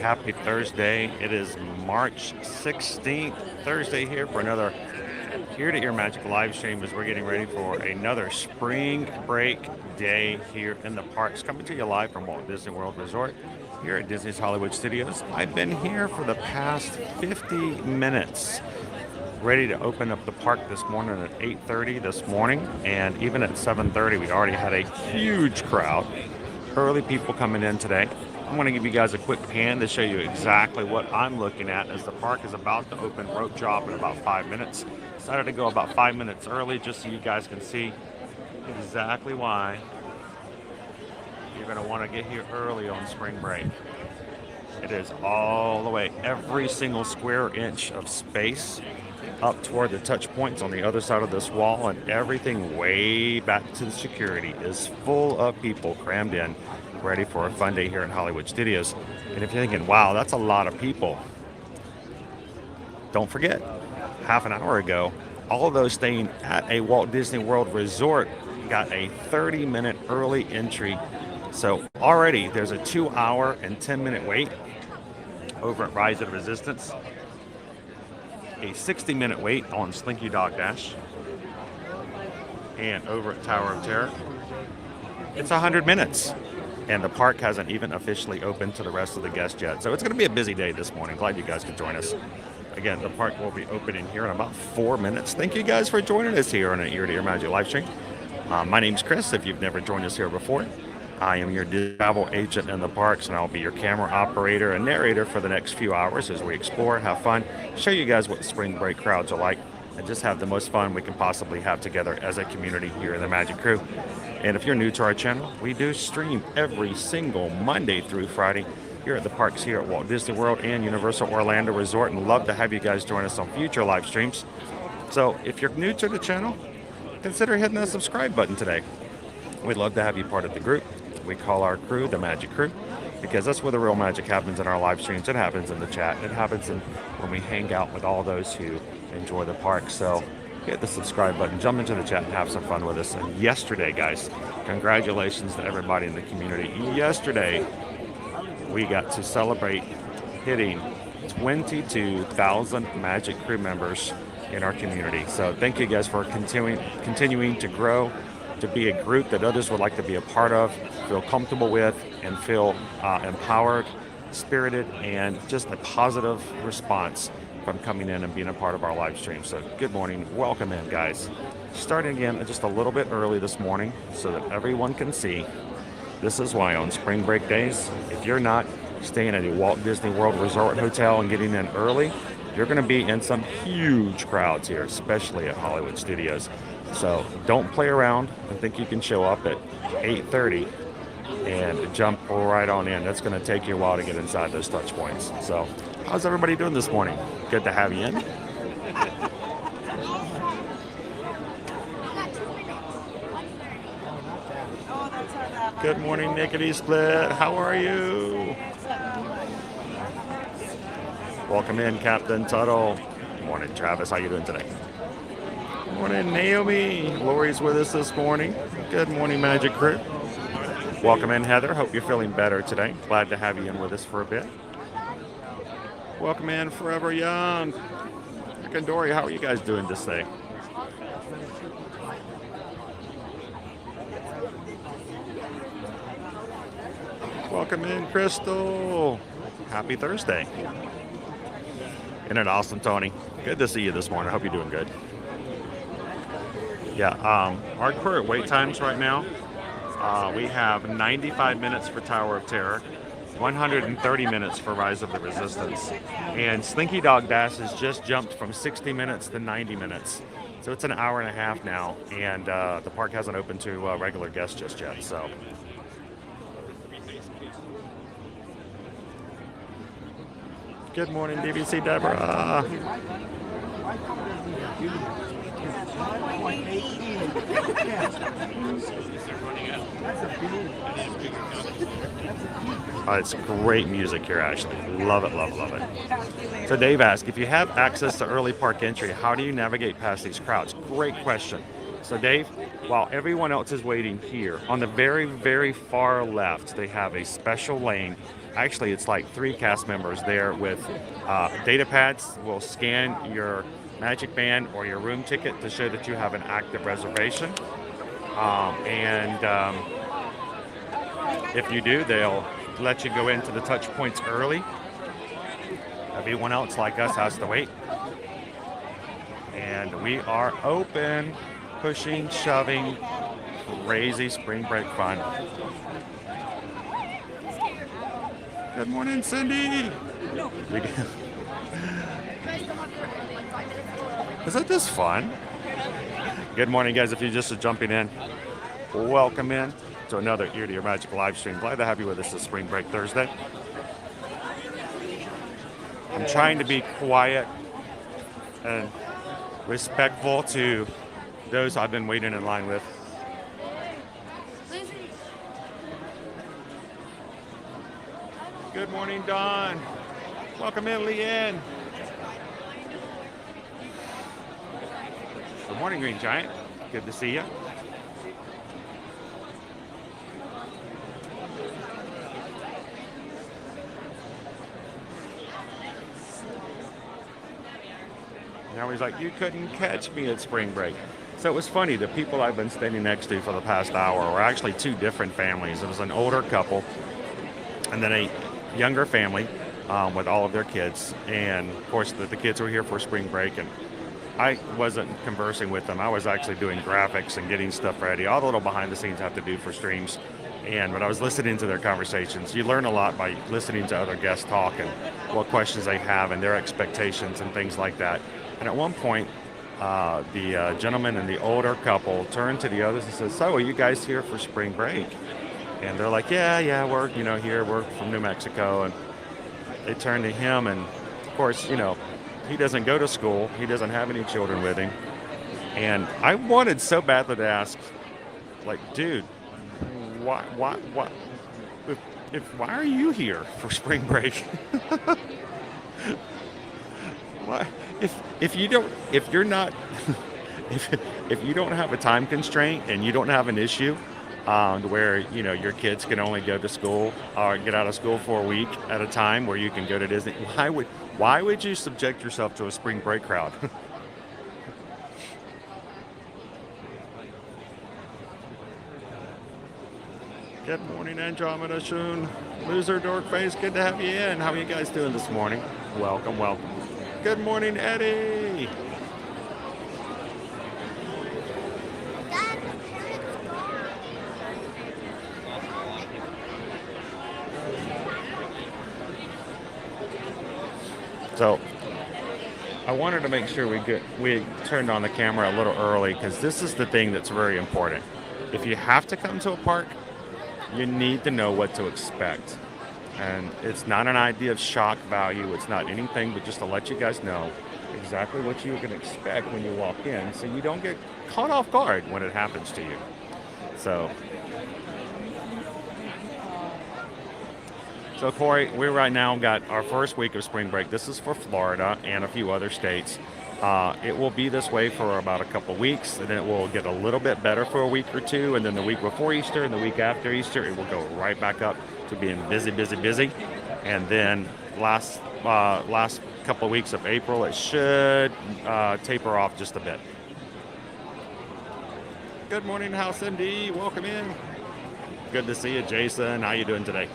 happy Thursday. It is March 16th, Thursday here for another Here to Ear Magic live stream as we're getting ready for another spring break day here in the parks. Coming to you live from Walt Disney World Resort here at Disney's Hollywood Studios. I've been here for the past 50 minutes. Ready to open up the park this morning at 8:30 this morning, and even at 7:30 we already had a huge crowd. Early people coming in today. I'm going to give you guys a quick pan to show you exactly what I'm looking at as the park is about to open rope drop in about 5 minutes. Decided to go about 5 minutes early just so you guys can see exactly why you're going to want to get here early on spring break. It is all the way, every single square inch of space up toward the touch points on the other side of this wall, and everything way back to the security is full of people crammed in, ready for a fun day here at Hollywood Studios. And if you're thinking, wow, that's a lot of people, don't forget, half an hour ago, all of those staying at a Walt Disney World Resort got a 30-minute early entry. So already there's a 2-hour and 10-minute wait over at Rise of the Resistance, a 60-minute wait on Slinky Dog Dash, and over at Tower of Terror, it's 100 minutes. And the park hasn't even officially opened to the rest of the guests yet. So it's going to be a busy day this morning. Glad you guys could join us. Again, the park will be opening here in about 4 minutes. Thank you guys for joining us here on an Ear to Ear Magic live stream. My name's Chris. If you've never joined us here before, I am your travel agent in the parks, and I'll be your camera operator and narrator for the next few hours as we explore, have fun, show you guys what the spring break crowds are like, and just have the most fun we can possibly have together as a community here in the Magic Crew. And if you're new to our channel, we do stream every single Monday through Friday here at the parks here at Walt Disney World and Universal Orlando Resort, and love to have you guys join us on future live streams. So if you're new to the channel, consider hitting the subscribe button today. We'd love to have you part of the group. We call our crew the Magic Crew because that's where the real magic happens in our live streams. It happens in the chat. It happens when we hang out with all those who enjoy the park. So hit the subscribe button, jump into the chat, and have some fun with us. And yesterday, guys, congratulations to everybody in the community. Yesterday, we got to celebrate hitting 22,000 Magic Crew members in our community. So thank you guys for continuing to grow, to be a group that others would like to be a part of, feel comfortable with, and feel empowered, spirited, and just a positive response from coming in and being a part of our live stream. So good morning, welcome in, guys. Starting again just a little bit early this morning so that everyone can see. This is why on spring break days, if you're not staying at a Walt Disney World Resort hotel and getting in early, you're going to be in some huge crowds here, especially at Hollywood Studios. So don't play around and think you can show up at 8:30 and jump right on in. That's going to take you a while to get inside those touch points. So how's everybody doing this morning? Good to have you in. Good morning, Nickety Split. How are you? Welcome in, Captain Tuttle. Good morning, Travis. How you doing today? Good morning, Naomi. Lori's with us this morning. Good morning, Magic Crew. Welcome in, Heather. Hope you're feeling better today. Glad to have you in with us for a bit. Welcome in, Forever Young. Rick and Dory, how are you guys doing this day? Welcome in, Crystal. Happy Thursday. Isn't it awesome, Tony? Good to see you this morning. I hope you're doing good. Yeah, our current wait times right now, we have 95 minutes for Tower of Terror, 130 minutes for Rise of the Resistance, and Slinky Dog Dash has just jumped from 60 minutes to 90 minutes. So it's an hour and a half now, and the park hasn't opened to regular guests just yet. So good morning, DVC Deborah. It's great music here, Ashley. Love it, love it, love it. So Dave asked, if you have access to early park entry, how do you navigate past these crowds? Great question. So Dave, while everyone else is waiting here, on the very, very far left, they have a special lane Actually, it's like 3 cast members there with data pads. Will scan your Magic Band or your room ticket to show that you have an active reservation. And if you do, they'll let you go into the touch points early. Everyone else like us has to wait. And we are open, pushing, shoving, crazy spring break fun. Good morning, Cindy. Isn't this fun? Good morning, guys. If you're just jumping in, welcome in to another Ear to Your Magic live stream. Glad to have you with us this Spring Break Thursday. I'm trying to be quiet and respectful to those I've been waiting in line with. Good morning, Dawn. Welcome in, Leanne. Good morning, Green Giant. Good to see you. Now he's like, you couldn't catch me at spring break. So it was funny, the people I've been standing next to for the past hour were actually 2 different families. It was an older couple and then a younger family with all of their kids. And of course, the kids were here for spring break, and I wasn't conversing with them. I was actually doing graphics and getting stuff ready, all the little behind the scenes I have to do for streams. But I was listening to their conversations. You learn a lot by listening to other guests talk and what questions they have and their expectations and things like that. And at one point, the gentleman and the older couple turned to the others and said, so are you guys here for spring break? And they're like, yeah, we're here. We're from New Mexico. And they turned to him, and of course, he doesn't go to school. He doesn't have any children with him. And I wanted so badly to ask, like, dude, why are you here for spring break? Why? If you don't have a time constraint and you don't have an issue where your kids can only go to school or get out of school for a week at a time where you can go to Disney, why would you subject yourself to a spring break crowd? Good morning, Andromeda Shun. Loser Dork Face, good to have you in. How are you guys doing this morning? Welcome. Good morning, Eddie. So I wanted to make sure we turned on the camera a little early, because this is the thing that's very important. If you have to come to a park, you need to know what to expect. And it's not an idea of shock value. It's not anything but just to let you guys know exactly what you can expect when you walk in, so you don't get caught off guard when it happens to you. So Corey, we right now got our first week of spring break. This is for Florida and a few other states. It will be this way for about a couple weeks, and then it will get a little bit better for a week or two, and then the week before Easter and the week after Easter, it will go right back up to being busy. And then last couple of weeks of April, it should taper off just a bit. Good morning, House MD. Welcome in. Good to see you, Jason. How you doing today?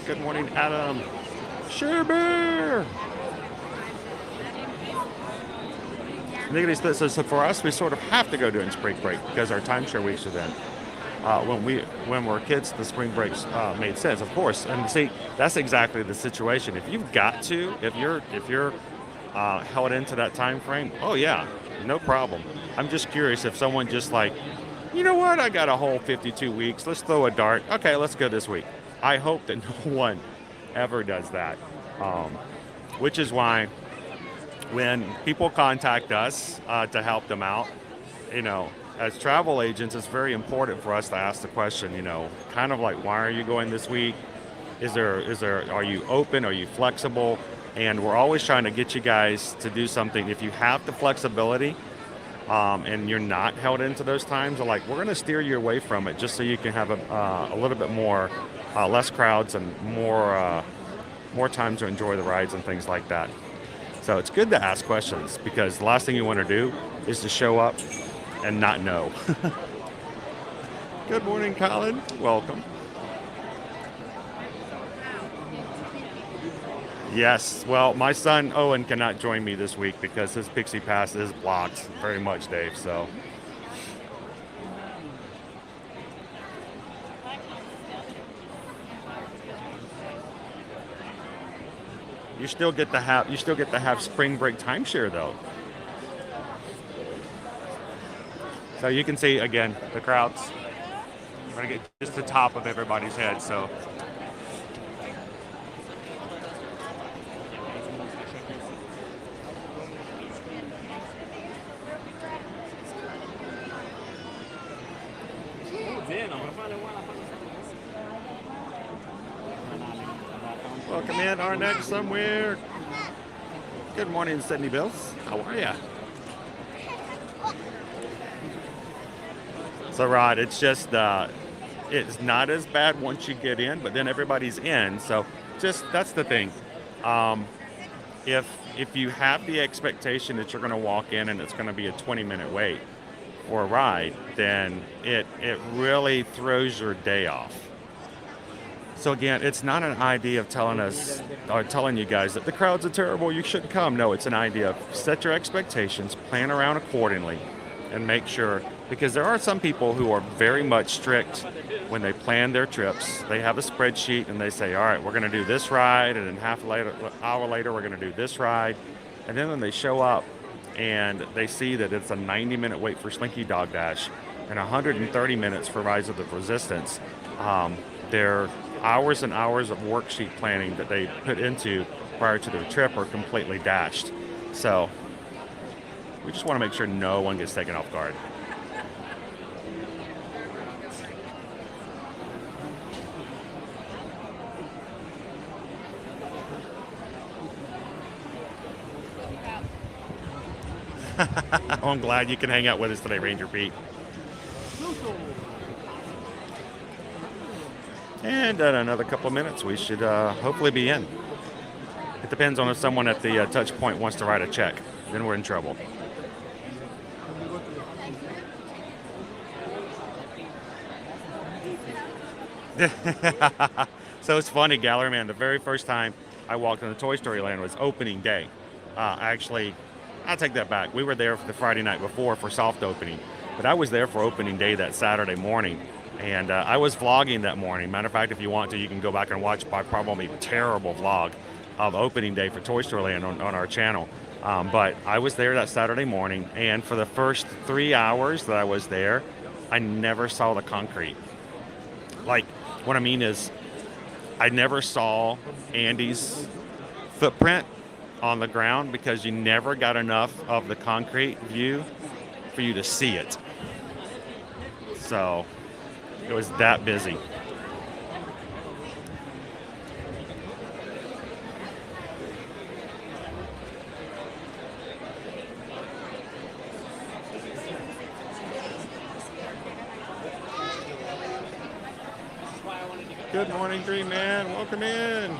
Good morning, Adam. Sure Bear. So for us, we sort of have to go during spring break because our timeshare weeks are then. When we're kids, the spring breaks made sense, of course. And see, that's exactly the situation. If you've got to, if you're held into that time frame, oh yeah, no problem. I'm just curious if someone just like, you know what, I got a whole 52 weeks. Let's throw a dart. Okay, let's go this week. I hope that no one ever does that, which is why when people contact us to help them out, as travel agents, it's very important for us to ask the question, kind of like, why are you going this week? Are you open? Are you flexible? And we're always trying to get you guys to do something. If you have the flexibility and you're not held into those times, we're going to steer you away from it just so you can have a little bit more less crowds and more time to enjoy the rides and things like that. So it's good to ask questions because the last thing you want to do is to show up and not know. Good morning, Colin. Welcome. Yes, well, my son Owen cannot join me this week because his Pixie Pass is blocked very much, Dave. So you still get to have spring break timeshare though. So you can see again the crowds. I'm gonna get just the top of everybody's head. So welcome in, our next somewhere. Good morning, Sydney Bills. How are ya? So Rod, it's just it's not as bad once you get in, but then everybody's in. So just that's the thing. If you have the expectation that you're going to walk in and it's going to be a 20-minute wait for a ride, then it really throws your day off. So again, it's not an idea of telling you guys that the crowds are terrible, you shouldn't come. No, it's an idea of set your expectations, plan around accordingly, and make sure, because there are some people who are very much strict when they plan their trips. They have a spreadsheet and they say, all right, we're going to do this ride, and then hour later, we're going to do this ride. And then when they show up and they see that it's a 90-minute wait for Slinky Dog Dash and 130 minutes for Rise of the Resistance, their hours and hours of worksheet planning that they put into prior to their trip are completely dashed. So we just want to make sure no one gets taken off guard. I'm glad you can hang out with us today, Ranger Pete. And in another couple of minutes, we should hopefully be in. It depends on if someone at the touch point wants to write a check. Then we're in trouble. So it's funny, Gallery Man. The very first time I walked into Toy Story Land was opening day. Actually, I'll take that back. We were there for the Friday night before for soft opening. But I was there for opening day that Saturday morning. And I was vlogging that morning. Matter of fact, if you want to, you can go back and watch my probably terrible vlog of opening day for Toy Story Land on our channel. But I was there that Saturday morning, and for the first 3 hours that I was there, I never saw the concrete. Like, what I mean is, I never saw Andy's footprint on the ground because you never got enough of the concrete view for you to see it. So it was that busy. Good morning, Green Man. Welcome in.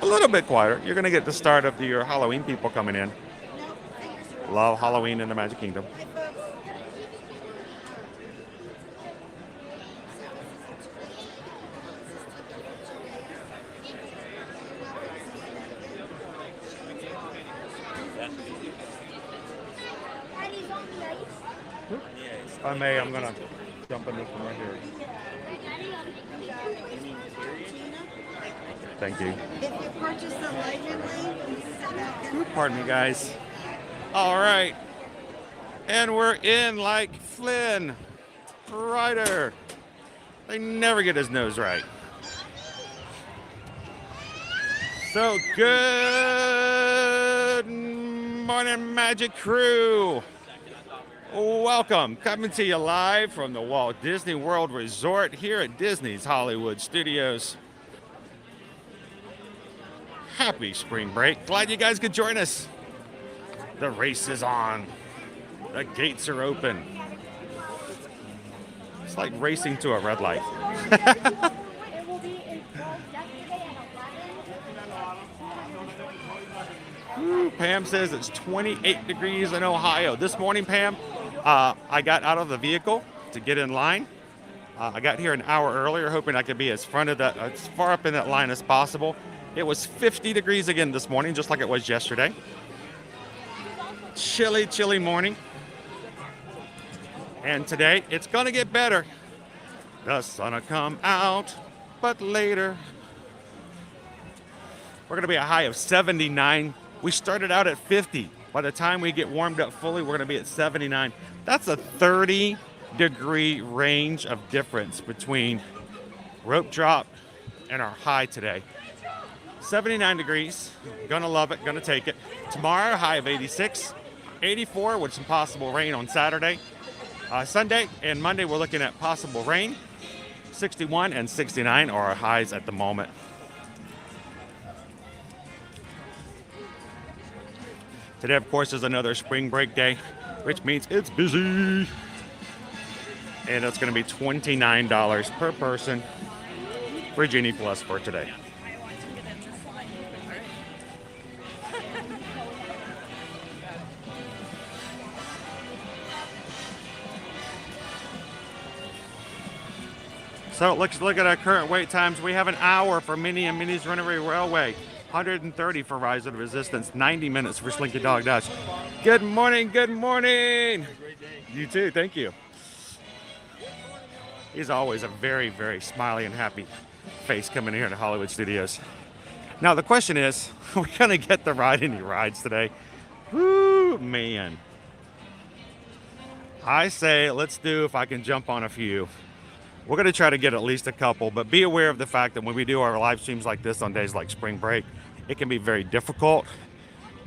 A little bit quieter. You're going to get the start of your Halloween people coming in. Love Halloween in the Magic Kingdom. If I may, I'm going to jump in this one right here. Thank you. If you purchase the Legend link, pardon me, guys. All right. And we're in like Flynn Rider. They never get his nose right. So good morning, Magic Crew. Welcome. Coming to you live from the Walt Disney World Resort here at Disney's Hollywood Studios. Happy spring break. Glad you guys could join us. The race is on. The gates are open. It's like racing to a red light. It will be in full yesterday at 11. Ooh, Pam says it's 28 degrees in Ohio. This morning, Pam, I got out of the vehicle to get in line. I got here an hour earlier, hoping I could be as far up in that line as possible. It was 50 degrees again this morning, just like it was yesterday. Chilly, chilly morning. And today, it's gonna get better. The sun'll come out, but later. We're gonna be a high of 79. We started out at 50. By the time we get warmed up fully, we're gonna be at 79. That's a 30-degree range of difference between rope drop and our high today. 79 degrees, gonna love it, gonna take it. Tomorrow, high of 86, 84 with some possible rain on Saturday. Sunday and Monday, we're looking at possible rain. 61 and 69 are our highs at the moment. Today, of course, is another spring break day, which means it's busy. And it's going to be $29 per person for Genie Plus for today. So let's look at our current wait times. We have an hour for Mini and Mini's Runaway Railway. 130 for Rise of the Resistance, 90 minutes for Slinky Dog Dash. Good morning, good morning. You too, thank you. He's always a very, very smiley and happy face coming here to Hollywood Studios. Now the question is, are we gonna get to ride any rides today? Woo, man. I say let's do, if I can jump on a few. We're gonna try to get at least a couple, but be aware of the fact that when we do our live streams like this on days like spring break, it can be very difficult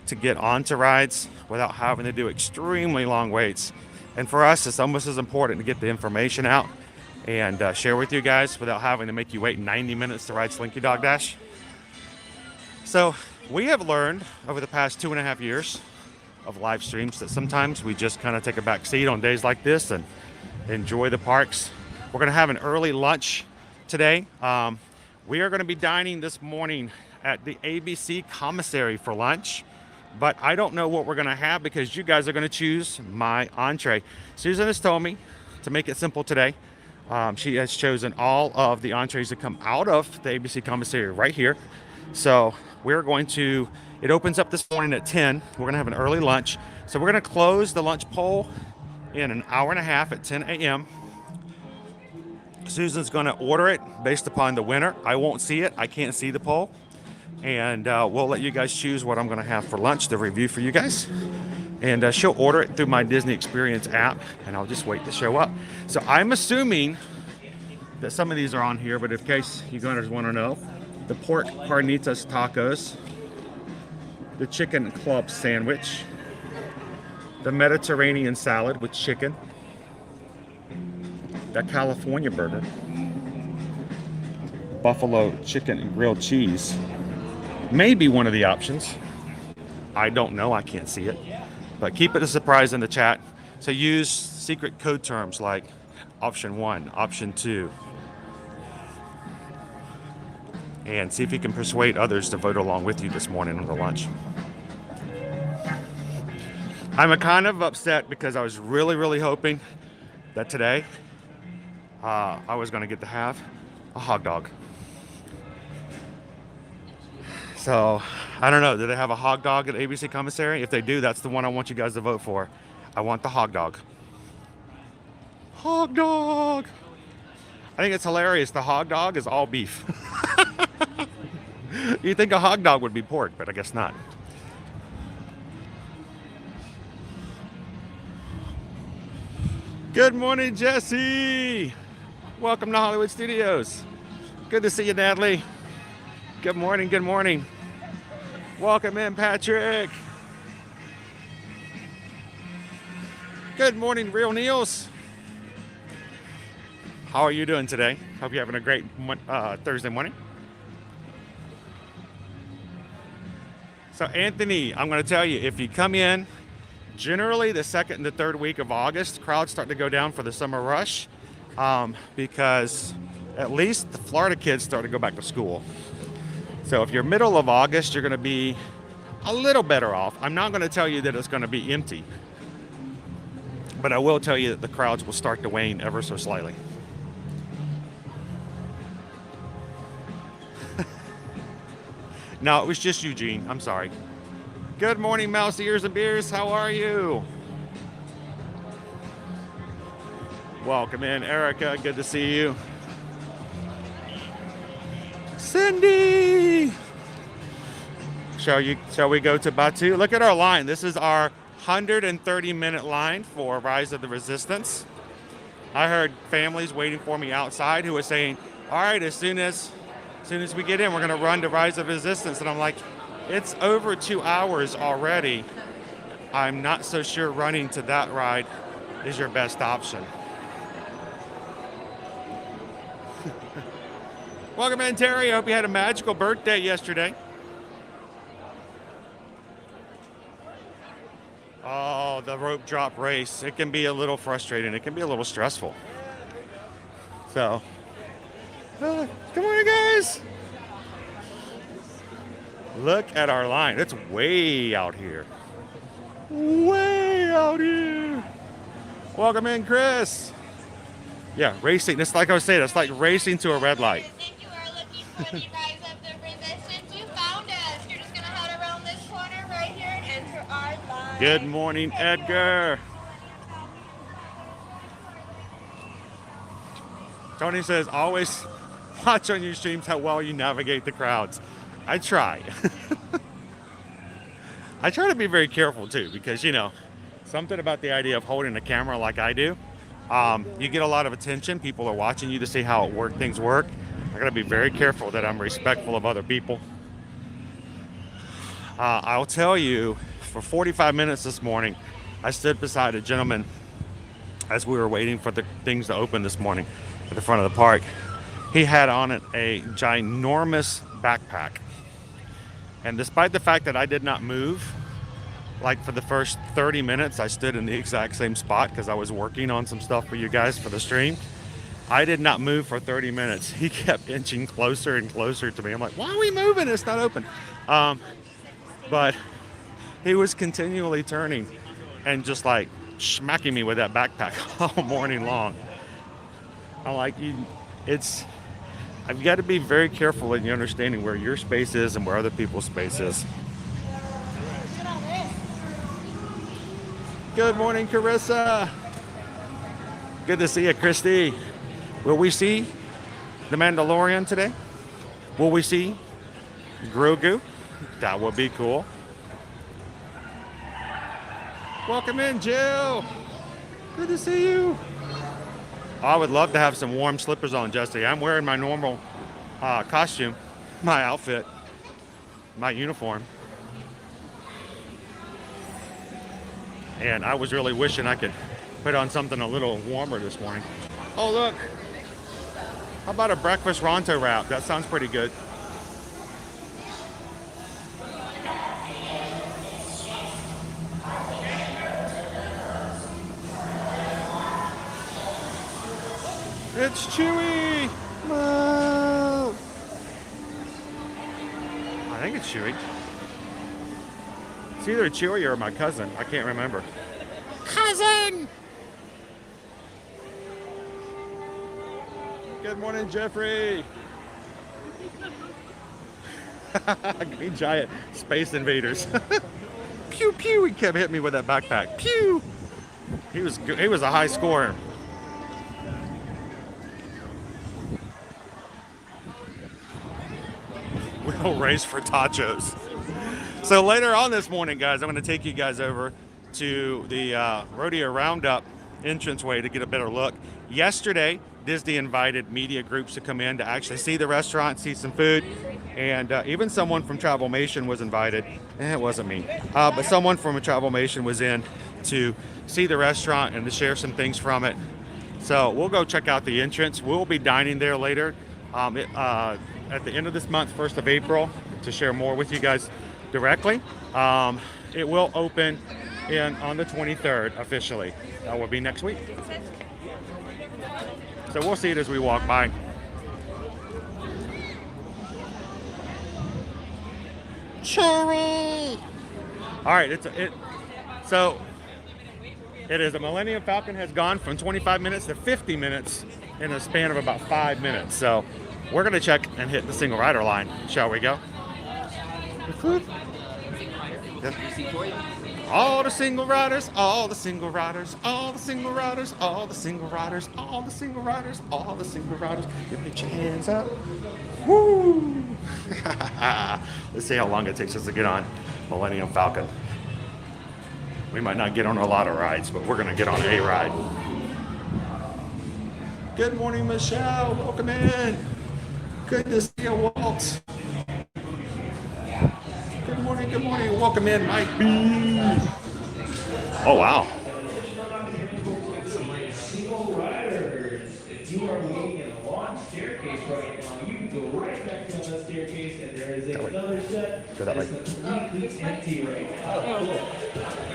to get onto rides without having to do extremely long waits. And for us, it's almost as important to get the information out and share with you guys without having to make you wait 90 minutes to ride Slinky Dog Dash. So we have learned over the past 2.5 years of live streams that sometimes we just kind of take a back seat on days like this and enjoy the parks. We're going to have an early lunch today. We are going to be dining this morning at the ABC Commissary for lunch, but I don't know what we're going to have because you guys are going to choose my entree. Susan has told me to make it simple today. She has chosen all of the entrees that come out of the ABC Commissary right here. So we're going to, it opens up this morning at 10. We're going to have an early lunch. So we're going to close the lunch poll in an hour and a half at 10 a.m. Susan's going to order it based upon the winner. I won't see it. I can't see the poll. And we'll let you guys choose what I'm going to have for lunch, the review for you guys. And she'll order it through my Disney Experience app, and I'll just wait to show up. So I'm assuming that some of these are on here, but in case you guys want to know, the pork carnitas tacos, the chicken club sandwich, the Mediterranean salad with chicken, the California burger, buffalo chicken and grilled cheese may be one of the options. I don't know, I can't see it. But keep it a surprise in the chat. So use secret code terms like option 1, option 2. And see if you can persuade others to vote along with you this morning on the lunch. I'm kind of upset because I was really, really hoping that today I was going to get to have a hot dog. So, I don't know. Do they have a hot dog at ABC Commissary? If they do, that's the one I want you guys to vote for. I want the hot dog. Hot dog! I think it's hilarious. The hot dog is all beef. You'd think a hot dog would be pork, but I guess not. Good morning, Jesse! Welcome to Hollywood Studios. Good to see you, Natalie. Good morning, good morning. Welcome in, Patrick. Good morning, Real Neils. How are you doing today? Hope you're having a great Thursday morning. So Anthony, I'm going to tell you, if you come in, generally the second and the third week of August, crowds start to go down for the summer rush. because at least the Florida kids start to go back to school. So if you're middle of August, you're going to be a little better off. I'm not going to tell you that it's going to be empty, but I will tell you that the crowds will start to wane ever so slightly. No, it was just Eugene. I'm sorry. Good morning, Mouse Ears and Beers. How are you? Welcome in, Erica. Good to see you. Cindy! Shall we go to Batu? Look at our line. This is our 130-minute line for Rise of the Resistance. I heard families waiting for me outside who were saying, all right, as soon as we get in, we're going to run to Rise of Resistance. And I'm like, it's over 2 hours already. I'm not so sure running to that ride is your best option. Welcome in, Terry. I hope you had a magical birthday yesterday. Oh, the rope drop race. It can be a little frustrating. It can be a little stressful. So, good morning, guys. Look at our line. It's way out here. Way out here. Welcome in, Chris. Yeah, racing. It's like I was saying, it's like racing to a red light. If you are looking for the Rise of the Resistance, you found us. You're just going to head around this corner right here and enter our line. Good morning, Edgar. Tony says, always watch on your streams how well you navigate the crowds. I try. I try to be very careful too, because, you know, something about the idea of holding a camera like I do, you get a lot of attention. People are watching you to see how things work. I gotta be very careful that I'm respectful of other people. I'll tell you, for 45 minutes this morning, I stood beside a gentleman as we were waiting for the things to open this morning at the front of the park. He had on it a ginormous backpack. And despite the fact that I did not move, like for the first 30 minutes, I stood in the exact same spot because I was working on some stuff for you guys for the stream. I did not move for 30 minutes. He kept inching closer and closer to me. I'm like, why are we moving? It's not open. But he was continually turning and just like smacking me with that backpack all morning long. I'm like, I've got to be very careful in your understanding where your space is and where other people's space is. Good morning, Carissa. Good to see you, Christy. Will we see the Mandalorian today? Will we see Grogu? That would be cool. Welcome in, Jill. Good to see you. I would love to have some warm slippers on, Jesse. I'm wearing my normal costume, my outfit, my uniform. And I was really wishing I could put on something a little warmer this morning. Oh, look. How about a breakfast Ronto wrap? That sounds pretty good. It's Chewy! Whoa. I think it's Chewy. It's either Chewy or my cousin. I can't remember. Cousin! Good morning, Jeffrey. Green giant space invaders. Pew pew! He kept hitting me with that backpack. Pew! He was a high scorer. We'll race for tachos. So later on this morning, guys, I'm going to take you guys over to the Rodeo Roundup entranceway to get a better look. Yesterday, Disney invited media groups to come in to actually see the restaurant, see some food, and even someone from Travelmation was invited. It wasn't me, but someone from Travelmation was in to see the restaurant and to share some things from it. So we'll go check out the entrance. We'll be dining there later at the end of this month, 1st of April, to share more with you guys directly. It will open on the 23rd officially. That will be next week. So we'll see it as we walk by. Cherry! All right, so it is. The Millennium Falcon has gone from 25 minutes to 50 minutes in a span of about 5 minutes. So we're going to check and hit the single rider line. Shall we go? All the single riders, all the single riders, all the single riders, all the single riders, all the single riders, all the single riders. You put your hands up. Woo! Let's see how long it takes us to get on Millennium Falcon. We might not get on a lot of rides, but we're going to get on a ride. Good morning, Michelle. Welcome in. Good to see you, Walt. Good morning, good morning. Welcome in, Mike B. Oh, wow. You are waiting in a long staircase right now. You can go right back down that staircase, and there is another set that's completely empty right now. Oh, cool.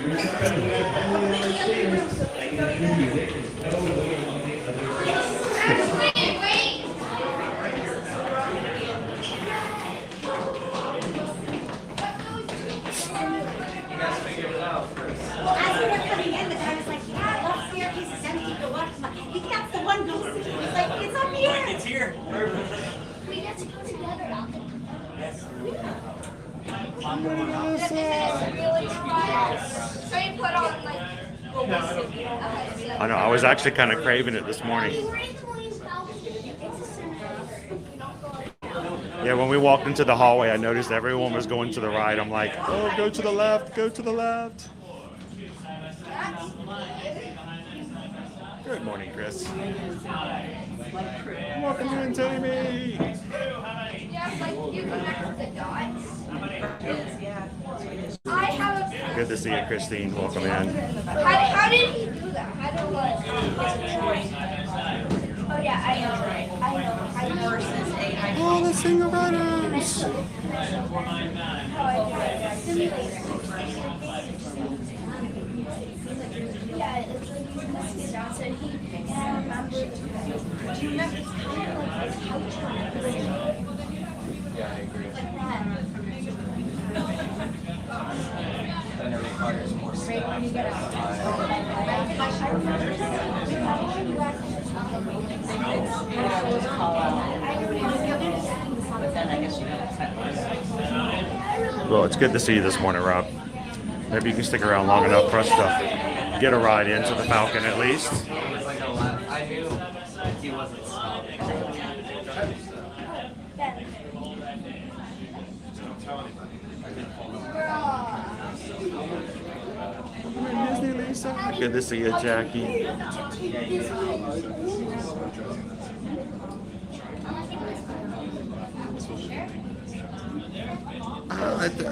You're talking about only on the stairs. I can assure you there is no way on the other side. Well, as we were coming in, the guy was like, yeah, that staircase is empty. Go up. I think that's the one goes. He's like, it's up here. It's here. We get to go together out there. Yes. This is really fun. So you put on like. I know, I was actually kind of craving it this morning. Yeah, when we walked into the hallway, I noticed everyone was going to the right. I'm like, oh, go to the left, go to the left. Good morning, Chris. Welcome in, Tammy. Yeah, like you connect with the dots. I have a. Good to see you, Christine. Welcome in. How did he do that? How did what? Oh yeah, I know. Versus AI. All the single riders. Yeah, it's like he's missing it down. So he, and I remember. Do you remember? It's kind of like this couch. Yeah, I agree. Like that. And it requires more Right when you get out. Well, it's good to see you this morning, Rob. Maybe you can stick around long enough for us to get a ride into the Falcon at least. It was like a lot. I knew he wasn't stopping. Disney, Lisa. Good to see you, Jackie.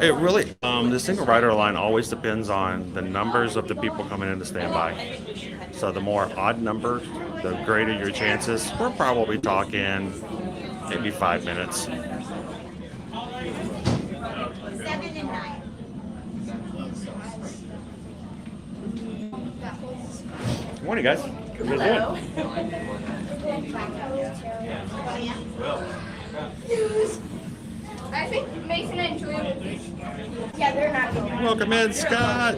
It really, the single rider line always depends on the numbers of the people coming in to stand by. So the more odd number, the greater your chances. We're probably talking maybe 5 minutes. 7 and 9. Good morning, guys. How you doing? I think Mason and Julia would be. Yeah, they're not going. Welcome in, Scott.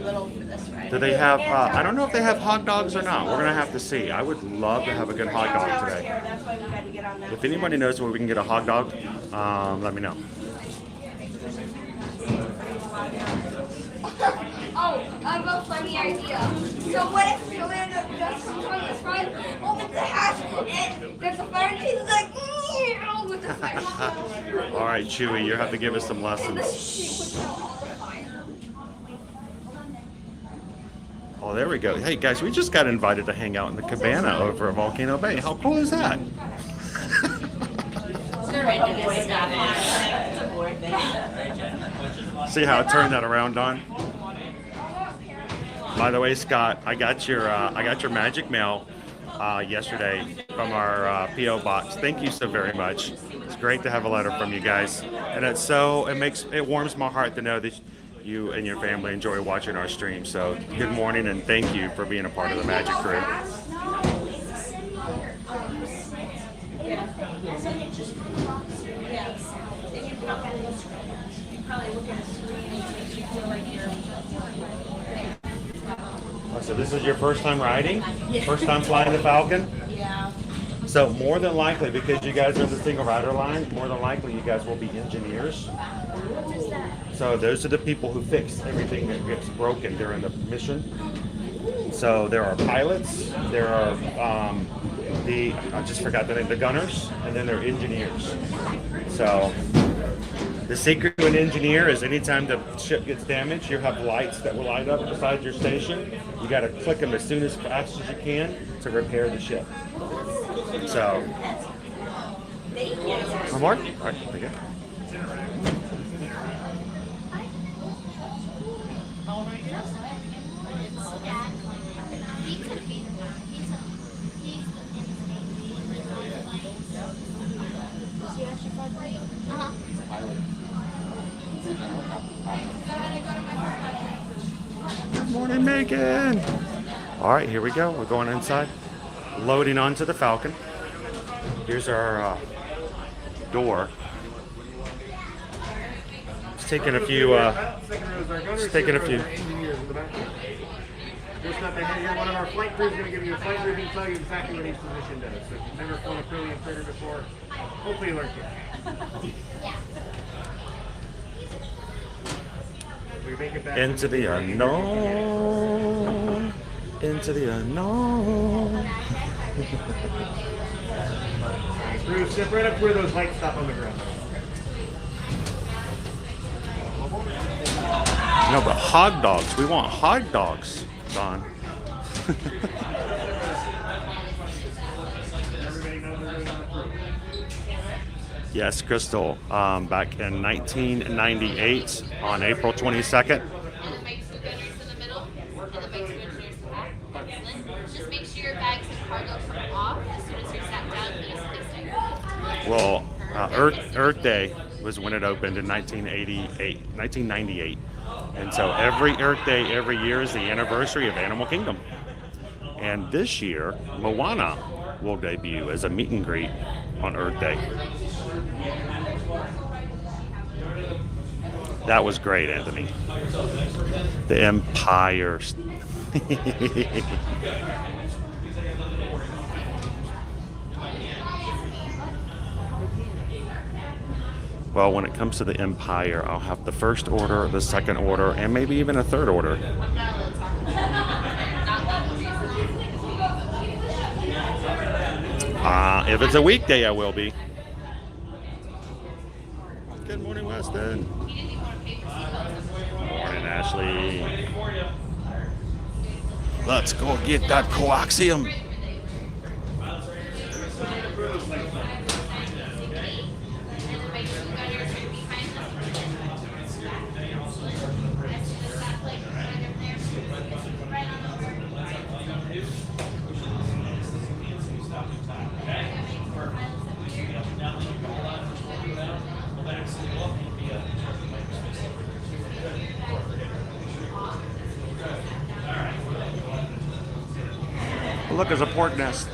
Do they have, I don't know if they have hot dogs or not. We're going to have to see. I would love to have a good hot dog today. If anybody knows where we can get a hot dog, let me know. Oh, I have a funny idea. So what if Joanna just comes on this ride, opens the hatch, and there's a fire, and she's like, with the fire. All right, Chewy, you have to give us some lessons. She puts out all the fire. Oh, there we go. Hey, guys, we just got invited to hang out in the cabana over at Volcano Bay. How cool is that? See how I turned that around, Don? By the way, Scott, I got your magic mail yesterday from our PO box. Thank you so very much. It's great to have a letter from you guys, and it warms my heart to know that you and your family enjoy watching our stream. So good morning and thank you for being a part of the Magic Crew. so this is your first time riding? First time flying the Falcon? Yeah. So more than likely, because you guys are the single rider line, more than likely you guys will be engineers. So those are the people who fix everything that gets broken during the mission. So there are pilots, there are I just forgot the name, the gunners, and then there are engineers. So the secret to an engineer is anytime the ship gets damaged, you have lights that will light up beside your station. You got to click them as soon as fast as you can to repair the ship. So, one more? All right, there you go. Good morning, Megan. All right, here we go. We're going inside, loading onto the Falcon. Here's our door. Just taking a few. Just taking a few. Just not to here. One of our flight crews is going to give you a flight briefing, tell you exactly what each position does. So if you've never flown a Trillium freighter before, hopefully you learned it. We make it back Into the unknown. Into the unknown. Crew, step right up to where those lights stop on the ground. No, but hog dogs. We want hog dogs, Don. Yes, Crystal. Back in 1998, on April 22nd. Just make sure your bags and cargo come off as soon as you're sat down. Well, Earth Day was when it opened in 1998. And so every Earth Day every year is the anniversary of Animal Kingdom. And this year, Moana will debut as a meet and greet on Earth Day. That was great, Anthony. The Empire. Well, when it comes to the Empire, I'll have the first order, the second order, and maybe even a third order. If it's a weekday, I will be. Good morning, Weston. Morning, Ashley. Let's go get that coaxium. Look, there's a pork nest.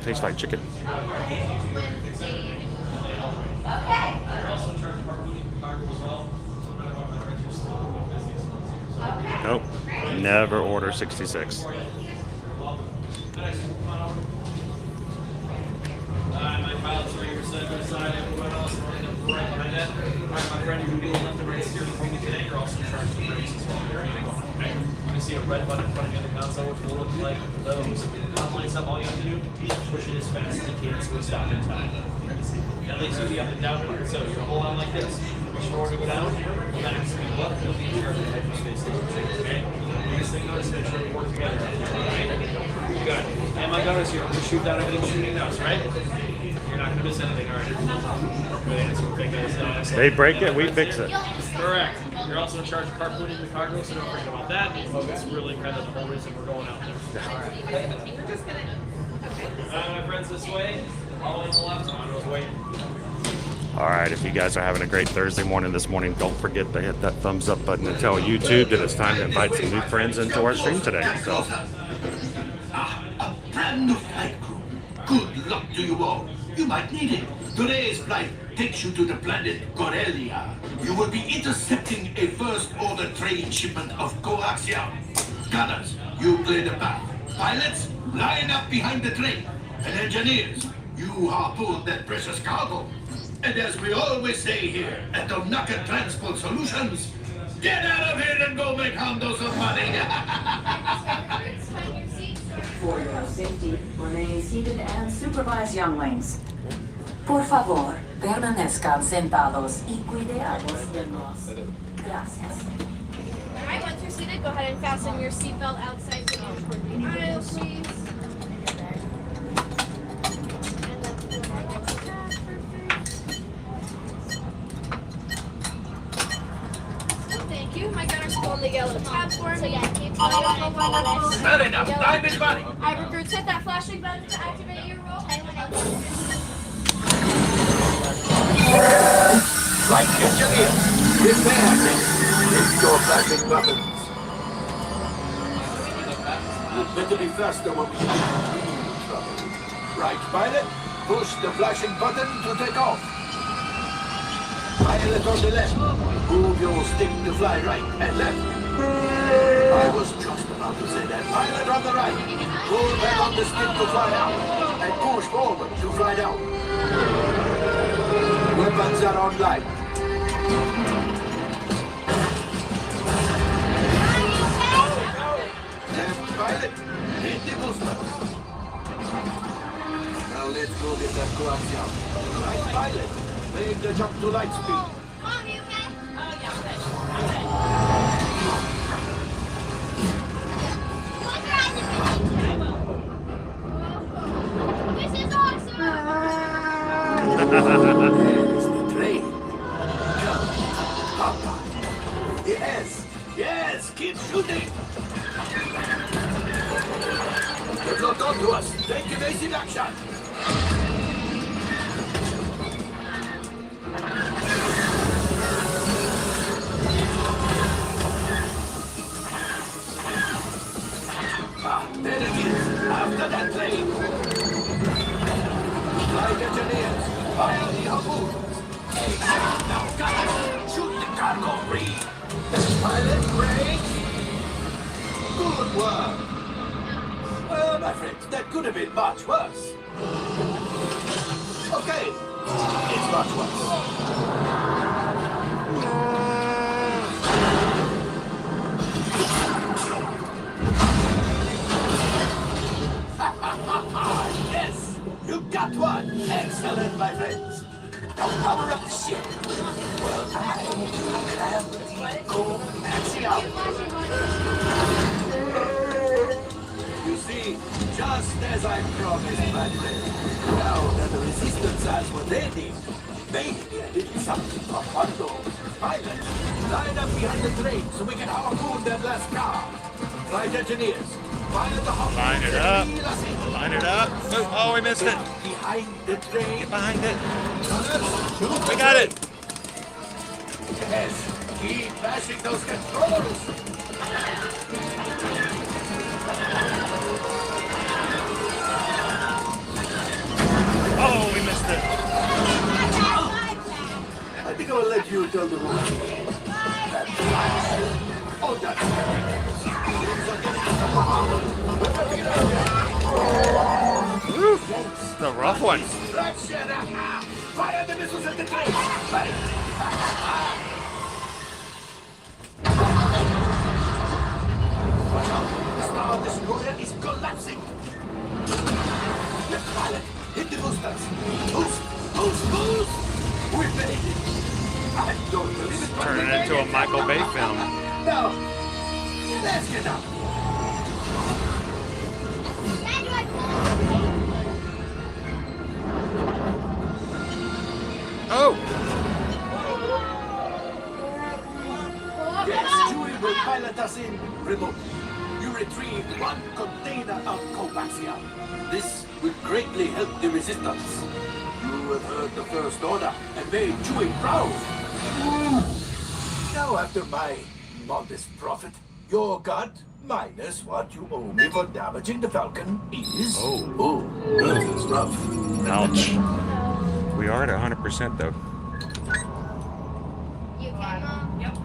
Tastes like chicken. Nope. Never order 66. My pilots are here side by side, everyone else right behind that. My friend who will left and right steer between me today, you're also in charge of the brakes as well. Okay. You see a red button in front of you on the console, which will look like those. Lights up, all you have to do is push it as fast as you can so we stop in time. That leaves you the up and down button. So you hold on like this. Push forward to go down, back, speed up, you'll be in charge of the hyperspace station. Okay? Biggest thing notice, make sure we work together. Good. And my gunners here. We shoot down everything shooting nose, right? You're not going to miss anything, all right? Good answer. Excellent. They break it, we fix it. Correct. You're also in charge of carpooling the cargo, so don't forget about that. That's really kind of the whole reason we're going out there. My friends, this way. All on the left. On those way. All right, if you guys are having a great Thursday morning this morning, don't forget to hit that thumbs up button and tell YouTube that it's time to invite some new friends into our stream today. So, A brand new flight crew Good luck to you all. You might need it. Today's flight takes you to the planet Corellia. You will be intercepting a first-order trade shipment of coaxium. Gunners, you clear the path. Pilots, line up behind the train. And engineers, you harpoon that precious cargo. And as we always say here at Donaka Transport Solutions, get out of here and go make Hondo some money. For your safety, remain seated and supervise younglings. Por favor, permanezcan sentados y cuide a los demás. Gracias. Alright, once you're seated, go ahead and fasten your seatbelt outside the aisle, please. Thank you. My gunner's holding the yellow tab for me. Fair enough. Time is money. I recruits, hit that flashing button to activate your roll. Right, engineers, prepare things. Hit your flashing buttons. You'd better be faster when we get in trouble. Right, pilot, push the flashing button to take off. Pilot on the left, move your stick to fly right and left. I was just about to say that. Pilot on the right, pull back on the stick to fly out, and push forward to fly down. Weapons are online. Left pilot, hit the booster. Now let's go get that coaxium. Right pilot, make the jump to light speed. This is awesome! There's the train. Come, Papa. Yes, yes, keep shooting. Get locked onto us. Take evasive action. There it is. After that train. Flight engineers, fire the harpoons. Now, guys, shoot the cargo free. Pilot break. Good work. Well, my friends, that could have been much worse. Okay, it's much worse. Yes, you got one. Excellent, my friends. Now power up the ship. Well, I have the coaxium. You see, just as I promised, my friend. Now that the resistance has what they need, maybe a little something from Ronto. Pilot, line up behind the train so we can harpoon that last car. Flight engineers, fire the harpoon. Line it up. Line it up. Oh, we missed it. Behind the train. Get behind it. Shoot. We got it. Yes, keep bashing those controls. Oh, we missed it. I think I'll let you tell the rules. Oh, that's It's the rough one. Fire the missiles at the train. The Star Destroyer is collapsing. Left pilot, hit the boosters. Boost. We've made it. I don't believe it. Turning it into a Michael Bay film. Now, let's get up. Oh! Yes, Chewie will pilot us in remote. You retrieved one container of coaxium. This will greatly help the resistance. You have heard the First Order and made Chewie proud. Now, after my modest profit, your cut minus what you owe me for damaging the Falcon is... Oh, rough. Ouch. We are at 100% though. You can, Mom? Yep.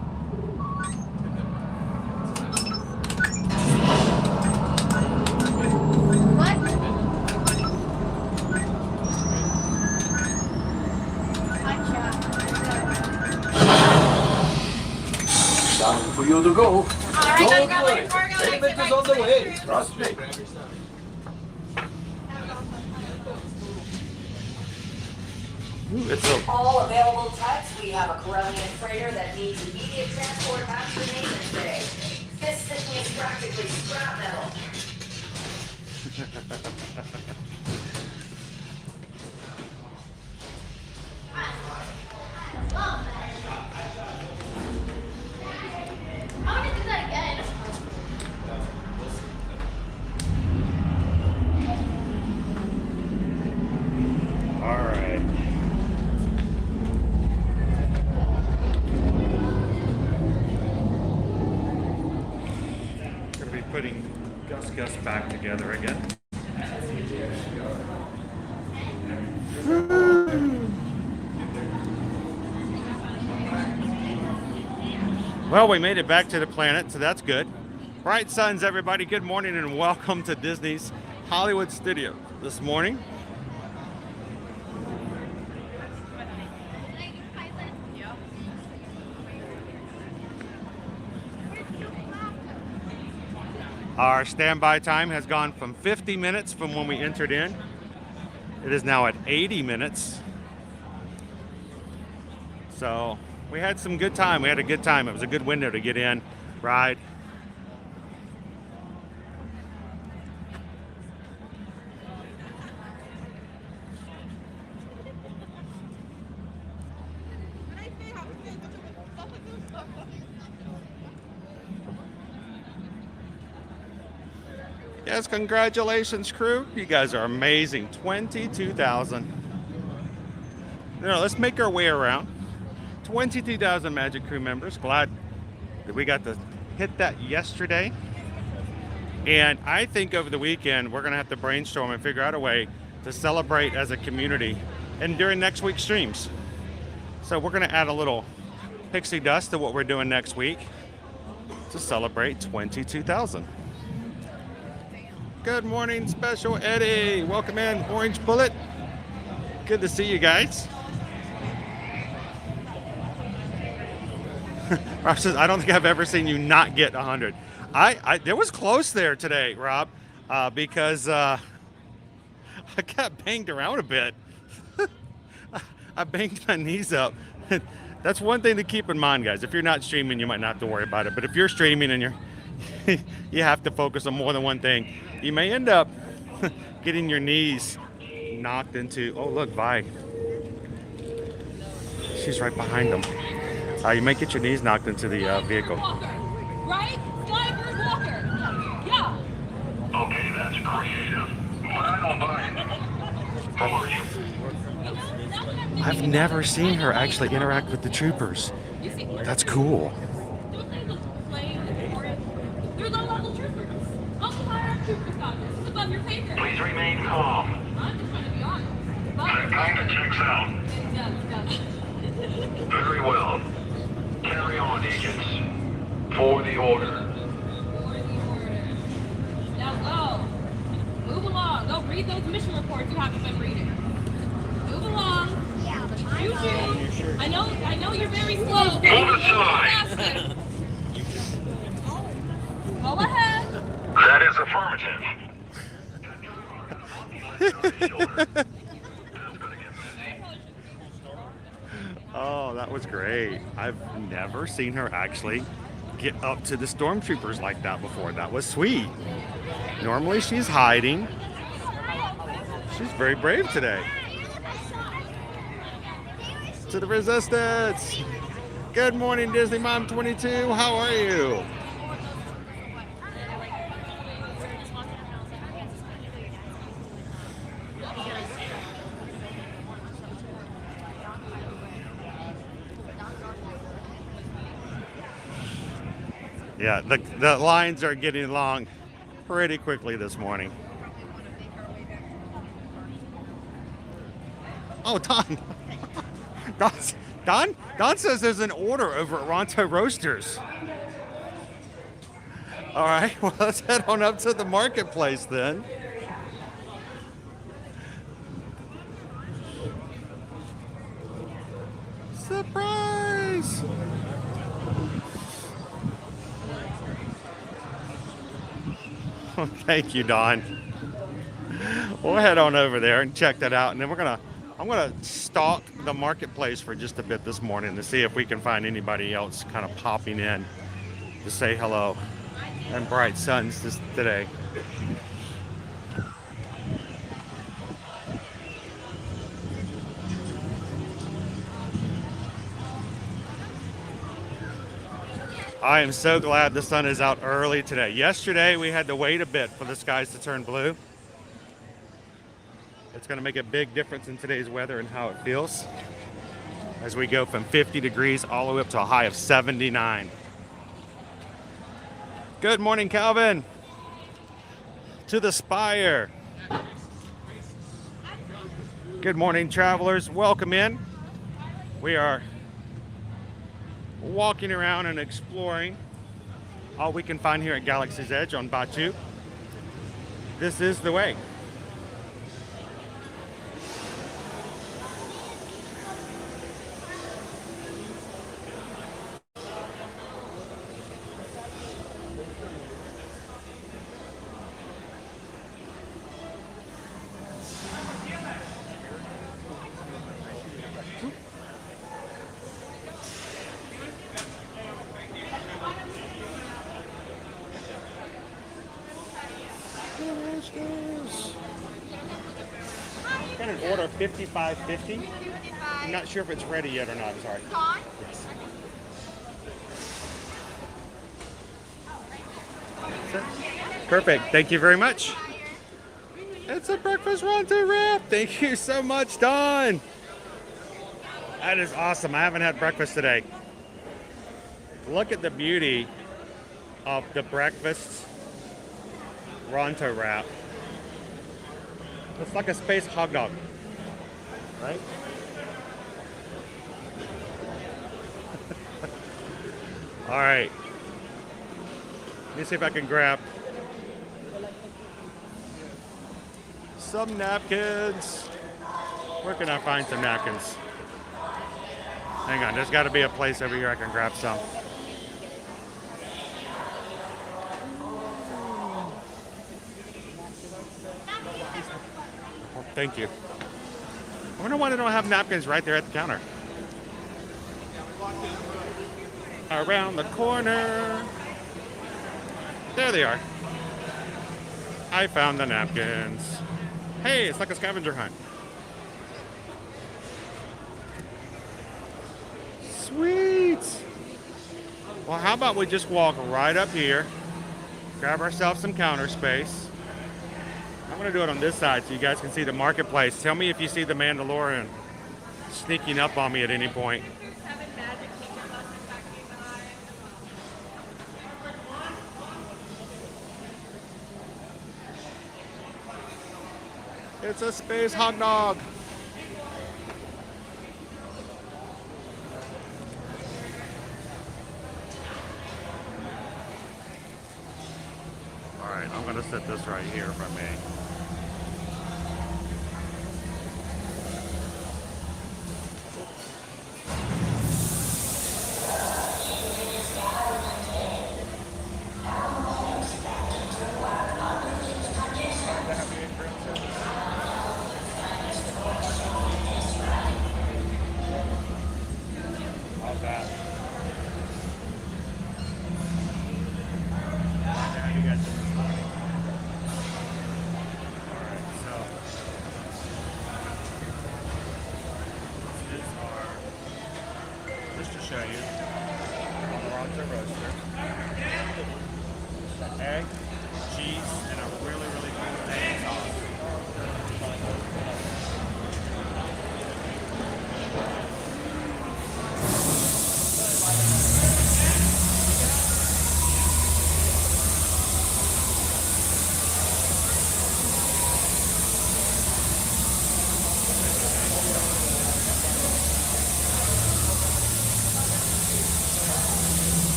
What? Time for you to go. All right, Don't worry, payment is on the way. Trust me. Ooh, it's a, All available types, we have a Corellian freighter that needs immediate transport back to the maintenance bay. This thing is practically scrap metal. I want to do that again. all right. Gonna be putting Gus back together again. Well, we made it back to the planet, so that's good. Bright suns, everybody. Good morning and welcome to Disney's Hollywood Studio this morning. Our standby time has gone from 50 minutes from when we entered in. It is now at 80 minutes. So we had some good time. We had a good time. It was a good window to get in, ride. Yes, congratulations, crew. You guys are amazing. 22,000. Now, let's make our way around. 22,000 Magic Crew members. Glad that we got to hit that yesterday. And I think over the weekend, we're going to have to brainstorm and figure out a way to celebrate as a community and during next week's streams. So we're going to add a little pixie dust to what we're doing next week to celebrate 22,000. Good morning, Special Eddie. Welcome in, Orange Bullet. Good to see you guys. Rob says, I don't think I've ever seen you not get 100. There was close there today, Rob, because I got banged around a bit. I banged my knees up. That's one thing to keep in mind, guys. If you're not streaming, you might not have to worry about it. But if you're streaming and you have to focus on more than one thing, you may end up getting your knees knocked into. Oh, look, Vi. She's right behind them. You may get your knees knocked into the vehicle. Right? Skybird Walker. Yeah. Okay, that's creative. But I don't buy it. How are you? I've never seen her actually interact with the troopers. That's cool. They're low-level troopers. Also higher up troopers got this. It's above your pay grade. Please remain calm. I'm just trying to be honest. That kind of checks out. It does. Very well. Carry on, agents. For the order. Now go. Move along. Go read those mission reports you haven't been reading. Move along. Yeah, but Choo-choo. I know you're very slow. Move aside. Faster. Go ahead. That is affirmative. Oh, that was great. I've never seen her actually get up to the stormtroopers like that before. That was sweet. Normally she's hiding. She's very brave today. To the resistance. Good morning, Disney Mom 22. How are you? Yeah, the lines are getting long pretty quickly this morning. Oh, Don. Don says there's an order over at Ronto Roasters. All right, well, let's head on up to the marketplace then. Surprise! Thank you, Don. We'll head on over there and check that out, and then I'm gonna stalk the marketplace for just a bit this morning to see if we can find anybody else kind of popping in to say hello and bright suns today. I am so glad the sun is out early today. Yesterday we had to wait a bit for the skies to turn blue. It's going to make a big difference in today's weather and how it feels as we go from 50 degrees all the way up to a high of 79. Good morning, Calvin. To the Spire. Good morning, travelers. Welcome in. We are walking around and exploring all we can find here at Galaxy's Edge on Batu. This is the way. Got an order 5550. I'm not sure if it's ready yet or not. I'm sorry. Yes. Perfect. Thank you very much. It's a breakfast Ronto wrap. Thank you so much, Don. That is awesome. I haven't had breakfast today. Look at the beauty of the breakfast Ronto wrap. It's like a space hot dog, right? All right. Let me see if I can grab some napkins. Where can I find some napkins? Hang on, there's got to be a place over here I can grab some. Oh, thank you. I wonder why they don't have napkins right there at the counter. Around the corner. There they are. I found the napkins. Hey, it's like a scavenger hunt. Sweet. Well, how about we just walk right up here, grab ourselves some counter space. I'm going to do it on this side so you guys can see the marketplace. Tell me if you see the Mandalorian sneaking up on me at any point. It's a space hot dog. All right, I'm going to set this right here for me.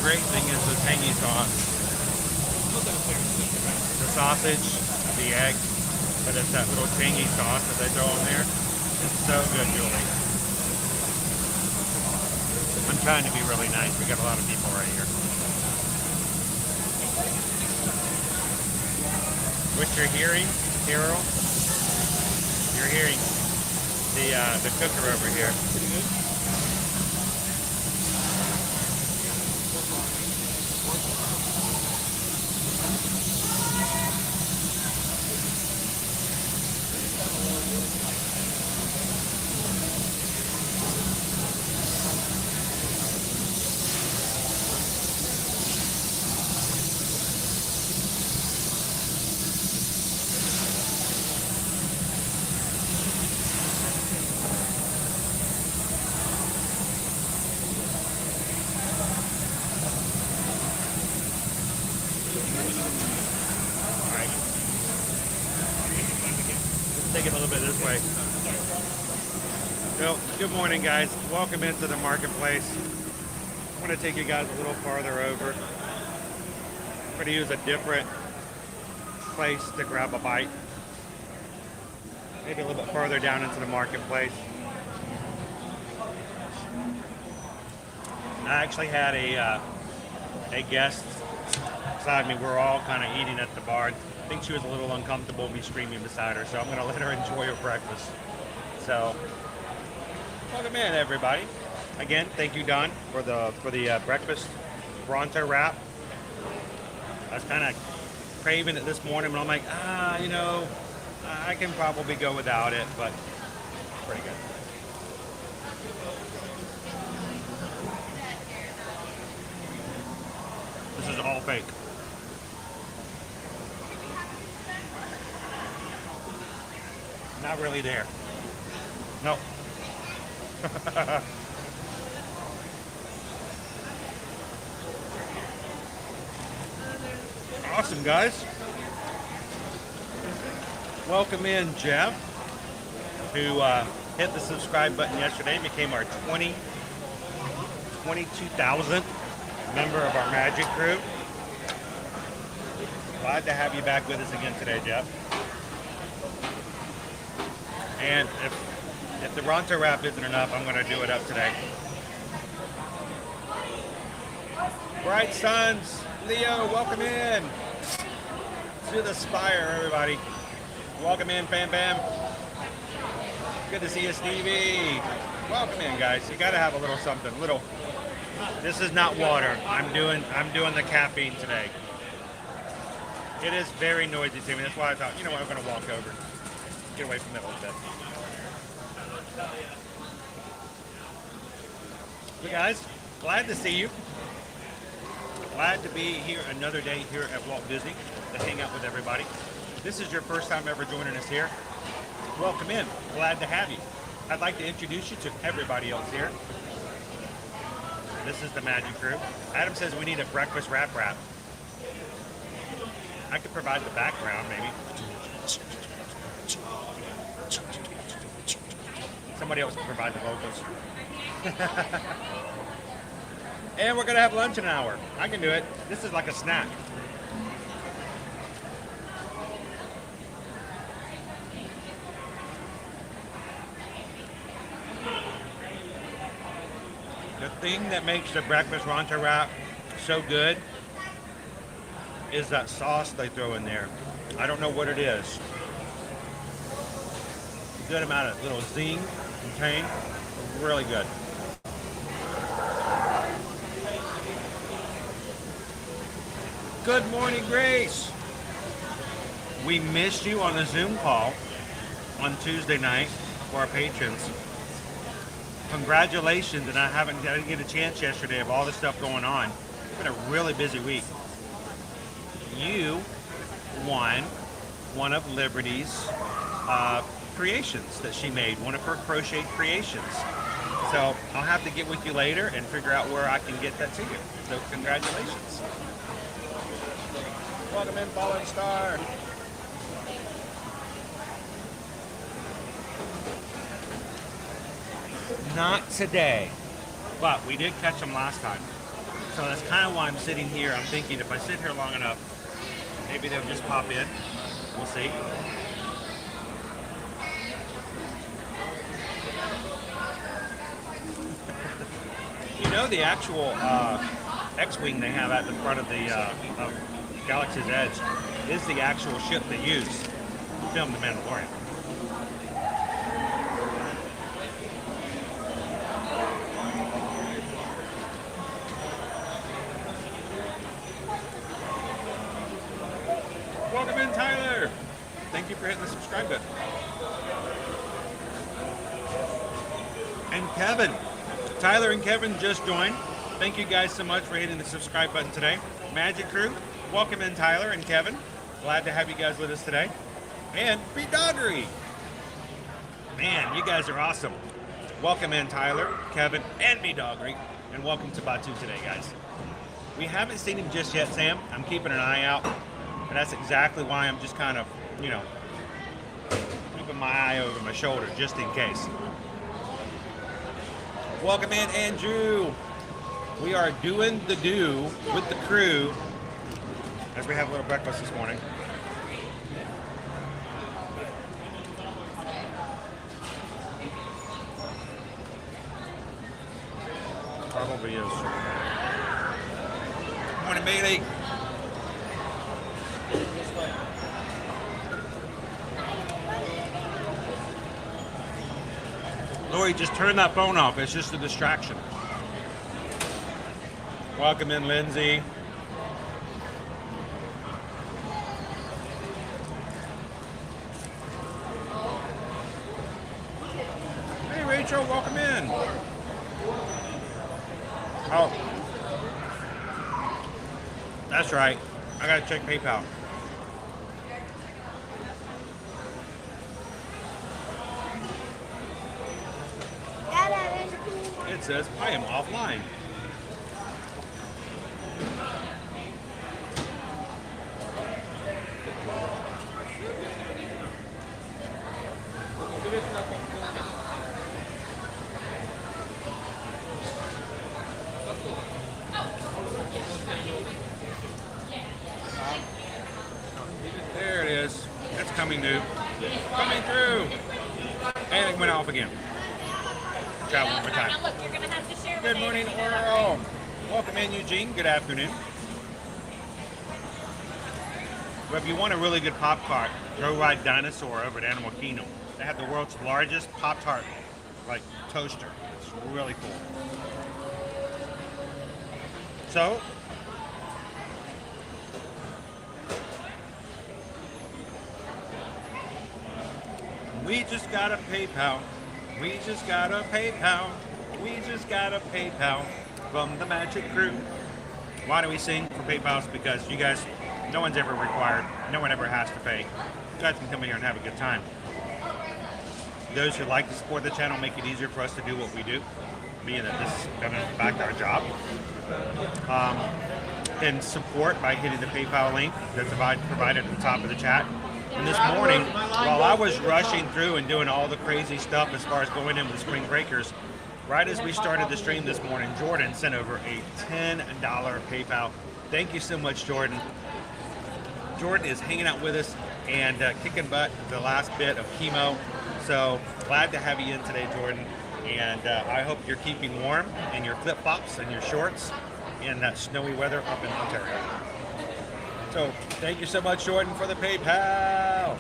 great thing is the tangy sauce. The sausage, the egg, but it's that little tangy sauce that they throw in there. It's so good, Julie. I'm trying to be really nice. We got a lot of people right here. What you're hearing, Carol? You're hearing the cooker over here. Take it a little bit this way. So, good morning, guys. Welcome into the marketplace. I'm going to take you guys a little farther over. I'm going to use a different place to grab a bite. Maybe a little bit further down into the marketplace. I actually had a guest beside me. We're all kind of eating at the bar. I think she was a little uncomfortable with me streaming beside her, so I'm going to let her enjoy her breakfast. So, welcome in, everybody. Again, thank you, Don, for the breakfast Ronto wrap. I was kind of craving it this morning, but I'm like, you know, I can probably go without it, but it's pretty good. This is all fake. Not really there. Nope. Awesome, guys. Welcome in Jeff, who hit the subscribe button yesterday and became our 22,000th member of our Magic crew. Glad to have you back with us again today, Jeff. And if the Ronto wrap isn't enough, I'm going to do it up today. Bright Suns, Leo, welcome in to the Spire, everybody. Welcome in, Bam Bam. Good to see you, Stevie. Welcome in, guys. You got to have a little something, little. This is not water. I'm doing the caffeine today. It is very noisy to me. That's why I thought, you know what, I'm going to walk over. Get away from it a little bit. Hey guys, glad to see you. Glad to be here another day here at Walt Disney to hang out with everybody. If this is your first time ever joining us here, welcome in. Glad to have you. I'd like to introduce you to everybody else here. This is the Magic Crew. Adam says we need a breakfast wrap. I could provide the background, maybe. Somebody else can provide the vocals. And we're gonna have lunch in an hour. I can do it. This is like a snack. The thing that makes the breakfast Ronto wrap so good is that sauce they throw in there. I don't know what it is. A good amount of little zing and tang. Really good. Good morning, Grace. We missed you on the Zoom call on Tuesday night for our patrons. Congratulations, and I didn't get a chance yesterday of all the stuff going on. It's been a really busy week. You won one of Liberty's creations that she made, one of her crochet creations. So I'll have to get with you later and figure out where I can get that to you. So congratulations. Welcome in, Fallen Star. Not today, but we did catch them last time. So that's kind of why I'm sitting here. I'm thinking if I sit here long enough, maybe they'll just pop in. We'll see. You know, the actual X-Wing they have at the front of the of Galaxy's Edge is the actual ship they use to film The Mandalorian. Welcome in, Tyler. Thank you for hitting the subscribe button. And Kevin. Tyler and Kevin just joined. Thank you guys so much for hitting the subscribe button today. Magic Crew, welcome in Tyler and Kevin. Glad to have you guys with us today. And B-Doggery. Man, you guys are awesome. Welcome in Tyler, Kevin, and B-Doggery. And welcome to Batu today, guys. We haven't seen him just yet, Sam. I'm keeping an eye out. And that's exactly why I'm just kind of, you know, keeping my eye over my shoulder just in case. Welcome in, Andrew. We are doing the do with the crew as we have a little breakfast this morning. Probably is. Morning, Bailey. Lori, just turn that phone off. It's just a distraction. Welcome in, Lindsay. Hey, Rachel, welcome in. Oh, that's right. I gotta check PayPal. It says I am offline. There it is. It's coming new. Coming through. And it went off again. Try one more time. Look, you're gonna have to share. Good morning, Earl. Welcome in, Eugene. Good afternoon. But if you want a really good Pop-Tart, go ride Dinosaur over at Animal Kingdom. They have the world's largest Pop-Tart, like, toaster. It's really cool. So, we just got a PayPal. We just got a PayPal. We just got a PayPal from the Magic Crew. Why do we sing for PayPals? Because you guys, no one's ever required. No one ever has to pay. You guys can come in here and have a good time. Those who like to support the channel make it easier for us to do what we do, being that this is going to back our job. And support by hitting the PayPal link that's provided at the top of the chat. And this morning, while I was rushing through and doing all the crazy stuff as far as going in with Spring Breakers, right as we started the stream this morning, Jordan sent over a $10 PayPal. Thank you so much, Jordan. Jordan is hanging out with us and kicking butt the last bit of chemo. So glad to have you in today, Jordan. And I hope you're keeping warm in your flip-flops and your shorts in that snowy weather up in Ontario. So thank you so much, Jordan, for the PayPal.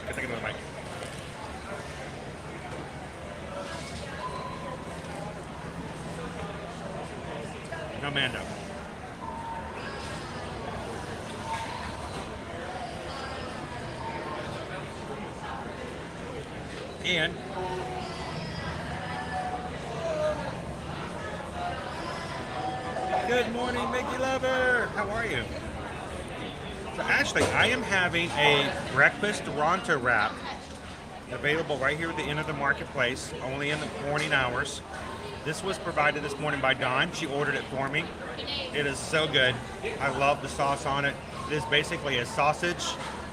Get the mic. No Mando. And good morning, Mickey Lover. How are you? So actually, I am having a breakfast Ronto wrap available right here at the end of the marketplace, only in the morning hours. This was provided this morning by Dawn. She ordered it for me. It is so good. I love the sauce on it. It is basically a sausage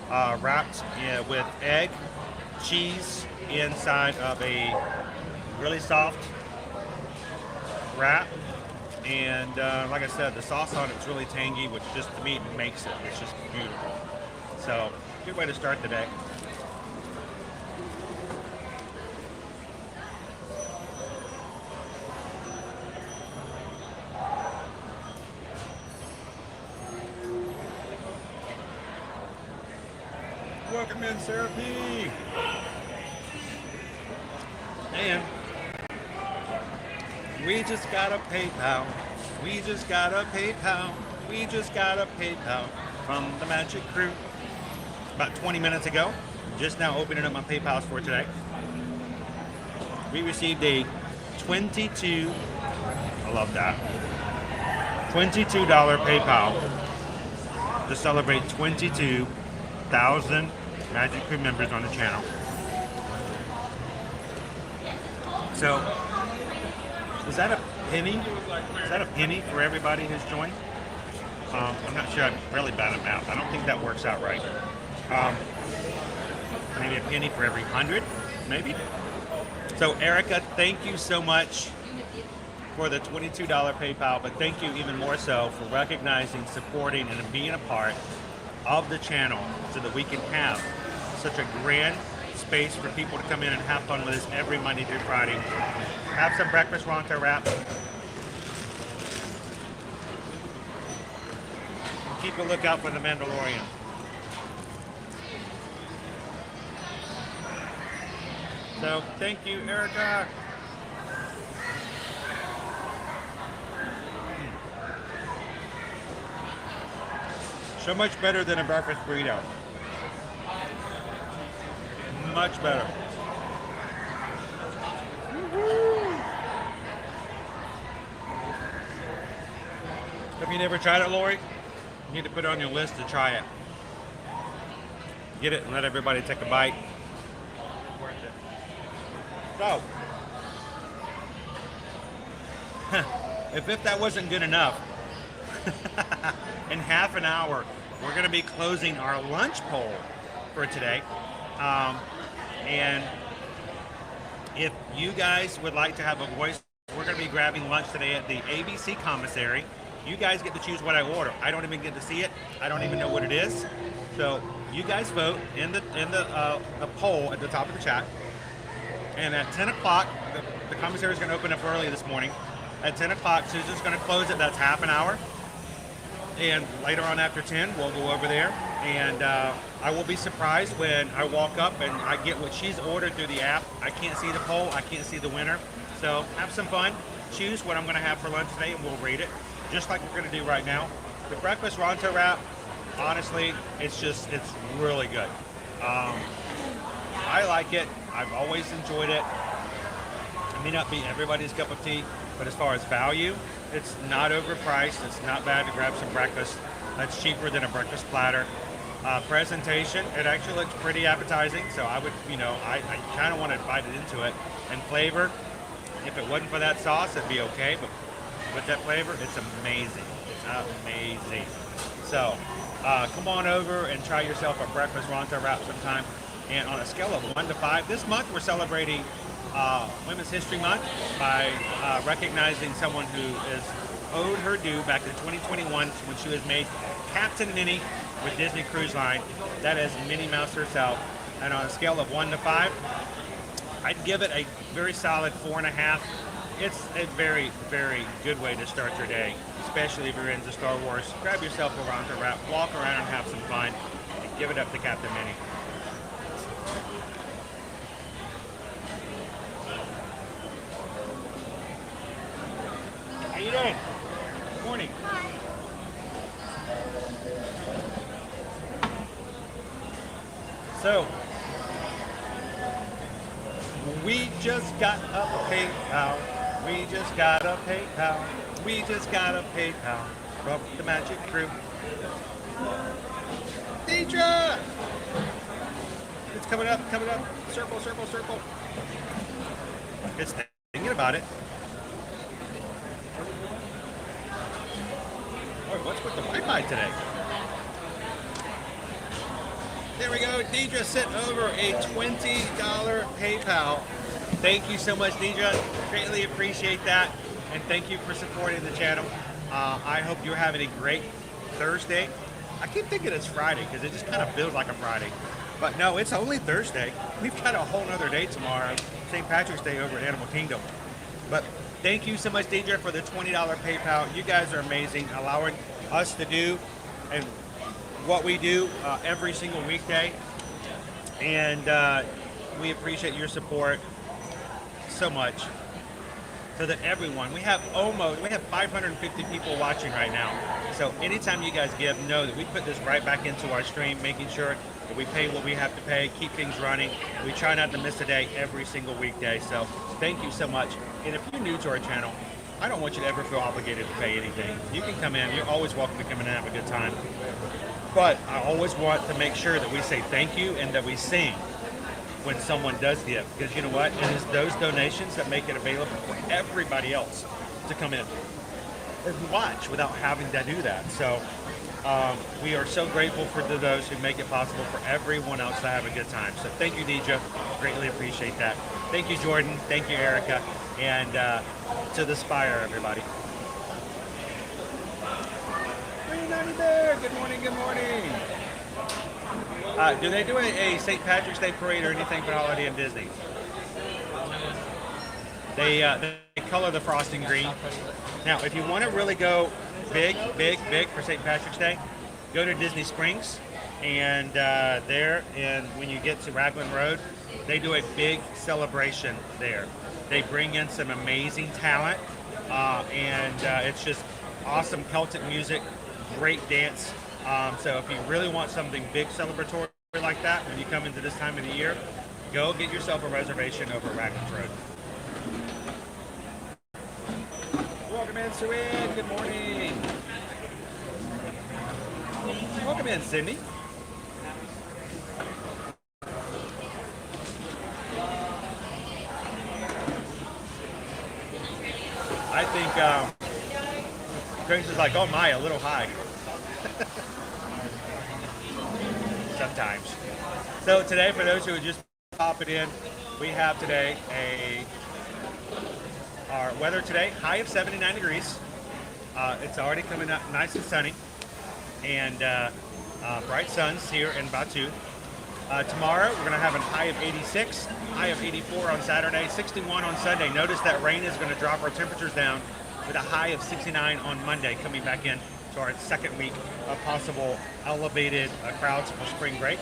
wrapped with egg, cheese inside of a really soft wrap, And like I said, the sauce on it's really tangy, which just to me makes it. It's just beautiful. So, good way to start the day. Welcome in, Sarah P. And we just got a PayPal. We just got a PayPal. We just got a PayPal from the Magic Crew. About 20 minutes ago. Just now opening up my PayPals for today. We received a $22, I love that, $22 PayPal to celebrate 22,000 Magic Crew members on the channel. So, is that a penny? Is that a penny for everybody who's joined? I'm not sure. I'm really bad at math. I don't think that works out right. Maybe a penny for every 100, maybe. So, Erica, thank you so much for the $22 PayPal, but thank you even more so for recognizing, supporting, and being a part of the channel so that we can have such a grand space for people to come in and have fun with us every Monday through Friday. Have some breakfast Ronto wraps. Keep a lookout for the Mandalorian. So, thank you, Erica. So much better than a breakfast burrito. Much better. Have you never tried it, Lori? You need to put it on your list to try it. Get it and let everybody take a bite. Worth it. So, if that wasn't good enough, in half an hour, we're going to be closing our lunch poll for today. And if you guys would like to have a voice, we're going to be grabbing lunch today at the ABC Commissary. You guys get to choose what I order. I don't even get to see it. I don't even know what it is. So you guys vote in the poll at the top of the chat. And at 10 o'clock, the commissary is going to open up early this morning. At 10 o'clock, Susan's going to close it. That's half an hour. And later on after 10, we'll go over there. And I will be surprised when I walk up and I get what she's ordered through the app. I can't see the poll. I can't see the winner. So have some fun. Choose what I'm going to have for lunch today, and we'll rate it, just like we're going to do right now. The breakfast Ronto wrap, honestly, it's really good. I like it. I've always enjoyed it. It may not be everybody's cup of tea, but as far as value, it's not overpriced. It's not bad to grab some breakfast. That's cheaper than a breakfast platter. Presentation, it actually looks pretty appetizing, so I would, I kind of want to bite it into it. And flavor, if it wasn't for that sauce, it'd be okay, but with that flavor, it's amazing. It's amazing. So, come on over and try yourself a breakfast Ronto wrap sometime. And on a scale of 1 to 5, this month we're celebrating Women's History Month by recognizing someone who is owed her due back in 2021 when she was made Captain Minnie with Disney Cruise Line. That is Minnie Mouse herself. And on a scale of 1 to 5, I'd give it a very solid 4.5. It's a very, very good way to start your day, especially if you're into Star Wars. Grab yourself a Ronto wrap, walk around and have some fun, and give it up to Captain Minnie. How you doing? Good morning. So, we just got a PayPal. We just got a PayPal. We just got a PayPal from the Magic Crew. Deidre! It's coming up, coming up. Circle, circle, circle. It's thinking about it. Boy, what's with the Wi-Fi today? There we go. Deidre sent over a $20 PayPal. Thank you so much, Deidre. Greatly appreciate that. and thank you for supporting the channel. I hope you're having a great Thursday. I keep thinking it's Friday because it just kind of feels like a Friday. But no, it's only Thursday. We've got a whole nother day tomorrow, St. Patrick's Day over at Animal Kingdom. But thank you so much, Deidre, for the $20 PayPal. You guys are amazing, allowing us to do and what we do every single weekday. And we appreciate your support so much. So that everyone, we have 550 people watching right now. So anytime you guys give, know that we put this right back into our stream, making sure that we pay what we have to pay, keep things running. We try not to miss a day every single weekday. So thank you so much. And if you're new to our channel, I don't want you to ever feel obligated to pay anything. You can come in. You're always welcome to come in and have a good time. But I always want to make sure that we say thank you and that we sing when someone does give, because you know what? It is those donations that make it available for everybody else to come in or watch without having to do that. So we are so grateful for those who make it possible for everyone else to have a good time. So thank you, Deidre. Greatly appreciate that. Thank you, Jordan. Thank you, Erica. And to the Spire, everybody. Good morning, good morning. Do they do a St. Patrick's Day parade or anything for Holiday in Disney? They color the frosting green. Now, if you want to really go big for St. Patrick's Day, go to Disney Springs, and when you get to Raglan Road, they do a big celebration there. They bring in some amazing talent, and it's just awesome Celtic music, great dance. So if you really want something big celebratory like that when you come into this time of the year, go get yourself a reservation over Raglan's Road. Welcome in, Surin. Good morning. Welcome in, Cindy. I think Grace is like, oh my, a little high. Sometimes. So today, for those who are just popping in, we have today our weather today, high of 79 degrees. It's already coming up nice and sunny, and bright suns here in Batu. Tomorrow, we're going to have a high of 86, high of 84 on Saturday, 61 on Sunday. Notice that rain is going to drop our temperatures down with a high of 69 on Monday, coming back in to our second week of possible elevated crowds for spring break.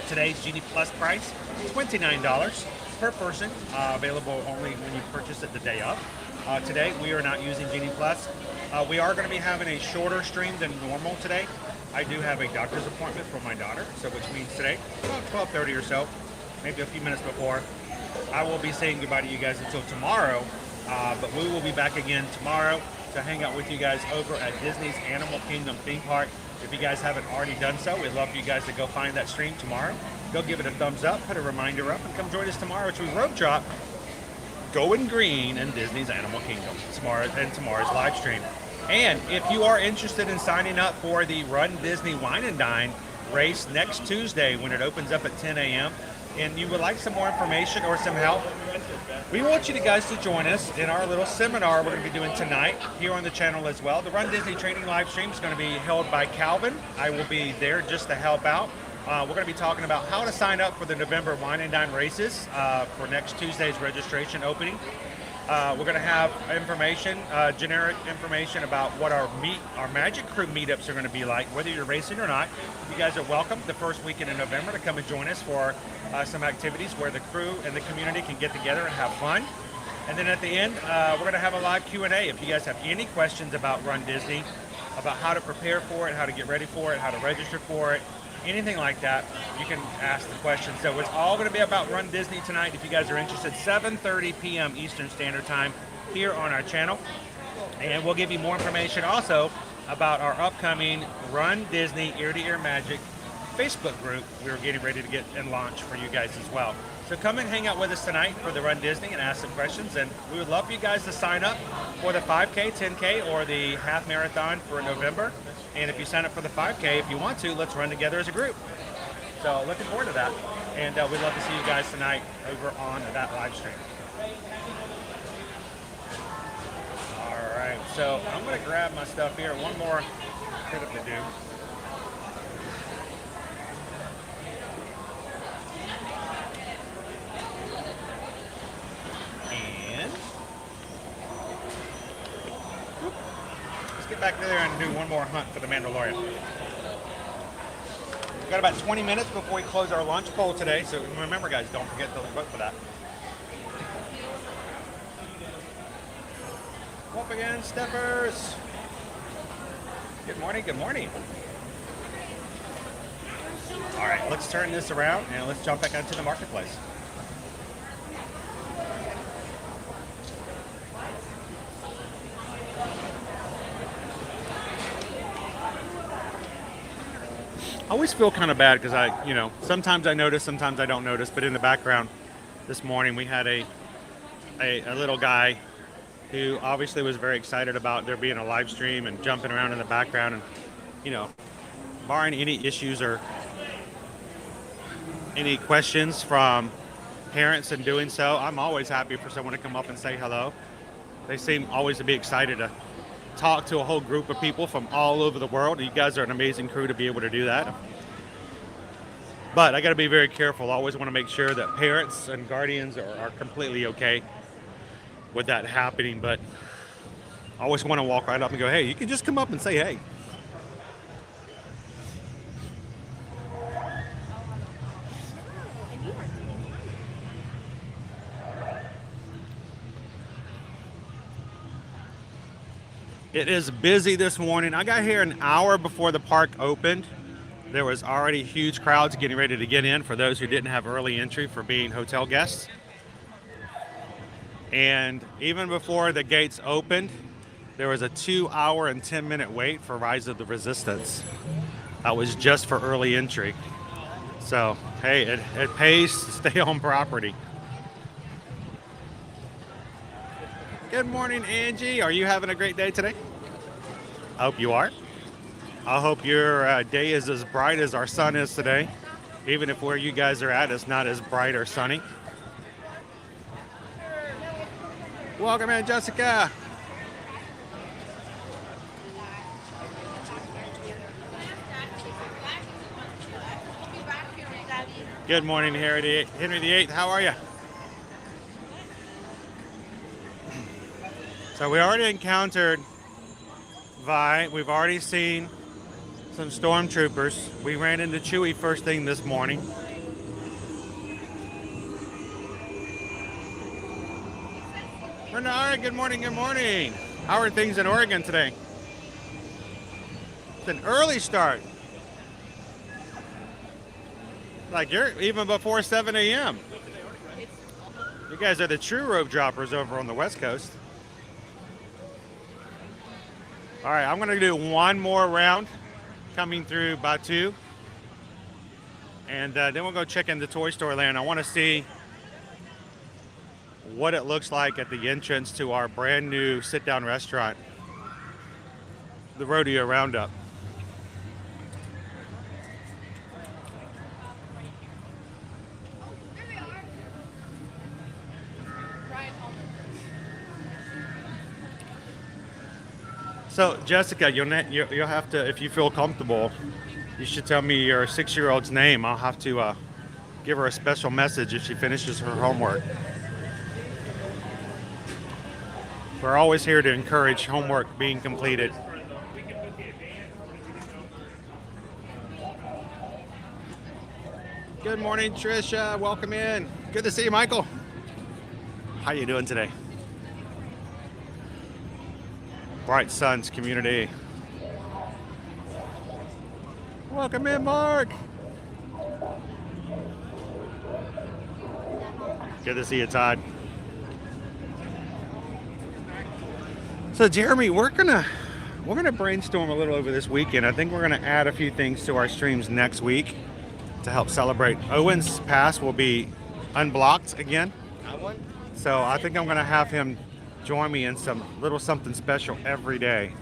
Today's Genie Plus price, $29 per person, available only when you purchase it the day of. Today, we are not using Genie Plus. We are going to be having a shorter stream than normal today. I do have a doctor's appointment for my daughter, so which means today, about 12:30 or so, maybe a few minutes before, I will be saying goodbye to you guys until tomorrow, but we will be back again tomorrow to hang out with you guys over at Disney's Animal Kingdom theme park. If you guys haven't already done so, we'd love for you guys to go find that stream tomorrow. Go give it a thumbs up, put a reminder up, and come join us tomorrow as we rope drop Going Green in Disney's Animal Kingdom tomorrow's live stream. And if you are interested in signing up for the Run Disney Wine and Dine race next Tuesday when it opens up at 10 a.m., and you would like some more information or some help, we want you guys to join us in our little seminar we're going to be doing tonight here on the channel as well. The Run Disney training live stream is going to be held by Calvin. I will be there just to help out. We're going to be talking about how to sign up for the November Wine and Dine races for next Tuesday's registration opening. We're going to have information, generic information about what our Magic Crew meetups are going to be like, whether you're racing or not. You guys are welcome the first weekend in November to come and join us for some activities where the crew and the community can get together and have fun. And then at the end, we're going to have a live Q&A. If you guys have any questions about Run Disney, about how to prepare for it, how to get ready for it, how to register for it, anything like that, you can ask the question. So it's all going to be about Run Disney tonight. If you guys are interested, 7:30 p.m. Eastern Standard Time here on our channel. And we'll give you more information also about our upcoming Run Disney Ear to Ear Magic Facebook group we're getting ready to get and launch for you guys as well. So come and hang out with us tonight for the Run Disney and ask some questions. And we would love for you guys to sign up for the 5K, 10K, or the half marathon for November. And if you sign up for the 5K, if you want to, let's run together as a group. So looking forward to that. And we'd love to see you guys tonight over on that live stream. So I'm gonna grab my stuff here. One more bit to do. And let's get back there and do one more hunt for the Mandalorian. We've got about 20 minutes before we close our lunch poll today, so remember guys, don't forget to vote for that. Up again, steppers. Good morning, good morning. All right, let's turn this around and let's jump back onto the marketplace. I always feel kind of bad because sometimes I notice, sometimes I don't notice, but in the background this morning we had a little guy who obviously was very excited about there being a live stream and jumping around in the background, and barring any issues or any questions from parents in doing so, I'm always happy for someone to come up and say hello. They seem always to be excited to talk to a whole group of people from all over the world. You guys are an amazing crew to be able to do that. But I got to be very careful. I always want to make sure that parents and guardians are completely okay with that happening. But I always want to walk right up and go, hey, you can just come up and say hey. It is busy this morning. I got here an hour before the park opened. There was already huge crowds getting ready to get in for those who didn't have early entry for being hotel guests. And even before the gates opened, there was a 2-hour and 10-minute wait for Rise of the Resistance. That was just for early entry. So, hey, it pays to stay on property. Good morning, Angie. Are you having a great day today? I hope you are. I hope your day is as bright as our sun is today. Even if where you guys are at is not as bright or sunny. Welcome in, Jessica. Good morning, Henry VIII. How are you? So we already encountered Vi. We've already seen some stormtroopers. We ran into Chewie first thing this morning. Bernard, good morning, good morning. How are things in Oregon today? It's an early start. Like you're even before 7 a.m. You guys are the true rope droppers over on the West Coast. All right, I'm gonna do one more round coming through Batu. And then we'll go check into Toy Story Land. I wanna see what it looks like at the entrance to our brand new sit-down restaurant, the Rodeo Roundup. So, Jessica, you'll have to, if you feel comfortable, you should tell me your 6-year-old's name. I'll have to give her a special message if she finishes her homework. We're always here to encourage homework being completed. Good morning, Trisha. Welcome in. Good to see you, Michael. How you doing today? Bright Suns community. Welcome in, Mark. Good to see you, Todd. So, Jeremy, we're gonna brainstorm a little over this weekend. I think we're gonna add a few things to our streams next week to help celebrate. Owen's pass will be unblocked again. So I think I'm gonna have him join me in some little something special every day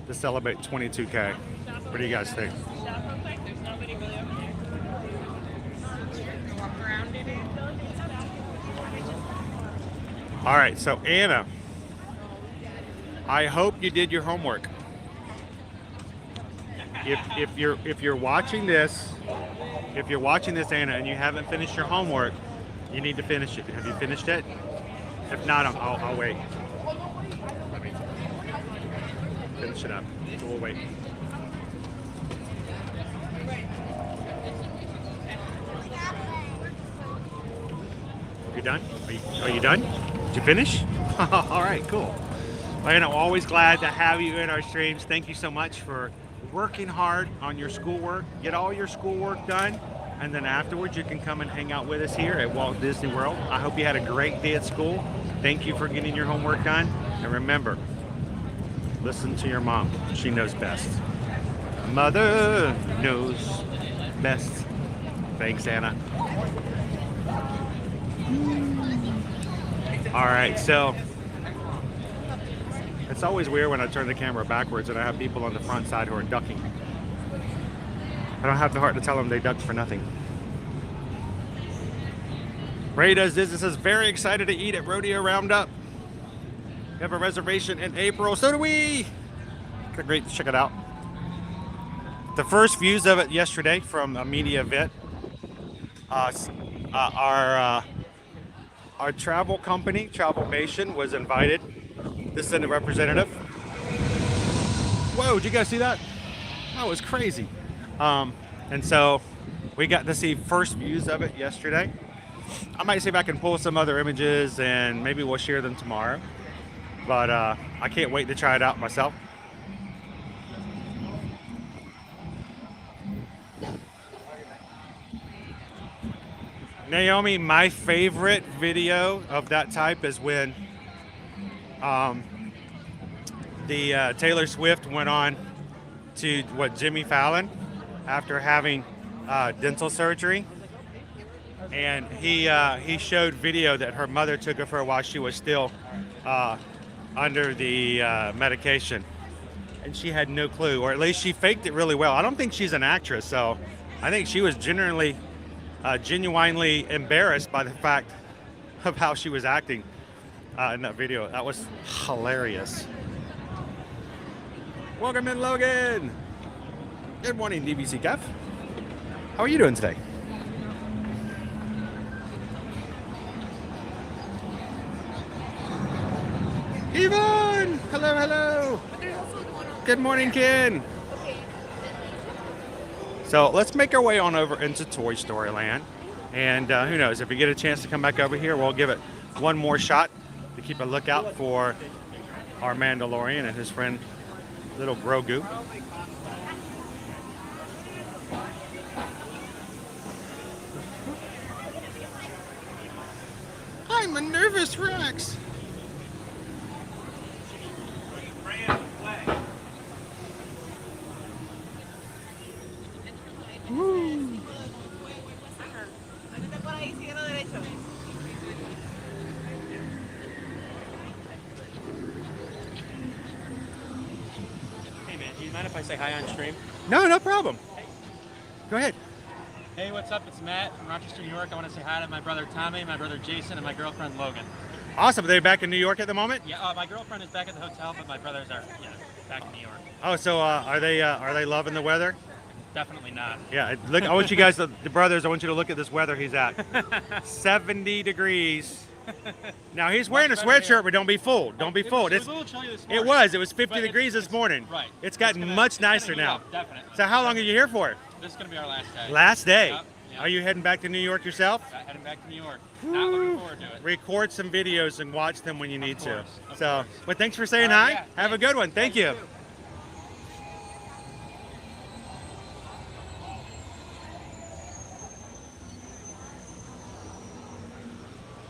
to celebrate 22K. What do you guys think? All right, so Anna, I hope you did your homework. If you're watching this, Anna, and you haven't finished your homework, you need to finish it. Have you finished it? If not, I'll wait. Let me finish it up. So we'll wait. You done? Are you done? Did you finish? All right, cool. Well, I'm always glad to have you in our streams. Thank you so much for working hard on your schoolwork. Get all your schoolwork done, and then afterwards you can come and hang out with us here at Walt Disney World. I hope you had a great day at school. Thank you for getting your homework done. And remember, listen to your mom. She knows best. Mother knows best. Thanks, Anna. All right, so it's always weird when I turn the camera backwards and I have people on the front side who are ducking. I don't have the heart to tell them they ducked for nothing. Ray does this. It says, very excited to eat at Rodeo Roundup. We have a reservation in April. So do we. Great to check it out. The first views of it yesterday from a media event. Our travel company, Travelmation, was invited to send a representative. Whoa, did you guys see that? That was crazy. And so we got to see first views of it yesterday. I might see if I can pull some other images and maybe we'll share them tomorrow. But I can't wait to try it out myself. Naomi, my favorite video of that type is when Taylor Swift went on to Jimmy Fallon after having dental surgery, and he showed video that her mother took of her while she was still under the medication, and she had no clue, or at least she faked it really well. I don't think she's an actress, so I think she was genuinely embarrassed by the fact of how she was acting in that video. That was hilarious. Welcome in, Logan. Good morning, DBC Kev. How are you doing today? Yvonne! Hello, hello. Good morning, Ken. So let's make our way on over into Toy Story Land. And who knows, if we get a chance to come back over here, we'll give it one more shot to keep a lookout for our Mandalorian and his friend, little Grogu. I'm a nervous Rex. Woo. Hey man, do you mind if I say hi on stream? No, no problem. Go ahead. Hey, what's up? It's Matt from Rochester, New York. I want to say hi to my brother Tommy, my brother Jason, and my girlfriend Logan. Awesome. Are they back in New York at the moment? Yeah, my girlfriend is back at the hotel, but my brothers are back in New York. Oh, so are they loving the weather? Definitely not. Yeah, look. I want you guys, the brothers. I want you to look at this weather he's at. 70 degrees. Now he's wearing a sweatshirt, but don't be fooled. Don't be fooled. It was a little chilly this morning. It was 50 degrees this morning. Right. It's gotten much nicer now. Definitely. So how long are you here for? This is gonna be our last day. Last day. Yep. Are you heading back to New York yourself? Heading back to New York. Not looking forward to it. Record some videos and watch them when you need to. Of So, course. but thanks for saying hi. Yeah, Have a good one. Thank you.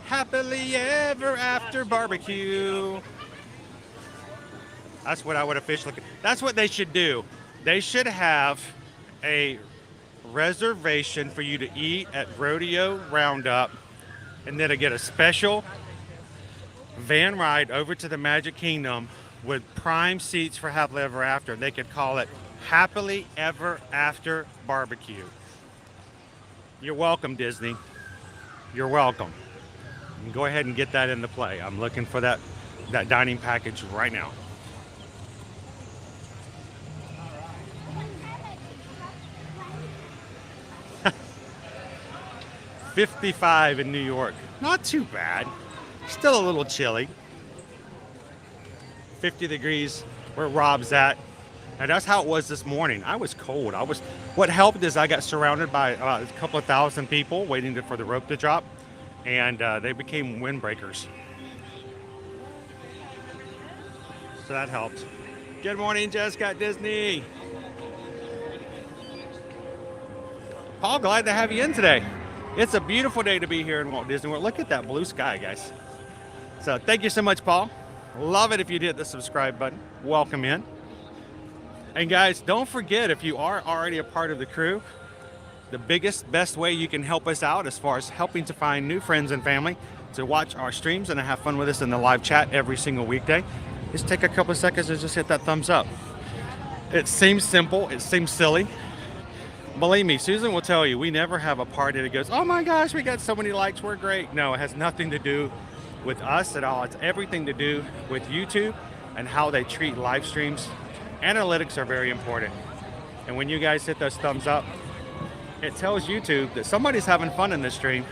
Happily ever after barbecue. That's what I would officially. That's what they should do. They should have a reservation for you to eat at Rodeo Roundup, and then to get a special van ride over to the Magic Kingdom with prime seats for Happily Ever After. They could call it Happily Ever After Barbecue. You're welcome, Disney. You're welcome. You can go ahead and get that into play. I'm looking for that dining package right now. 55 in New York. Not too bad. Still a little chilly. 50 degrees where Rob's at. And that's how it was this morning. I was cold. What helped is I got surrounded by a couple of thousand people waiting for the rope to drop. And they became windbreakers. So that helped. Good morning, Jessica at Disney. Paul, glad to have you in today. It's a beautiful day to be here in Walt Disney World. Look at that blue sky, guys. So thank you so much, Paul. Love it if you'd hit the subscribe button. Welcome in. And guys, don't forget, if you are already a part of the crew, the best way you can help us out as far as helping to find new friends and family to watch our streams and to have fun with us in the live chat every single weekday is take a couple of seconds to just hit that thumbs up. It seems simple, it seems silly. Believe me, Susan will tell you, we never have a party that goes, oh my gosh, we got so many likes, we're great. No, it has nothing to do with us at all. It's everything to do with YouTube and how they treat live streams. Analytics are very important. And when you guys hit those thumbs up, it tells YouTube that somebody's having fun in this stream,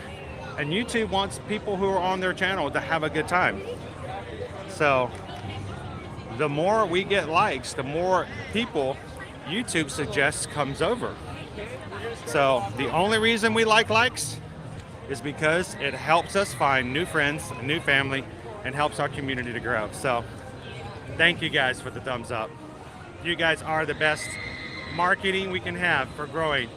and YouTube wants people who are on their channel to have a good time. So the more we get likes, the more people YouTube suggests comes over. So the only reason we like likes is because it helps us find new friends, a new family, and helps our community to grow. So thank you guys for the thumbs up. You guys are the best marketing we can have for growing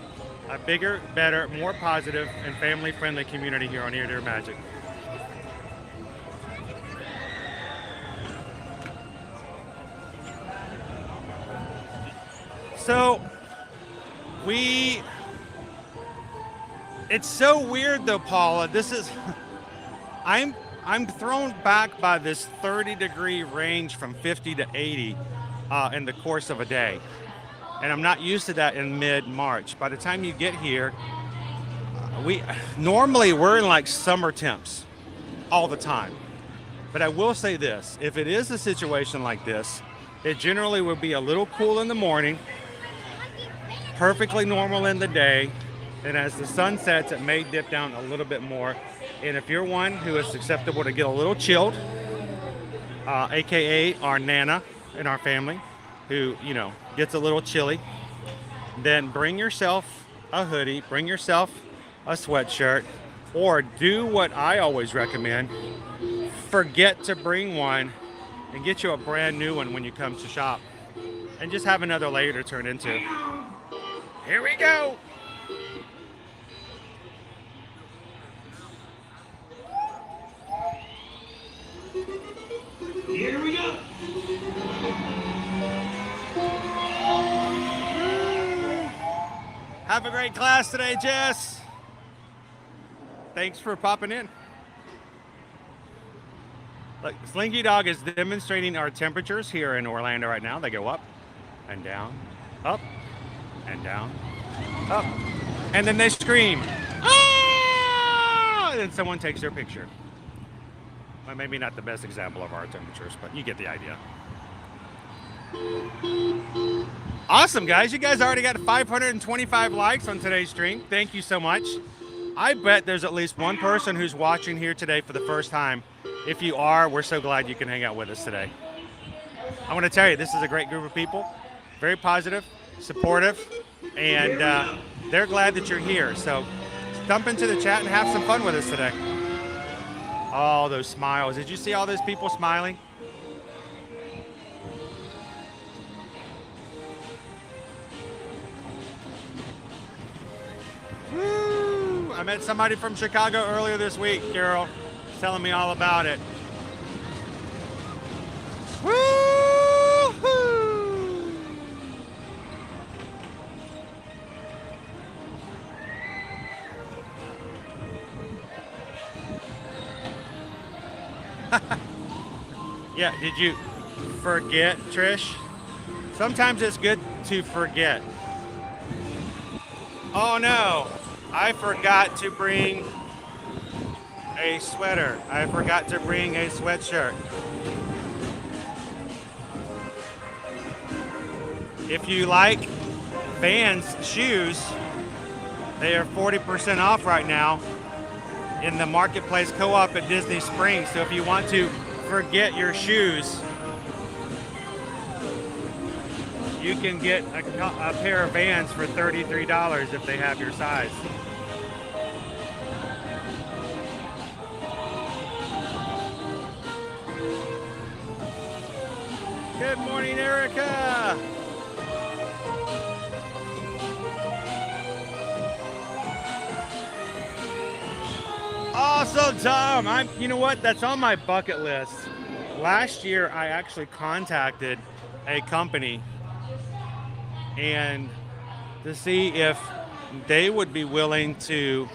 a bigger, better, more positive, and family-friendly community here on Ear to Ear Magic. So it's so weird though, Paula. This is, I'm thrown back by this 30-degree range from 50 to 80 in the course of a day. And I'm not used to that in mid-March. By the time you get here, normally we're in like summer temps all the time. But I will say this, if it is a situation like this, it generally will be a little cool in the morning, perfectly normal in the day, and as the sun sets, it may dip down a little bit more. And if you're one who is susceptible to get a little chilled, AKA our Nana in our family, who, you know, gets a little chilly, then bring yourself a hoodie, bring yourself a sweatshirt, or do what I always recommend, forget to bring one and get you a brand new one when you come to shop, and just have another layer to turn into. Here we go. Here we go. Have a great class today, Jess. Thanks for popping in. Look, Slinky Dog is demonstrating our temperatures here in Orlando right now. They go up and down, up and down, up. And then they scream, ah! And then someone takes their picture. Well, maybe not the best example of our temperatures, but you get the idea. Awesome, guys. You guys already got 525 likes on today's stream. Thank you so much. I bet there's at least one person who's watching here today for the first time. If you are, we're so glad you can hang out with us today. I want to tell you, this is a great group of people. Very positive, supportive, and they're glad that you're here. So jump into the chat and have some fun with us today. All those smiles. Did you see all those people smiling? Woo! I met somebody from Chicago earlier this week, Carol, telling me all about it. Woo-hoo! Yeah, did you forget, Trish? Sometimes it's good to forget. Oh no, I forgot to bring a sweater. I forgot to bring a sweatshirt. If you like Vans shoes, they are 40% off right now. in the Marketplace Co-op at Disney Springs. So if you want to forget your shoes, you can get a pair of Vans for $33 if they have your size. Good morning, Erica. Awesome, Tom. You know what? That's on my bucket list. Last year, I actually contacted a company and to see if they would be willing to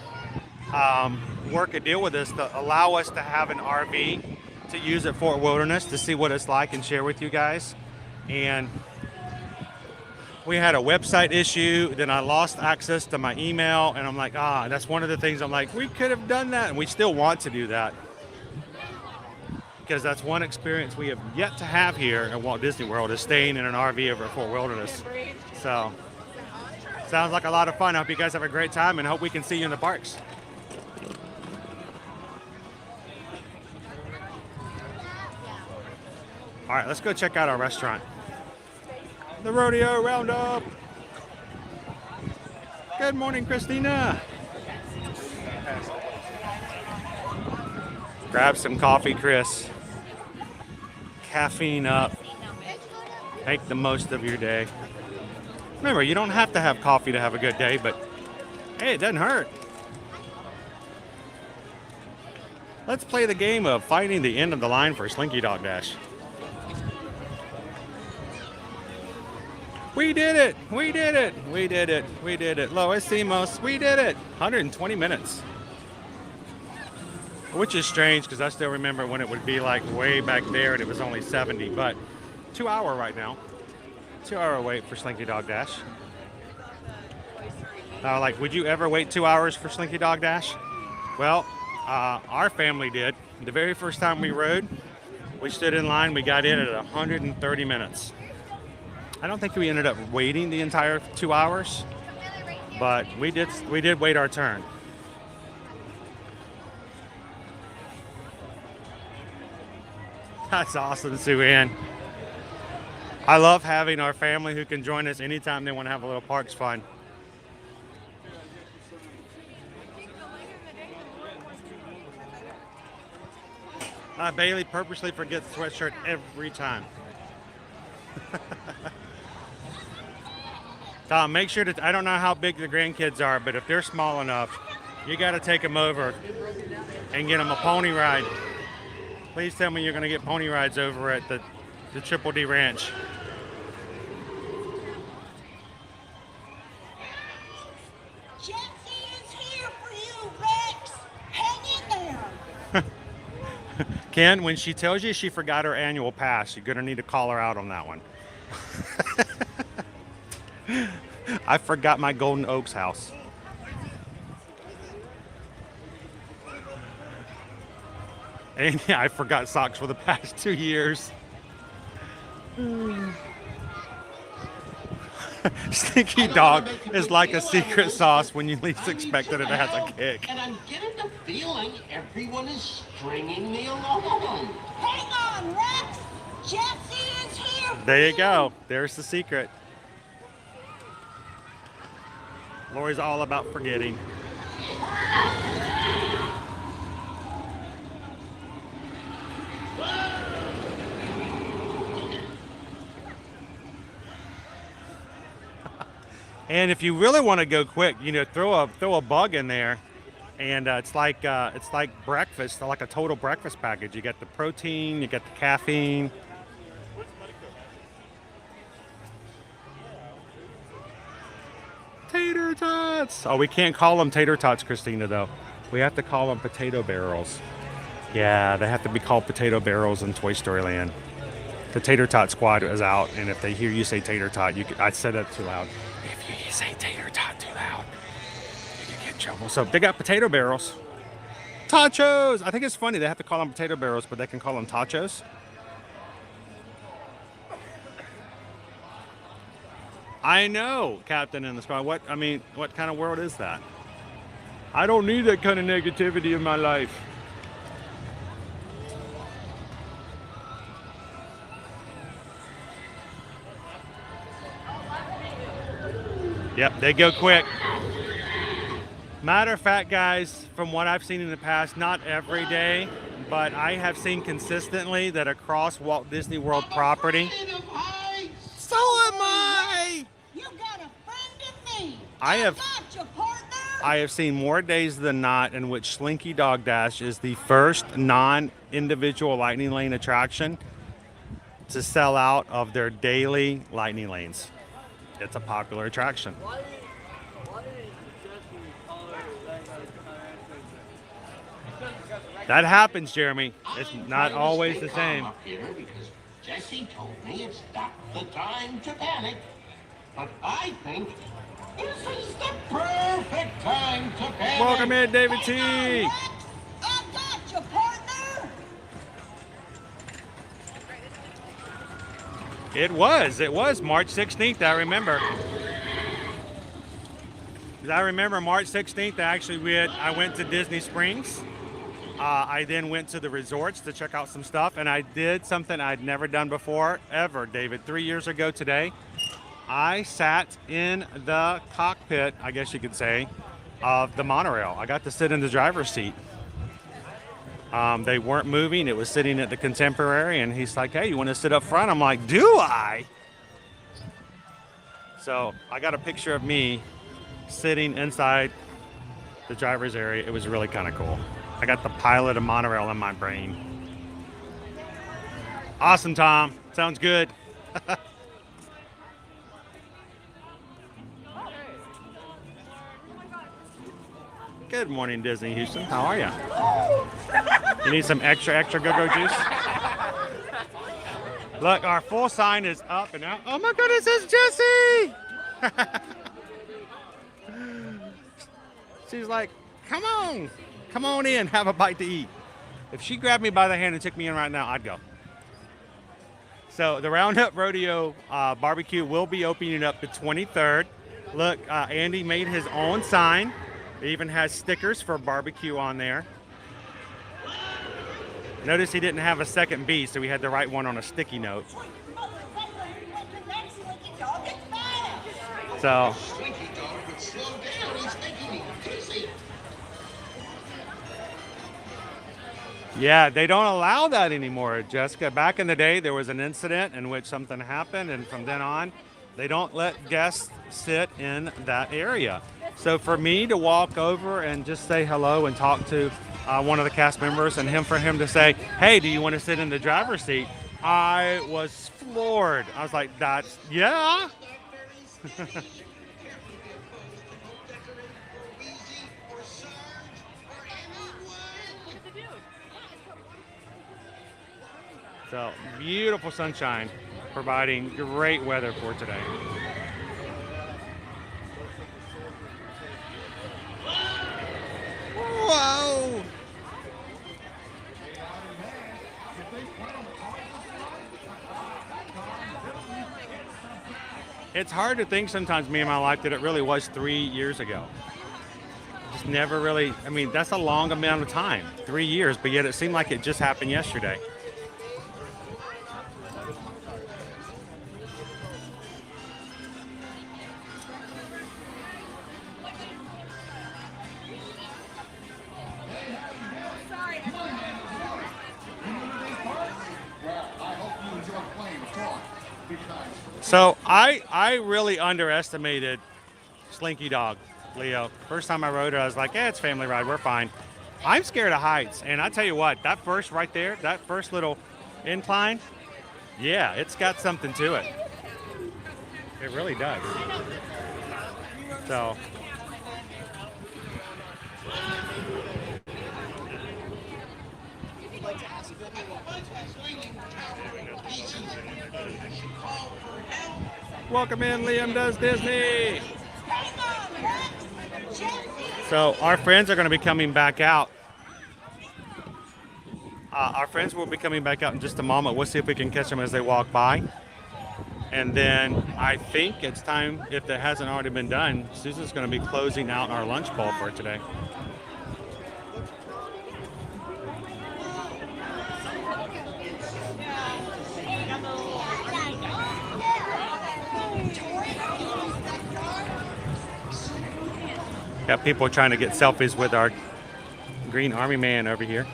work a deal with us to allow us to have an RV to use at Fort Wilderness to see what it's like and share with you guys. And we had a website issue, then I lost access to my email, and I'm like, that's one of the things I'm like, we could have done that, and we still want to do that. Because that's one experience we have yet to have here at Walt Disney World, is staying in an RV over at Fort Wilderness. So, sounds like a lot of fun. I hope you guys have a great time, and hope we can see you in the parks. All right, let's go check out our restaurant. The Rodeo Roundup. Good morning, Christina. Grab some coffee, Chris. Caffeine up. Make the most of your day. Remember, you don't have to have coffee to have a good day, but hey, it doesn't hurt. Let's play the game of finding the end of the line for Slinky Dog Dash. We did it! We did it! We did it! We did it! Lo hicimos! We did it! 120 minutes. Which is strange because I still remember when it would be like way back there and it was only 70, but 2 hour right now. 2 hour wait for Slinky Dog Dash. Like, would you ever wait 2 hours for Slinky Dog Dash? Well, our family did. The very first time we rode, we stood in line, we got in at 130 minutes. I don't think we ended up waiting the entire 2 hours, but we did wait our turn. That's awesome, Sue Ann. I love having our family who can join us anytime they want to have a little parks fun. Bailey purposely forgets the sweatshirt every time. Tom, make sure to, I don't know how big the grandkids are, but if they're small enough, you got to take them over and get them a pony ride. Please tell me you're going to get pony rides over at the Triple D Ranch. Jesse is here for you, Rex. Hang in there. Ken, when she tells you she forgot her annual pass, you're going to need to call her out on that one. I forgot my Golden Oaks house. And yeah, I forgot socks for the past 2 years. Stinky Dog is like a secret sauce. When you least expected it, it has a kick. And I'm getting the feeling everyone is stringing me along. Hang on, Rex. Jesse is here for There you go. There's the secret. Lori's all about forgetting. And if you really want to go quick, you know, throw a bug in there, and it's like breakfast, like a total breakfast package. You get the protein, you get the caffeine. Tater tots. Oh, we can't call them tater tots, Christina, though. We have to call them potato barrels. Yeah, they have to be called potato barrels in Toy Story Land. The Tater Tot Squad is out, and if they hear you say tater tot, I said that too loud. If you say tater tot too loud, you can get in trouble. So they got potato barrels. Tachos! I think it's funny they have to call them potato barrels, but they can call them tachos. I know, Captain in the Squad. What kind of world is that? I don't need that kind of negativity in my life. Yep, they go quick. Matter of fact, guys, from what I've seen in the past, not every day, but I have seen consistently that across Walt Disney World property. So am I! You got a friend in me. I have Got your partner. I have seen more days than not in which Slinky Dog Dash is the first non-individual lightning lane attraction to sell out of their daily lightning lanes. It's a popular attraction. That happens, Jeremy. It's not always the same. Jesse told me it's not the time to panic. But I think this is the perfect time to panic. Welcome in, David T. I got your partner. It was March 16th, I remember. I remember March 16th, I went to Disney Springs. I then went to the resorts to check out some stuff, and I did something I'd never done before, ever, David. 3 years ago today, I sat in the cockpit, I guess you could say, of the monorail. I got to sit in the driver's seat. They weren't moving. It was sitting at the Contemporary, and he's like, hey, you want to sit up front? I'm like, do I? So I got a picture of me sitting inside the driver's area. It was really kind of cool. I got the pilot of monorail in my brain. Awesome, Tom. Sounds good. Good morning, Disney Houston. How are you? You need some extra go-go juice? Look, our full sign is up and out. Oh my goodness, it's Jessie! She's like, come on in, have a bite to eat. If she grabbed me by the hand and took me in right now, I'd go. So the Roundup Rodeo barbecue will be opening up the 23rd. Look, Andy made his own sign. It even has stickers for barbecue on there. Notice he didn't have a second B, so we had to write one on a sticky note. So, yeah, they don't allow that anymore, Jessica. Back in the day, there was an incident in which something happened, and from then on, they don't let guests sit in that area. So for me to walk over and just say hello and talk to one of the cast members, and for him to say, hey, do you want to sit in the driver's seat? I was floored. I was like, yeah. So beautiful sunshine, providing great weather for today. Whoa! It's hard to think sometimes, me in my life, that it really was 3 years ago. Just never really, I mean, that's a long amount of time, 3 years, but yet it seemed like it just happened yesterday. So I really underestimated Slinky Dog, Leo. First time I rode it, I was like, yeah, it's family ride, we're fine. I'm scared of heights, and I tell you what, that first right there, that first little incline, yeah, it's got something to it. It really does. So. Welcome in, Liam Does Disney. So our friends are going to be coming back out. Our friends will be coming back out in just a moment. We'll see if we can catch them as they walk by. And then I think it's time, if it hasn't already been done, Susan's going to be closing out our lunch bowl for today. Got people trying to get selfies with our green army man over here.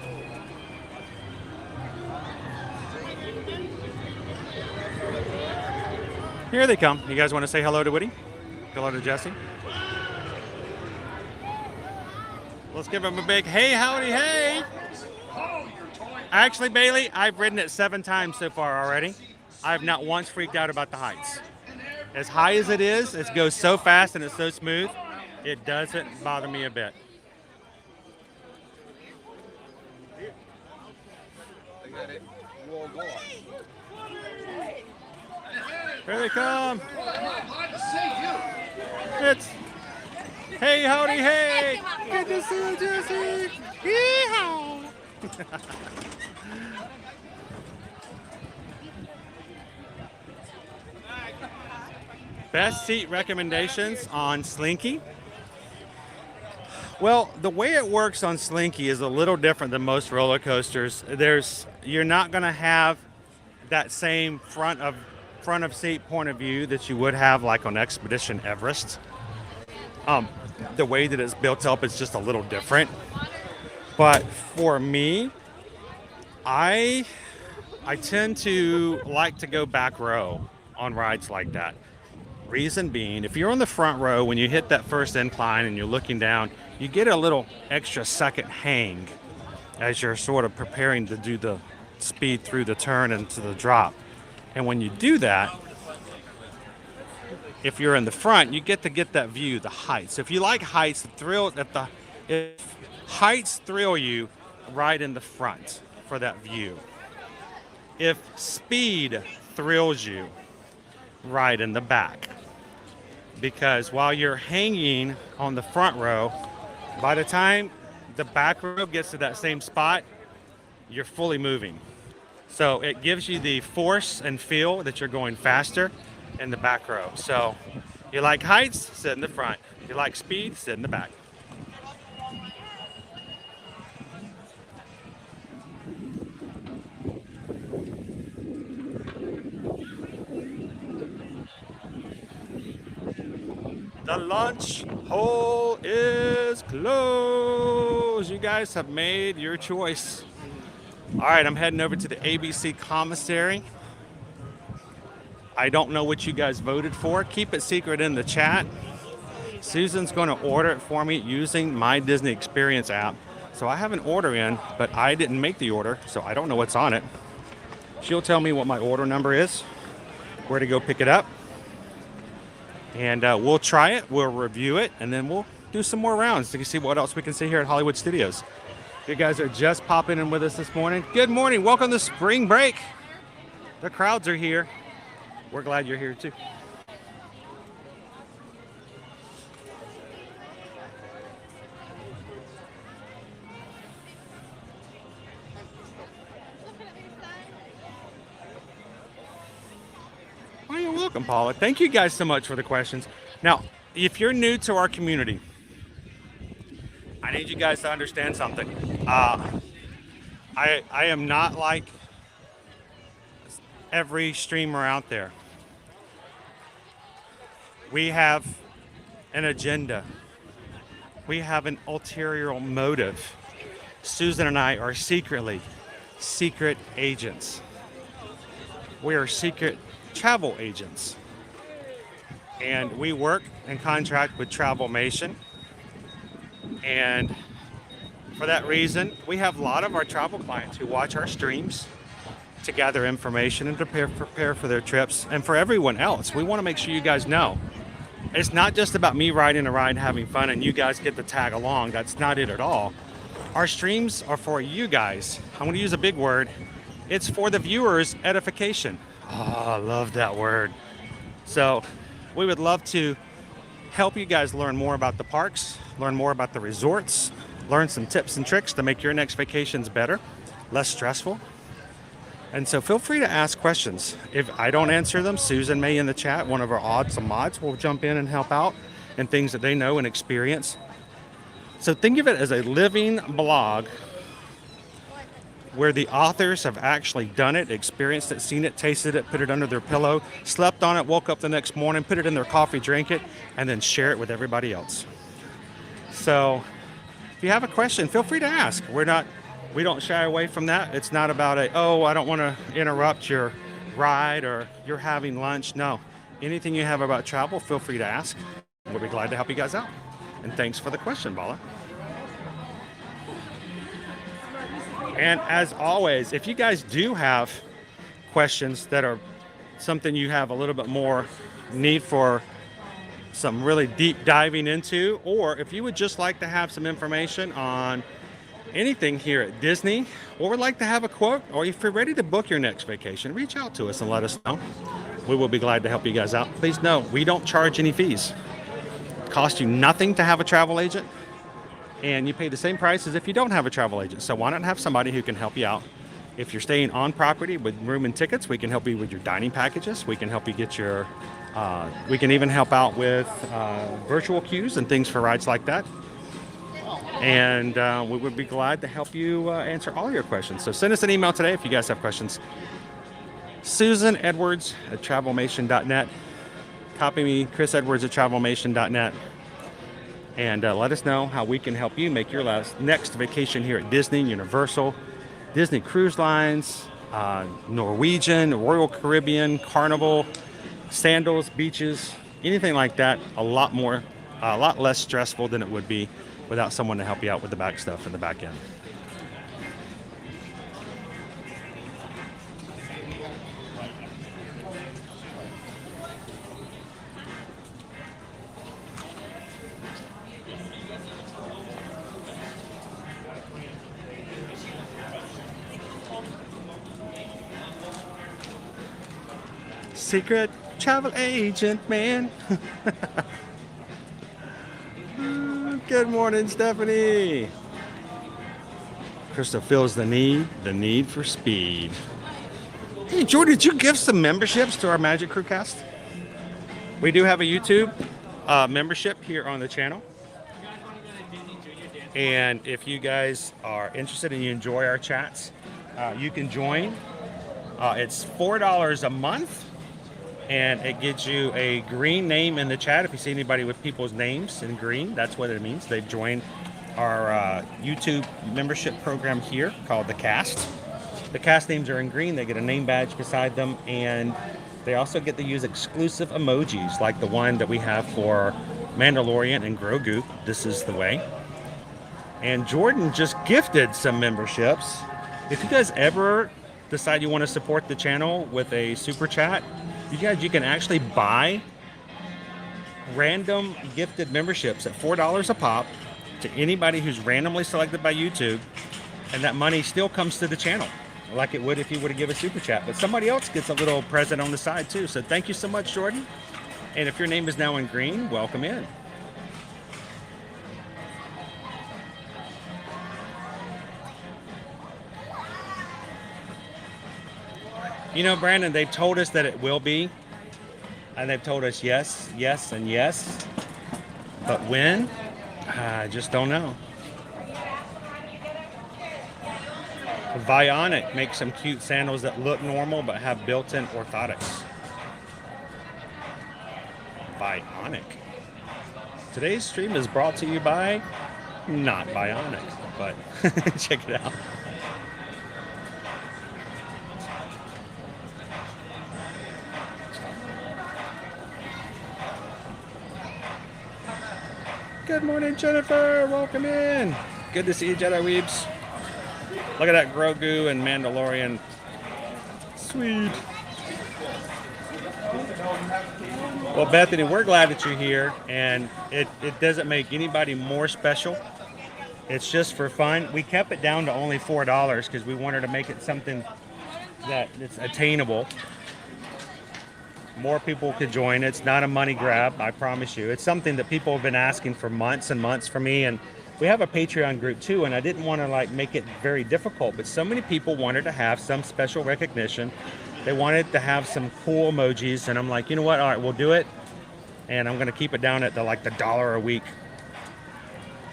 Here they come. You guys want to say hello to Woody? Hello to Jesse? Let's give him a big hey, howdy, hey! Actually, Bailey, I've ridden it 7 times so far already. I have not once freaked out about the heights. As high as it is, it goes so fast and it's so smooth, it doesn't bother me a bit. Here they come. It's hey, howdy, hey. Good to see you, Jesse. Yee-haw. Best seat recommendations on Slinky. Well, the way it works on Slinky is a little different than most roller coasters. You're not going to have that same front of seat point of view that you would have like on Expedition Everest. The way that it's built up is just a little different. But for me, I tend to like to go back row on rides like that. Reason being, if you're on the front row, when you hit that first incline and you're looking down, you get a little extra second hang as you're sort of preparing to do the speed through the turn into the drop. And when you do that, if you're in the front, you get that view, the heights. If you like heights, if heights thrill you, right in the front for that view. If speed thrills you, right in the back. Because while you're hanging on the front row, by the time the back row gets to that same spot, you're fully moving. So it gives you the force and feel that you're going faster in the back row. So you like heights, sit in the front. You like speed, sit in the back. The launch hole is closed. You guys have made your choice. All right, I'm heading over to the ABC Commissary. I don't know what you guys voted for. Keep it secret in the chat. Susan's going to order it for me using my Disney Experience app. So I have an order in, but I didn't make the order, so I don't know what's on it. She'll tell me what my order number is, where to go pick it up. And we'll try it, we'll review it, and then we'll do some more rounds to see what else we can see here at Hollywood Studios. You guys are just popping in with us this morning. Good morning, welcome to spring break. The crowds are here. We're glad you're here too. Oh, you're welcome, Paula. Thank you guys so much for the questions. Now, if you're new to our community, I need you guys to understand something. I am not like every streamer out there. We have an agenda. We have an ulterior motive. Susan and I are secret agents. We are secret travel agents. And we work and contract with Travelmation. And for that reason, we have a lot of our travel clients who watch our streams to gather information and to prepare for their trips. And for everyone else, we want to make sure you guys know it's not just about me riding a ride and having fun and you guys get to tag along. That's not it at all. Our streams are for you guys. I'm going to use a big word. It's for the viewers' edification. Oh, I love that word. So we would love to help you guys learn more about the parks, learn more about the resorts, learn some tips and tricks to make your next vacations better, less stressful. And so feel free to ask questions. If I don't answer them, Susan may in the chat, one of our awesome mods, will jump in and help out in things that they know and experience. So think of it as a living blog where the authors have actually done it, experienced it, seen it, tasted it, put it under their pillow, slept on it, woke up the next morning, put it in their coffee, drank it, and then share it with everybody else. So if you have a question, feel free to ask. We don't shy away from that. It's not about I don't want to interrupt your ride or you're having lunch. No, anything you have about travel, feel free to ask. We'll be glad to help you guys out. And thanks for the question, Bala. And as always, if you guys do have questions that are something you have a little bit more need for some really deep diving into, or if you would just like to have some information on anything here at Disney, or would like to have a quote, or if you're ready to book your next vacation, reach out to us and let us know. We will be glad to help you guys out. Please know, we don't charge any fees. It costs you nothing to have a travel agent, and you pay the same price as if you don't have a travel agent. So why not have somebody who can help you out? If you're staying on property with room and tickets, we can help you with your dining packages. We can help you get your, we can even help out with virtual queues and things for rides like that. And we would be glad to help you answer all your questions. So send us an email today if you guys have questions. susanedwards@travelmation.net. Copy me, chrisedwards@travelmation.net. And let us know how we can help you make your next vacation here at Disney, Universal, Disney Cruise Lines, Norwegian, Royal Caribbean, Carnival, Sandals, beaches, anything like that. A lot less stressful than it would be without someone to help you out with the back stuff in the back end. Secret travel agent, man. Good morning, Stephanie. Krista feels the need for speed. Hey, Jordan, did you give some memberships to our Magic Crew cast? We do have a YouTube membership here on the channel. And if you guys are interested and you enjoy our chats, you can join. It's $4 a month. And it gives you a green name in the chat. If you see anybody with people's names in green, that's what it means. They've joined our YouTube membership program here called The Cast. The cast names are in green. They get a name badge beside them. And they also get to use exclusive emojis like the one that we have for Mandalorian and Grogu. This is the way. And Jordan just gifted some memberships. If you guys ever decide you want to support the channel with a super chat, you can actually buy random gifted memberships at $4 a pop to anybody who's randomly selected by YouTube, and that money still comes to the channel like it would if you were to give a super chat. But somebody else gets a little present on the side too. So thank you so much, Jordan. And if your name is now in green, welcome in. You know, Brandon, they've told us that it will be, and they've told us yes, yes, and yes. But when? I just don't know. Vionic makes some cute sandals that look normal but have built-in orthotics. Vionic. Today's stream is brought to you by not Bionic, but check it out. Good morning, Jennifer. Welcome in. Good to see you, Jedi Weebs. Look at that Grogu and Mandalorian. Sweet. Well, Bethany, we're glad that you're here, and it doesn't make anybody more special. It's just for fun. We kept it down to only $4 because we wanted to make it something that it's attainable. More people could join. It's not a money grab, I promise you. It's something that people have been asking for months and months from me, and we have a Patreon group too, and I didn't want to make it very difficult, but so many people wanted to have some special recognition. They wanted to have some cool emojis, and I'm like, you know what? All right, we'll do it, and I'm going to keep it down at the $1 a week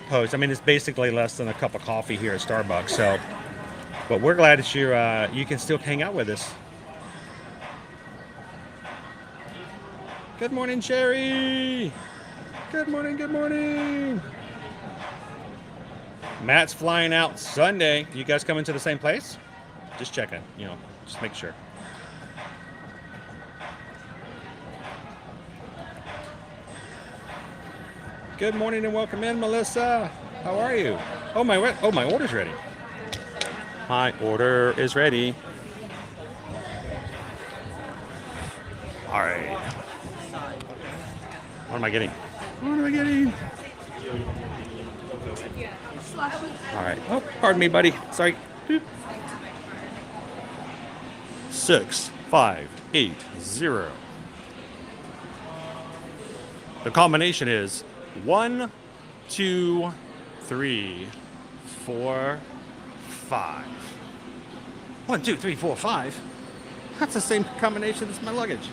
post. I mean, it's basically less than a cup of coffee here at Starbucks. So, but we're glad that you can still hang out with us. Good morning, Sherry. Good morning. Good morning. Matt's flying out Sunday. You guys coming to the same place? Just checking, you know, just make sure. Good morning and welcome in, Melissa. How are you? Oh, my order's ready. My order is ready. All right. What am I getting? What am I getting? All right. Oh, pardon me, buddy. Sorry. 6580. The combination is 1, 2, 3, 4, 5. 1, 2, 3, 4, 5. That's the same combination as my luggage.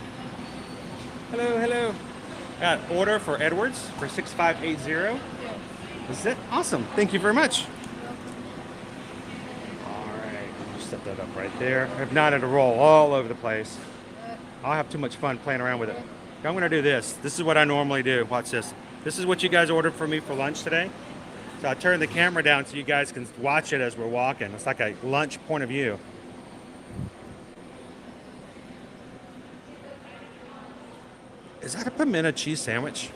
Hello, hello. Got order for Edwards for 6580. Is it? Awesome. Thank you very much. All right. Just set that up right there. If not, it'll roll all over the place. I'll have too much fun playing around with it. I'm going to do this. This is what I normally do. Watch this. This is what you guys ordered for me for lunch today. So I turned the camera down so you guys can watch it as we're walking. It's like a lunch point of view. Is that a pimento cheese sandwich?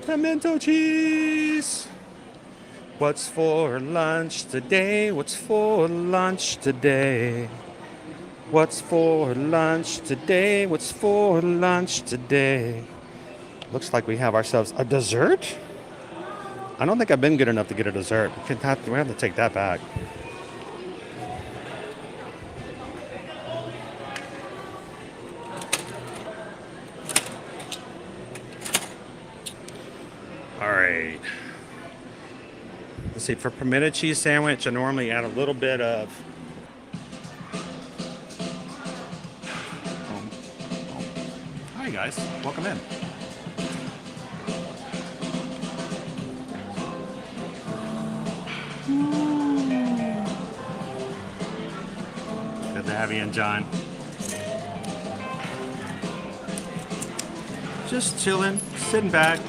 Pimento cheese. What's for lunch today? What's for lunch today? What's for lunch today? What's for lunch today? Looks like we have ourselves a dessert. I don't think I've been good enough to get a dessert. We have to take that back. All right. Let's see, for pimento cheese sandwich, I normally add a little bit of Hi guys, welcome in. Good to have you in, John. Just chilling, sitting back,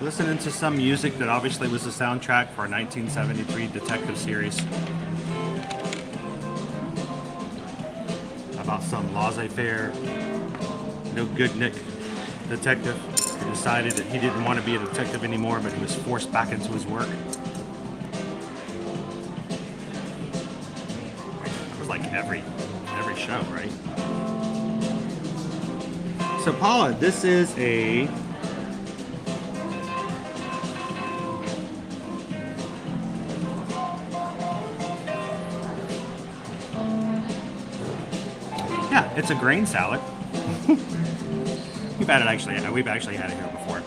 listening to some music that obviously was the soundtrack for a 1973 detective series about some laissez-faire, no good Nick detective who decided that he didn't want to be a detective anymore, but he was forced back into his work. It was like every show, right? So Paula, this is a it's a grain salad. We've actually had it here before.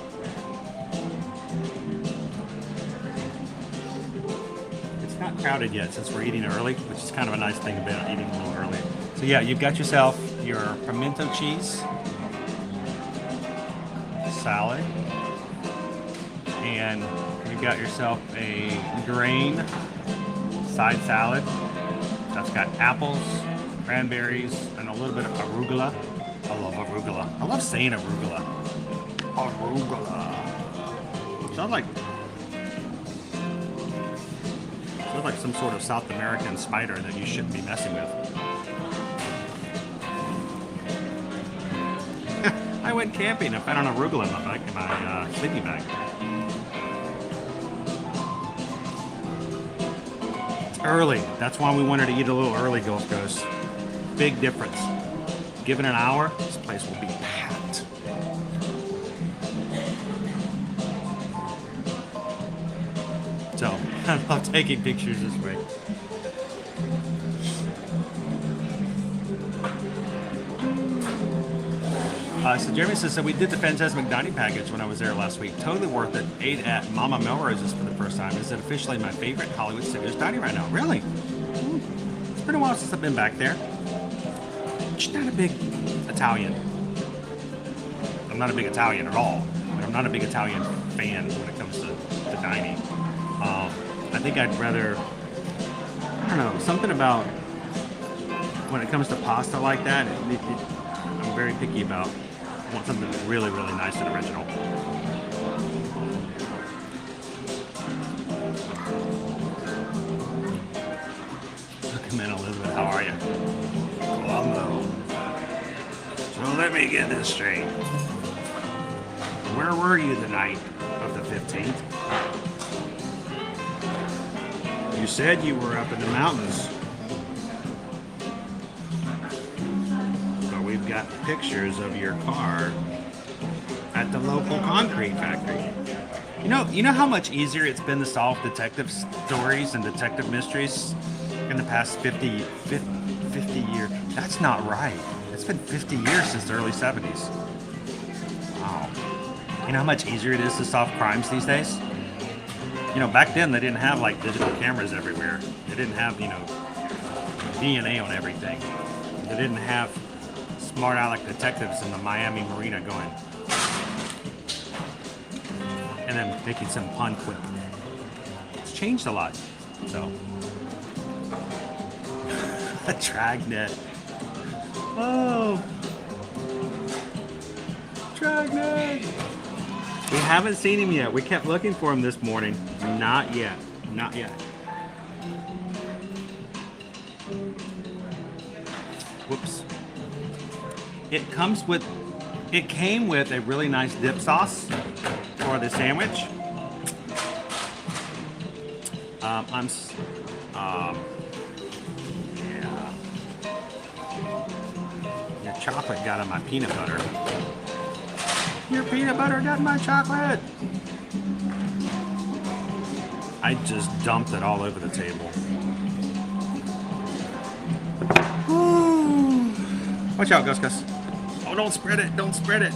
It's not crowded yet since we're eating early, which is kind of a nice thing about eating a little early. So yeah, you've got yourself your pimento cheese salad, and you've got yourself a grain side salad that's got apples, cranberries, and a little bit of arugula. I love arugula. I love saying arugula. Arugula. Sounds like some sort of South American spider that you shouldn't be messing with. I went camping. I found an arugula in my sleeping bag. It's early. That's why we wanted to eat a little early, Gulf Coast. Big difference. Given an hour, this place will be packed. So, I love taking pictures this way. So Jeremy says, so we did the Phantasmic dining package when I was there last week. Totally worth it. Ate at Mama Melrose's for the first time. Is it officially my favorite Hollywood Studios dining right now? Really? It's been a while since I've been back there. I'm not a big Italian. I'm not a big Italian at all. I'm not a big Italian fan when it comes to dining. I think I'd rather, I don't know, something about when it comes to pasta like that, I'm very picky about. I want something really, really nice and original. me get this straight. Where were you the night of the 15th? You said you were up in the mountains. But we've got pictures of your car at the local concrete factory. You know how much easier it's been to solve detective stories and detective mysteries in the past 50 years? That's not right. It's been 50 years since the early 70s. Wow. You know how much easier it is to solve crimes these days? You know, back then they didn't have like digital cameras everywhere. They didn't have, you know, DNA on everything. They didn't have smart aleck detectives in the Miami Marina going and then making some pun quip. It's changed a lot. So, a dragnet. Oh, dragnet. We haven't seen him yet. We kept looking for him this morning. Not yet. Not yet. Whoops. It came with a really nice dip sauce for the sandwich. Yeah. Your chocolate got on my peanut butter. Your peanut butter got my chocolate. I just dumped it all over the table. Ooh. Watch out, Gus Gus. Oh, don't spread it. Don't spread it.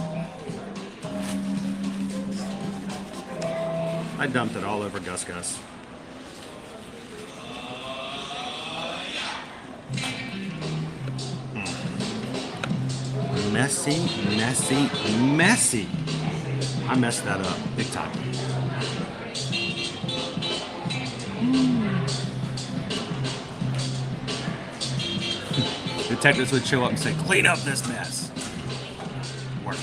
I dumped it all over Gus Gus. Messy, messy, messy. I messed that up big time. Detectives would show up and say, clean up this mess. Work.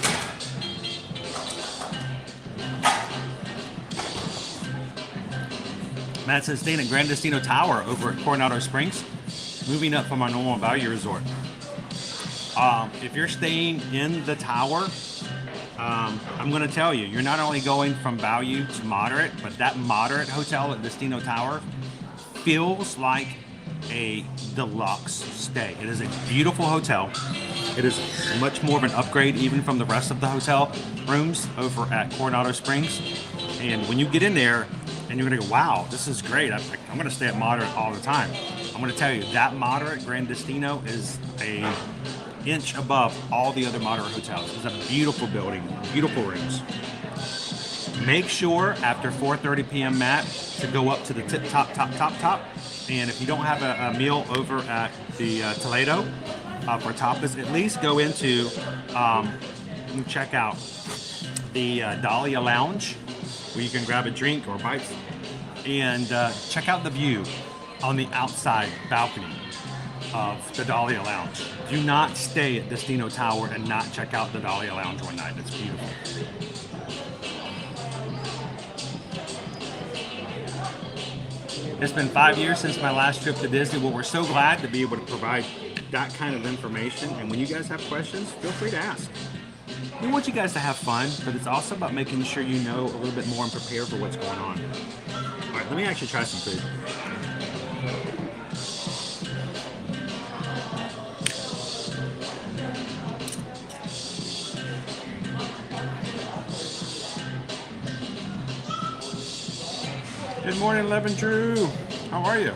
Matt says, staying at Grand Destino Tower over at Coronado Springs, moving up from our normal value resort. If you're staying in the tower, I'm going to tell you, you're not only going from value to moderate, but that moderate hotel at Destino Tower feels like a deluxe stay. It is a beautiful hotel. It is much more of an upgrade even from the rest of the hotel rooms over at Coronado Springs. And when you get in there and you're going to go, wow, this is great. I'm going to stay at moderate all the time. I'm going to tell you, that moderate Grand Destino is a inch above all the other moderate hotels. It's a beautiful building, beautiful rooms. Make sure after 4:30 p.m. Matt to go up to the top. And if you don't have a meal over at the Toledo for tapas, at least go into and check out the Dahlia Lounge where you can grab a drink or bites and check out the view on the outside balcony of the Dahlia Lounge. Do not stay at Destino Tower and not check out the Dahlia Lounge one night. It's beautiful. It's been 5 years since my last trip to Disney. Well, we're so glad to be able to provide that kind of information. And when you guys have questions, feel free to ask. We want you guys to have fun, but it's also about making sure you know a little bit more and prepare for what's going on. All right, let me actually try some food. Good morning, Levin Drew. How are you?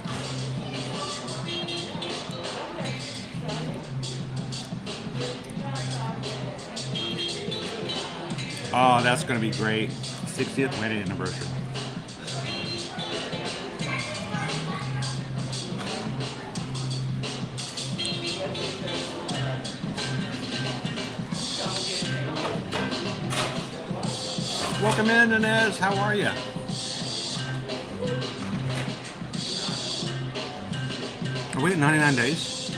Oh, that's going to be great. 60th wedding anniversary. Welcome in, Inez. How are you? Are we at 99 days?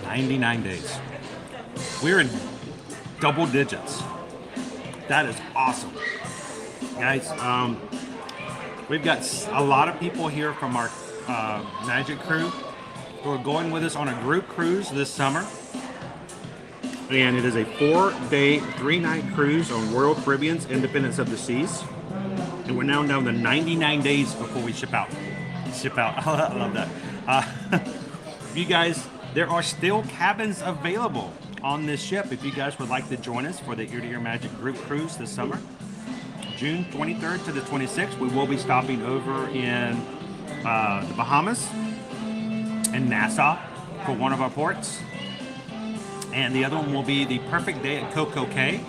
$99 days. We're in double digits. That is awesome. Guys, We've got a lot of people here from our Magic crew who are going with us on a group cruise this summer. And it is a 4-day, 3-night cruise on Royal Caribbean's Independence of the Seas. And we're now down to 99 days before we ship out. I love that. You guys, there are still cabins available on this ship if you guys would like to join us for the Ear to Ear Magic group cruise this summer. June 23rd to the 26th, we will be stopping over in the Bahamas and Nassau for one of our ports. And the other one will be the perfect day at Coco Cay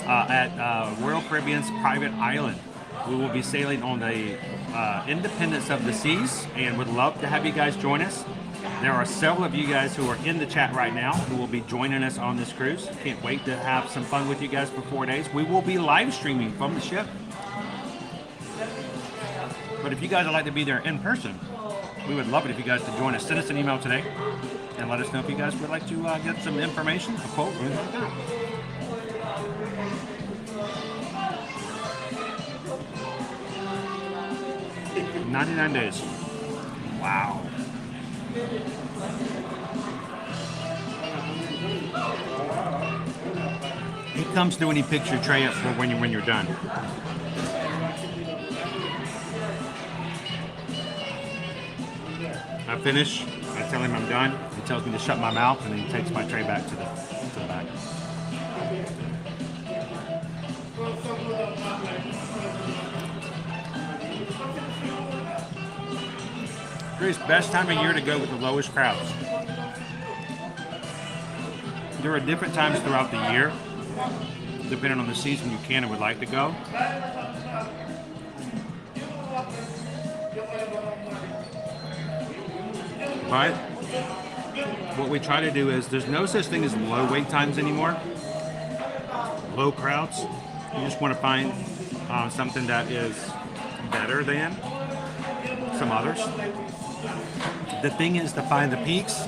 at Royal Caribbean's private island. We will be sailing on the Independence of the Seas and would love to have you guys join us. There are several of you guys who are in the chat right now who will be joining us on this cruise. Can't wait to have some fun with you guys for 4 days. We will be live streaming from the ship. But if you guys would like to be there in person, we would love it if you guys could join us. Send us an email today and let us know if you guys would like to get some information, a quote, or anything like that. $99 days. Wow. He comes through and he picks your tray up for when you're done. I finish, I tell him I'm done, he tells me to shut my mouth, and then he takes my tray back to the back. It's best time of year to go with the lowest crowds. There are different times throughout the year, depending on the season you can and would like to go. But what we try to do is, there's no such thing as low wait times anymore, low crowds. You just want to find something that is better than some others. The thing is to find the peaks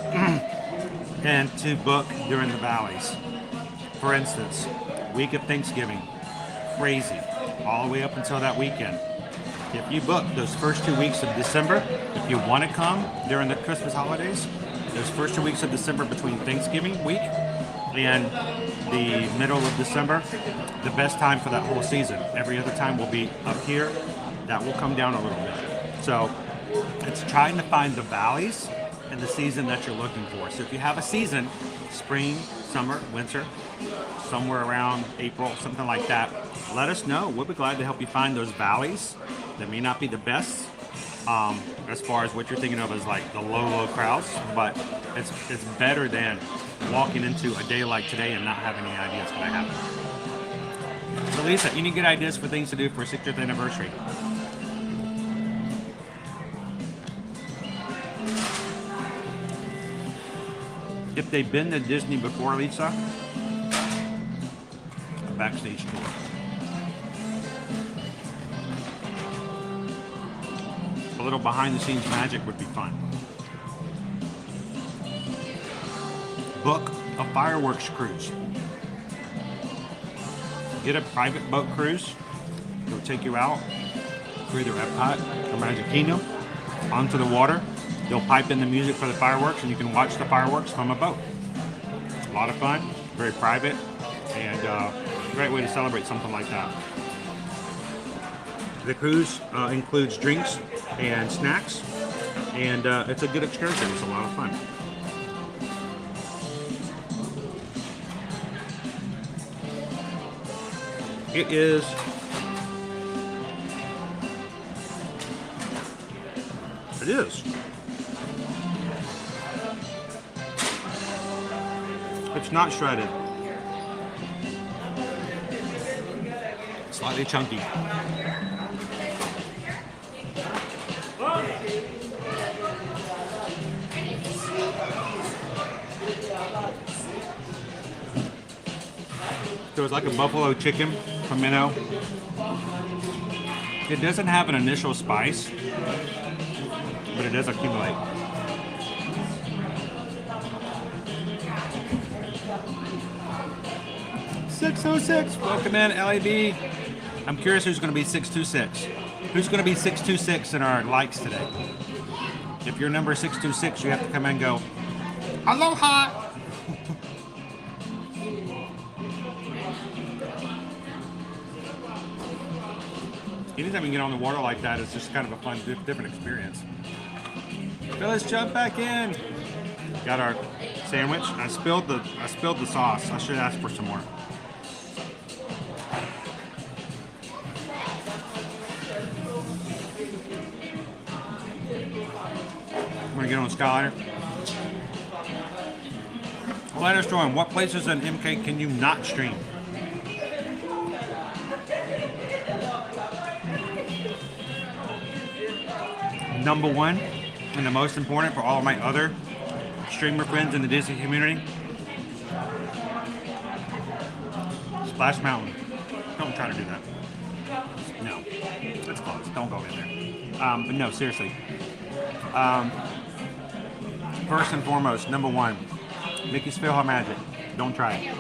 and to book during the valleys. For instance, week of Thanksgiving, crazy, all the way up until that weekend. If you book those first 2 weeks of December, if you want to come during the Christmas holidays, those first 2 weeks of December between Thanksgiving week and the middle of December, the best time for that whole season. Every other time will be up here. That will come down a little bit. So it's trying to find the valleys in the season that you're looking for. So if you have a season, spring, summer, winter, somewhere around April, something like that, let us know. We'll be glad to help you find those valleys that may not be the best as far as what you're thinking of as like the low crowds, but it's better than walking into a day like today and not having any idea what's going to happen. So Lisa, any good ideas for things to do for 60th anniversary? If they've been to Disney before, Lisa, a backstage tour. A little behind-the-scenes magic would be fun. Book a fireworks cruise. Get a private boat cruise. They'll take you out through either Epcot or Magic Kingdom onto the water. They'll pipe in the music for the fireworks, and you can watch the fireworks from a boat. A lot of fun, very private, and a great way to celebrate something like that. The cruise includes drinks and snacks, and it's a good excursion. It's a lot of fun. It is It's not shredded. Slightly chunky. So it's like a buffalo chicken pimento. It doesn't have an initial spice, but it does accumulate. $606. Welcome in, LAB. I'm curious who's going to be 626. Who's going to be 626 in our likes today? If you're number 626, you have to come in and go, aloha! Anytime you get on the water like that, it's just kind of a fun, different experience. So let's jump back in. Got our sandwich. I spilled the sauce. I should ask for some more. I'm gonna get on the Skyliner. Let us join. What places in MK can you not stream? Number one, and the most important for all of my other streamer friends in the Disney community, Splash Mountain. Don't try to do that. No, it's close. Don't go in there. But no, seriously. First and foremost, number one, Mickey's Philhar Magic. Don't try it.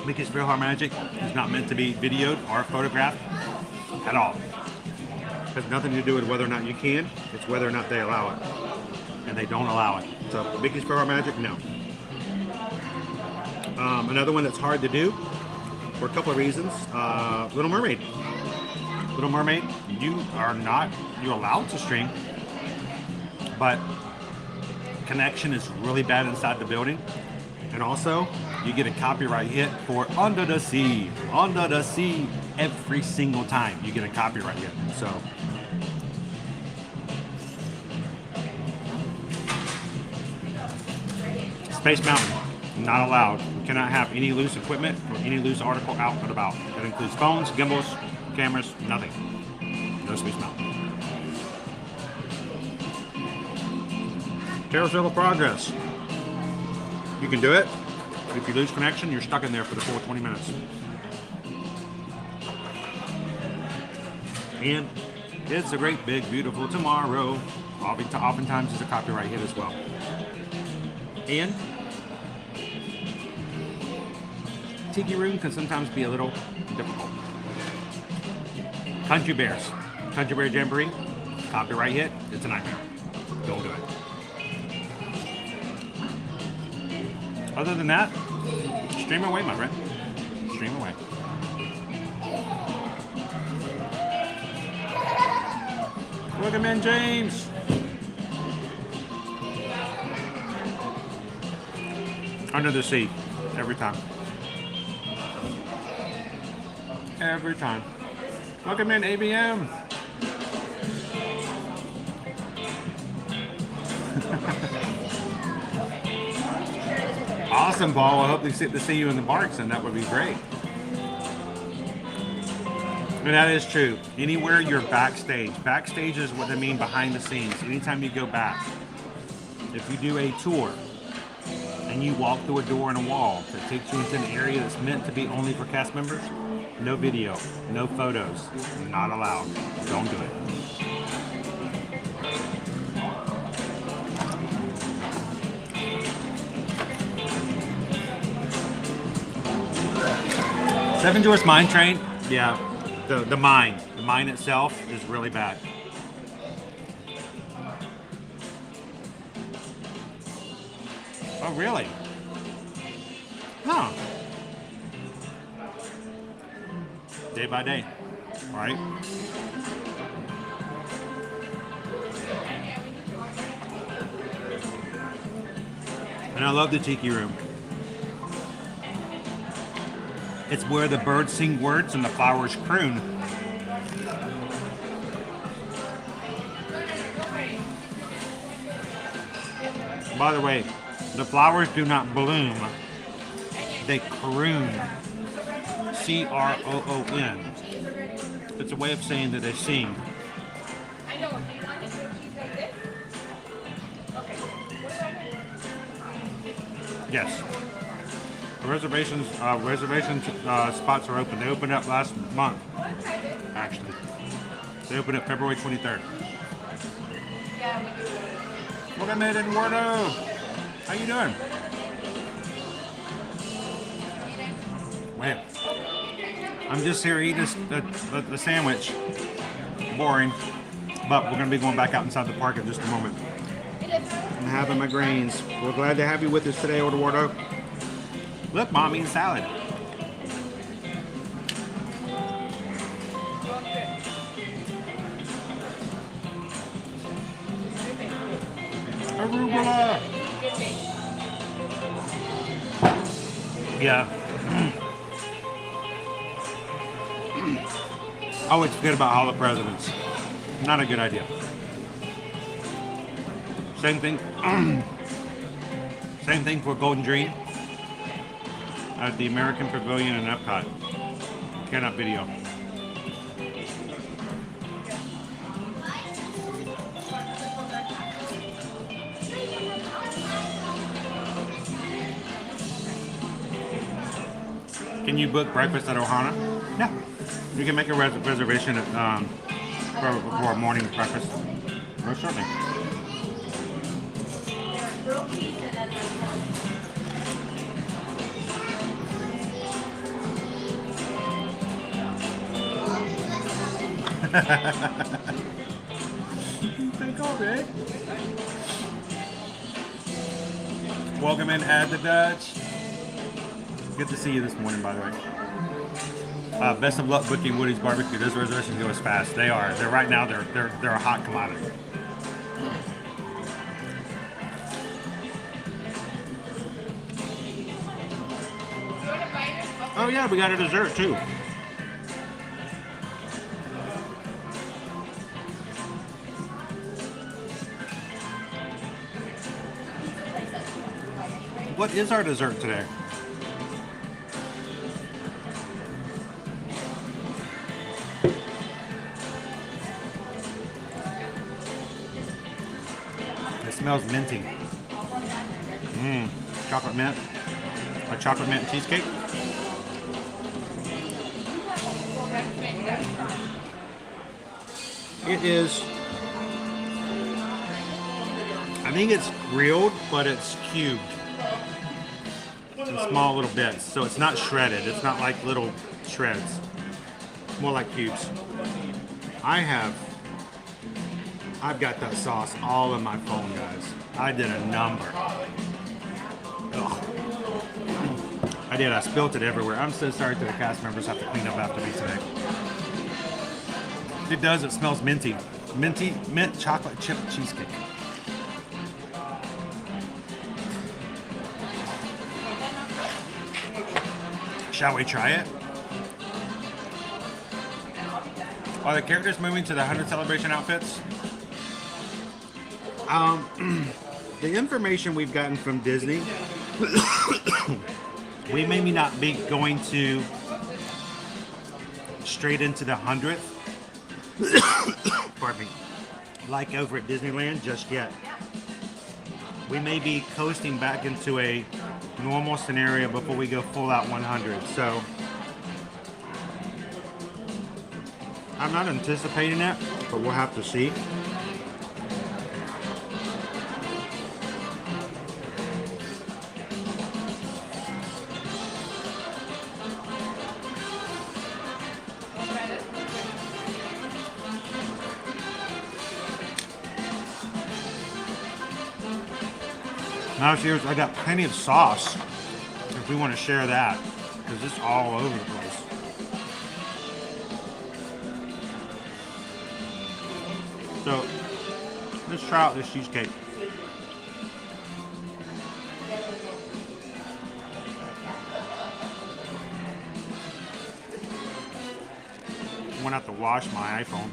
Mickey's Philhar Magic is not meant to be videoed or photographed at all. It has nothing to do with whether or not you can. It's whether or not they allow it. And they don't allow it. So Mickey's Philhar Magic, no. Another one that's hard to do for a couple of reasons. Little Mermaid. Little Mermaid, you're allowed to stream, but connection is really bad inside the building. And also, you get a copyright hit for Under the Sea. Under the Sea, every single time you get a copyright hit. So, Space Mountain, not allowed. You cannot have any loose equipment or any loose article out and about. That includes phones, gimbals, cameras, nothing. No Space Mountain. Carousel of Progress. You can do it. If you lose connection, you're stuck in there for the full 20 minutes. And it's a great, big, beautiful tomorrow. Oftentimes it's a copyright hit as well. And Tiki Room can sometimes be a little difficult. Country Bears. Country Bear Jamboree. Copyright hit. It's a nightmare. Don't do it. Other than that, stream away, my friend. Stream away. Welcome in, James. Under the Sea. Every time. Every time. Welcome in, ABM. Awesome, Paul. I hope they get to see you in the parks, and that would be great. And that is true. Anywhere you're backstage. Backstage is what they mean behind the scenes. Anytime you go back. If you do a tour and you walk through a door and a wall that takes you into an area that's meant to be only for cast members, no video, no photos, not allowed. Don't do it. Seven Dwarfs Mine Train, yeah, the mine itself is really bad. Oh, really? Huh. Day by day, right? And I love the Tiki Room. It's where the birds sing words and the flowers croon. By the way, the flowers do not bloom. They croon. C-R-O-O-N. It's a way of saying that they sing. Yes. Reservation spots are open. They opened up last month, actually. They opened up February 23rd. Welcome in, Eduardo. How you doing? Wait. I'm just here eating the sandwich. Boring. But we're going to be going back out inside the park in just a moment. I'm having my grains. We're glad to have you with us today, Eduardo. Look, Mom eating salad. Arugula. Yeah. I always forget about all the presidents. Not a good idea. Same thing. Same thing for Golden Dream at the American Pavilion in Epcot. Cannot video. Can you book breakfast at Ohana? Yeah. You can make a reservation at, for a morning breakfast. Most certainly. Take off, eh? Welcome in, Add the Dutch. Good to see you this morning, by the way. Best of luck booking Woody's Barbecue. Those reservations go as fast. They are. They're right now. They're a hot commodity. Oh yeah, we got a dessert too. What is our dessert today? It smells minty. Chocolate mint. A chocolate mint cheesecake. It is, I think it's grilled, but it's cubed in small little bits. So it's not shredded. It's not like little shreds. It's more like cubes. I've got that sauce all in my phone, guys. I did a number. Ugh. I did. I spilled it everywhere. I'm so sorry to the cast members have to clean up after me today. It does. It smells minty. Mint chocolate chip cheesecake. Shall we try it? Are the characters moving to the 100 celebration outfits? The information we've gotten from Disney, we maybe not be going to straight into the 100th. Pardon me. Like over at Disneyland just yet. We may be coasting back into a normal scenario before we go full out 100. So I'm not anticipating it, but we'll have to see. Now here's, I got plenty of sauce if we want to share that, because it's all over the place. So let's try out this cheesecake. I'm gonna have to wash my iPhone.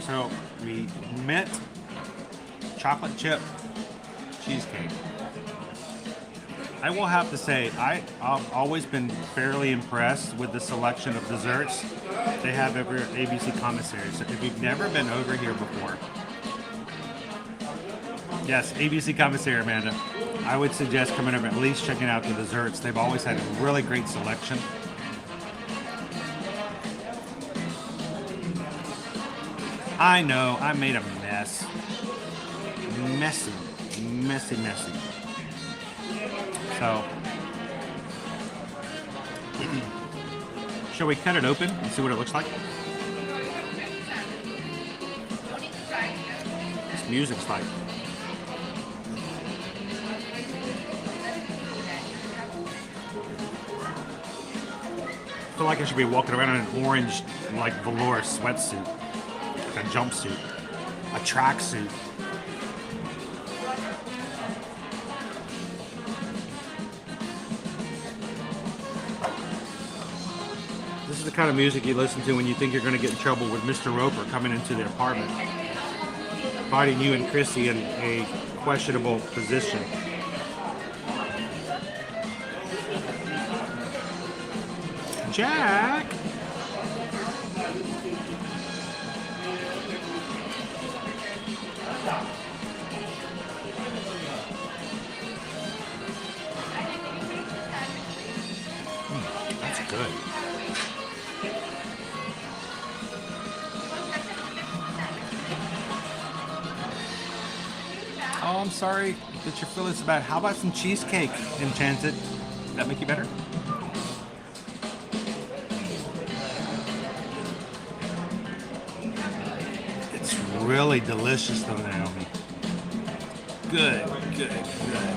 So we mint chocolate chip cheesecake. I will have to say, I've always been fairly impressed with the selection of desserts they have over at ABC Commissary. So if you've never been over here before, yes, ABC Commissary, Amanda, I would suggest coming over, at least checking out the desserts. They've always had a really great selection. I know, I made a mess. Messy. So, Shall we cut it open and see what it looks like? This music's like. I feel like I should be walking around in an orange, like velour sweatsuit, like a jumpsuit, a tracksuit. This is the kind of music you listen to when you think you're going to get in trouble with Mr. Roper coming into the apartment, finding you and Chrissy in a questionable position. Jack! That's good. Oh, I'm sorry that your feelings bad. How about some cheesecake, Enchanted? Does that make you better? It's really delicious though, Naomi. Good, good, good.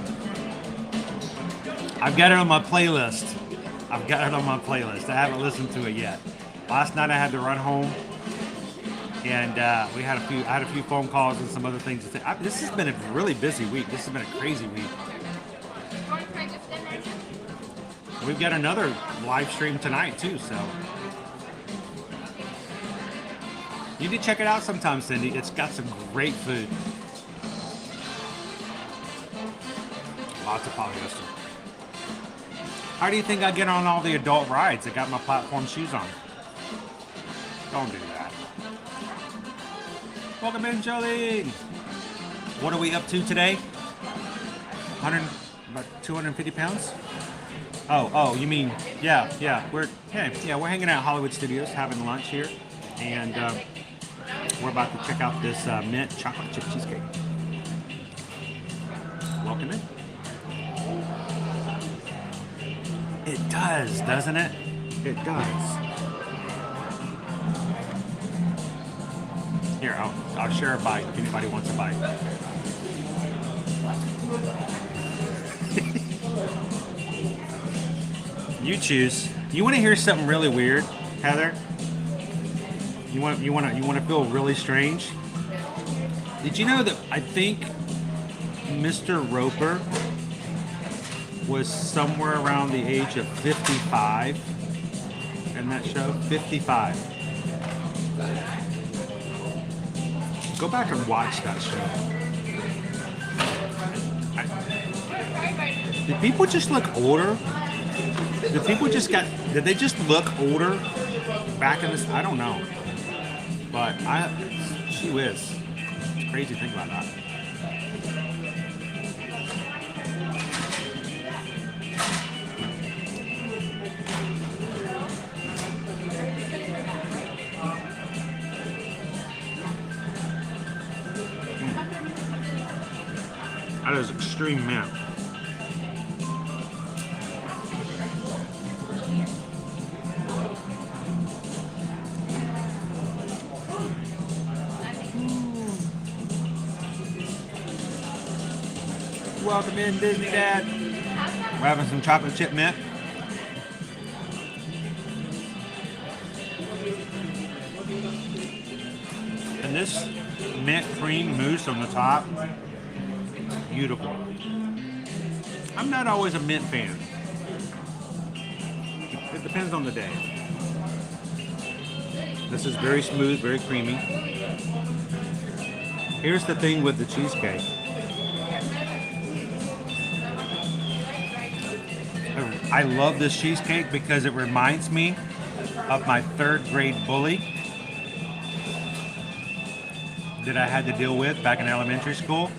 I've got it on my playlist. I haven't listened to it yet. Last night I had to run home, and I had a few phone calls and some other things. This has been a really busy week. This has been a crazy week. We've got another live stream tonight too, so you need to check it out sometime, Cindy. It's got some great food. Lots of polyester. How do you think I get on all the adult rides? I got my platform shoes on. Don't do that. Welcome in, Jolene. What are we up to today? About 250 pounds? Oh, you mean, yeah. We're hanging out at Hollywood Studios, having lunch here, and we're about to check out this mint chocolate chip cheesecake. Welcome in. It does, doesn't it? It does. Here, I'll share a bite if anybody wants a bite. You choose. You want to hear something really weird, Heather? You want to feel really strange? Did you know that I think Mr. Roper was somewhere around the age of 55 in that show? 55. Go back and watch that show. Did people just look older? Did they just look older back in this? I don't know. But she whiz. It's crazy to think about that. That is extreme mint. Welcome in, Disney Dad. We're having some chocolate chip mint. And this mint cream mousse on the top, beautiful. I'm not always a mint fan. It depends on the day. This is very smooth, very creamy. Here's the thing with the cheesecake. I love this cheesecake because it reminds me of my 3rd grade bully that I had to deal with back in elementary school.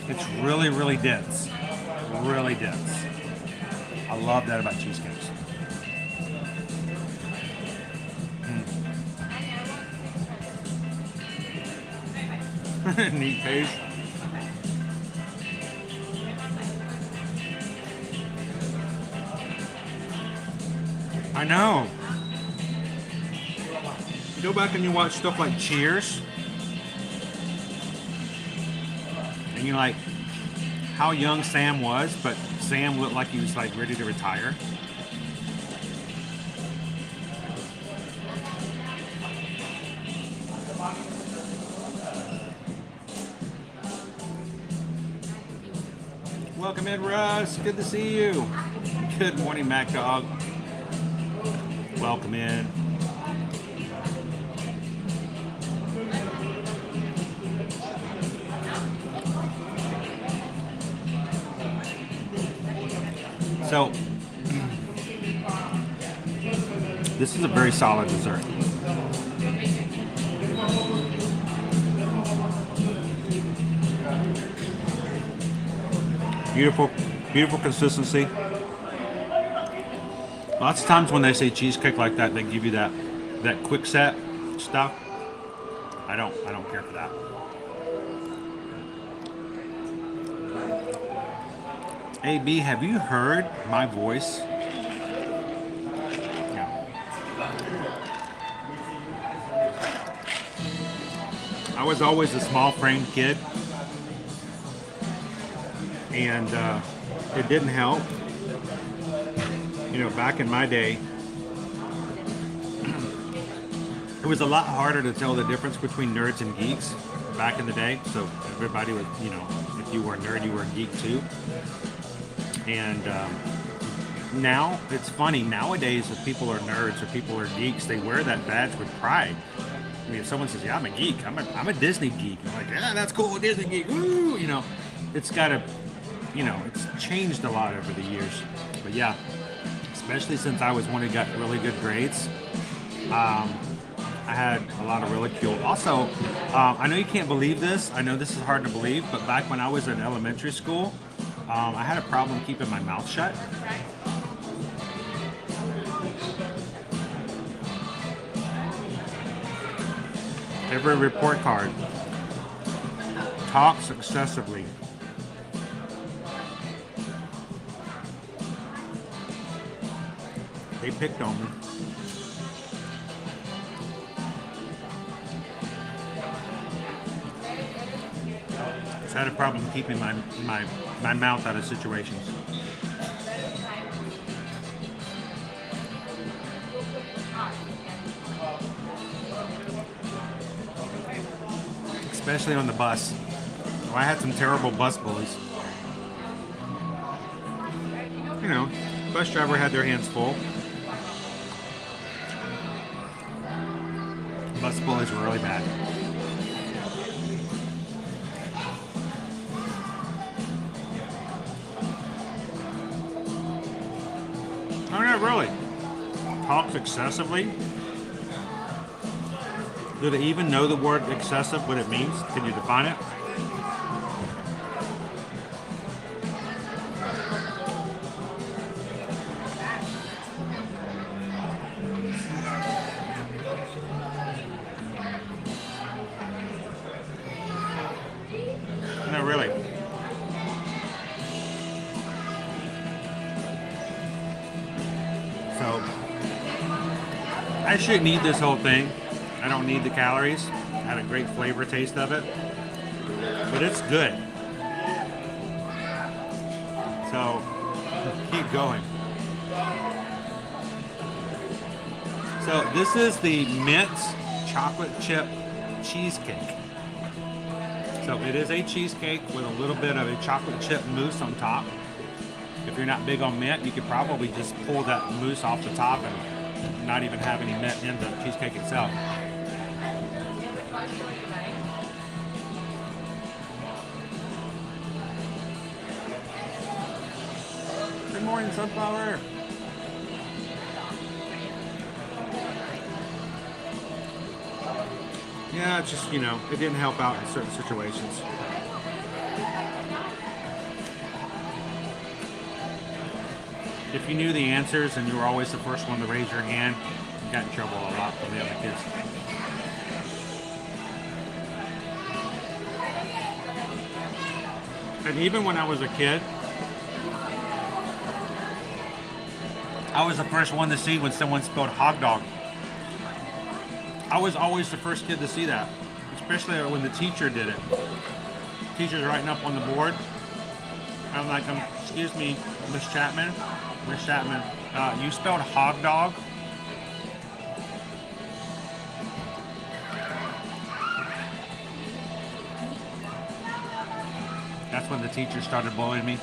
It's really, really dense. Really dense. I love that about cheesecakes. Neat page. I know. You go back and you watch stuff like Cheers, and you're like, how young Sam was, but Sam looked like he was like ready to retire. Welcome in, Russ. Good to see you. Good morning, Mac Dog. Welcome in. So, this is a very solid dessert. Beautiful, beautiful consistency. Lots of times when they say cheesecake like that, they give you that quick set stuff. I don't care for that. AB, have you heard my voice? No. I was always a small framed kid, and it didn't help. You know, back in my day, it was a lot harder to tell the difference between nerds and geeks back in the day. So everybody would, you know, if you were a nerd, you were a geek too. And now it's funny. Nowadays, if people are nerds or people are geeks, they wear that badge with pride. I mean, if someone says, "Yeah, I'm a geek. I'm a Disney geek," I'm like, "Yeah, that's cool, Disney geek." Woo! You know, it's got to, you know, it's changed a lot over the years. But yeah, especially since I was one who got really good grades, I had a lot of ridicule. Also, I know you can't believe this. I know this is hard to believe, but back when I was in elementary school, I had a problem keeping my mouth shut. Every report card. Talks excessively. They picked on me. I had a problem keeping my mouth out of situations. Especially on the bus. Well, I had some terrible bus bullies. You know, bus driver had their hands full. Bus bullies were really bad. Oh, not really. Talks excessively. Do they even know the word excessive, what it means? Can you define it? No, really. So, I shouldn't eat this whole thing. I don't need the calories. I had a great flavor taste of it. But it's good. So, keep going. So, this is the mint chocolate chip cheesecake. So, it is a cheesecake with a little bit of a chocolate chip mousse on top. If you're not big on mint, you could probably just pull that mousse off the top and not even have any mint in the cheesecake itself. Good morning, Sunflower. Yeah, it's just, you know, it didn't help out in certain situations. If you knew the answers and you were always the first one to raise your hand, you got in trouble a lot from the other kids. And even when I was a kid, I was the first one to see when someone spelled hot dog. I was always the first kid to see that, especially when the teacher did it. Teacher's writing up on the board. I'm like, excuse me, Miss Chapman, you spelled hot dog? That's when the teacher started bullying me.